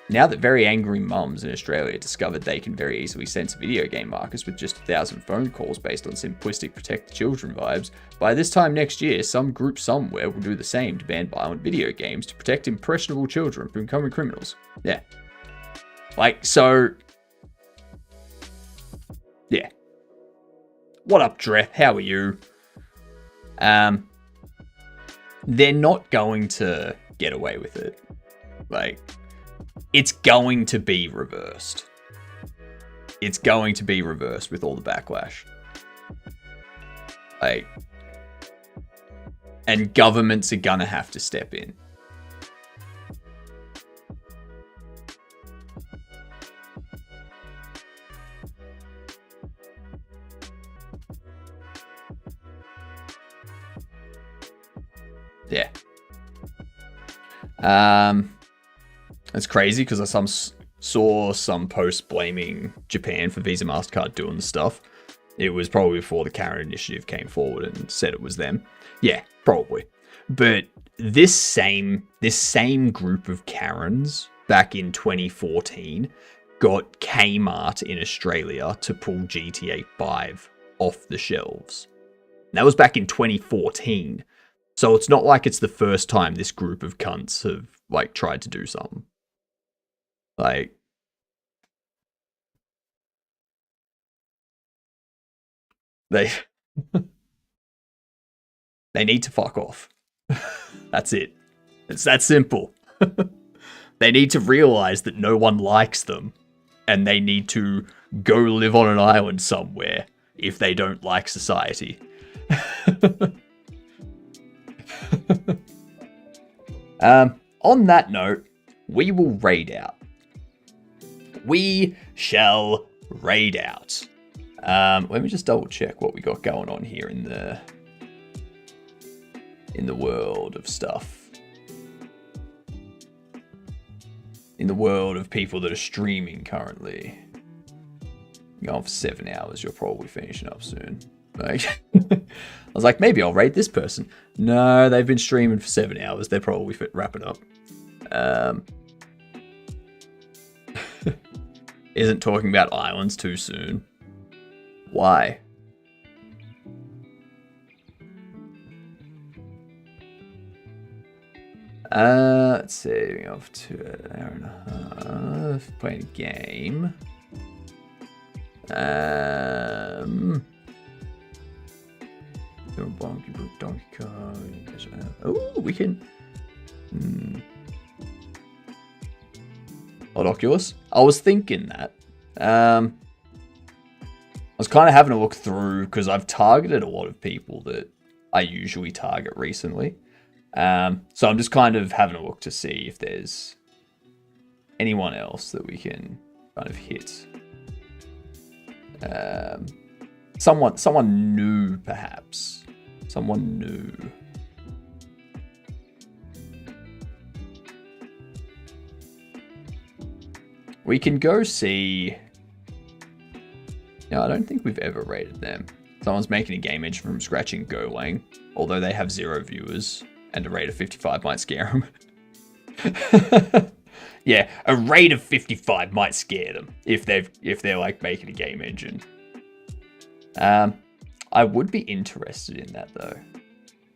Now that very angry mums in Australia discovered they can very easily censor video game markers with just 1,000 phone calls based on simplistic protect the children vibes, by this time next year, some group somewhere will do the same to ban violent video games to protect impressionable children from becoming criminals. Yeah. Like, so... yeah. What up, Drep? How are you? They're not going to get away with it. Like... it's going to be reversed. It's going to be reversed with all the backlash. Like, and governments are gonna have to step in. Yeah. It's crazy because I saw some posts blaming Japan for Visa MasterCard doing stuff. It was probably before the Karen initiative came forward and said it was them. Yeah, probably. But this same group of Karens back in 2014 got Kmart in Australia to pull GTA 5 off the shelves. And that was back in 2014. So it's not like it's the first time this group of cunts have like tried to do something. Like, they need to fuck off. That's it. It's that simple. They need to realize that no one likes them, and they need to go live on an island somewhere if they don't like society. On that note, we will raid out. We shall raid out. Let me just double check what we got going on here in the world of stuff. In the world of people that are streaming currently. You're going for 7 hours, you're probably finishing up soon. Like, I was like, maybe I'll raid this person. No, they've been streaming for 7 hours. They're probably wrapping up. Isn't talking about islands too soon? Why? Let's see, off to an hour and a half, playing a game. Donkey Kong. Oh, we can. Odd Oculus. I was thinking that. I was kind of having a look through because I've targeted a lot of people that I usually target recently. So I'm just kind of having a look to see if there's anyone else that we can kind of hit. Someone new, perhaps. Someone new. We can go see... No, I don't think we've ever rated them. Someone's making a game engine from scratch in Golang, although they have 0 viewers, and a rate of 55 might scare them. Yeah, a rate of 55 might scare them if they're like making a game engine. I would be interested in that though.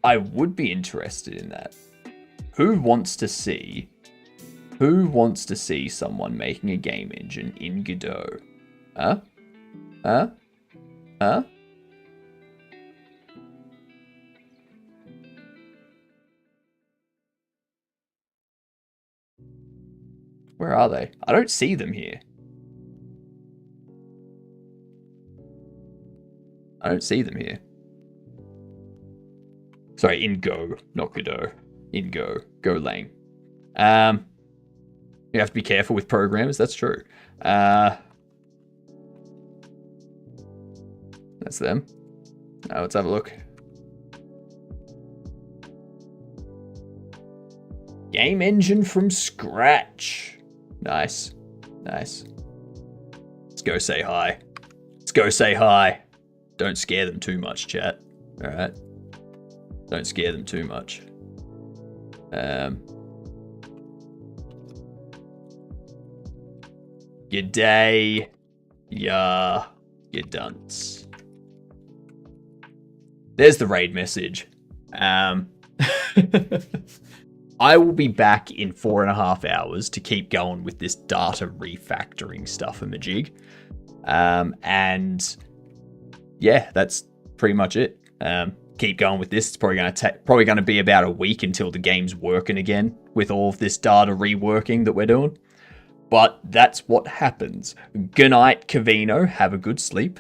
I would be interested in that. Who wants to see someone making a game engine in Godot? Huh? Huh? Huh? Where are they? I don't see them here. I don't see them here. Sorry, in Go, not Godot. In Go. Golang. You have to be careful with programmers, that's true. That's them. Let's have a look. Game engine from scratch. Nice. Nice. Let's go say hi. Let's go say hi. Don't scare them too much, chat. Alright. Don't scare them too much. G'day. Yeah. You dunce. There's the raid message. I will be back in 4.5 hours to keep going with this data refactoring stuff in the jig. And yeah, that's pretty much it. Keep going with this. It's probably going to be about a week until the game's working again with all of this data reworking that we're doing. But that's what happens. Good night, Cavino. Have a good sleep.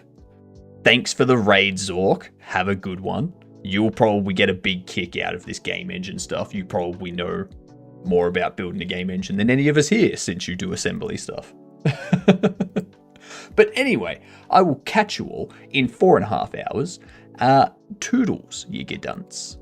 Thanks for the raid, Zork. Have a good one. You'll probably get a big kick out of this game engine stuff. You probably know more about building a game engine than any of us here, since you do assembly stuff. But anyway, I will catch you all in 4.5 hours. Toodles, you get dunce.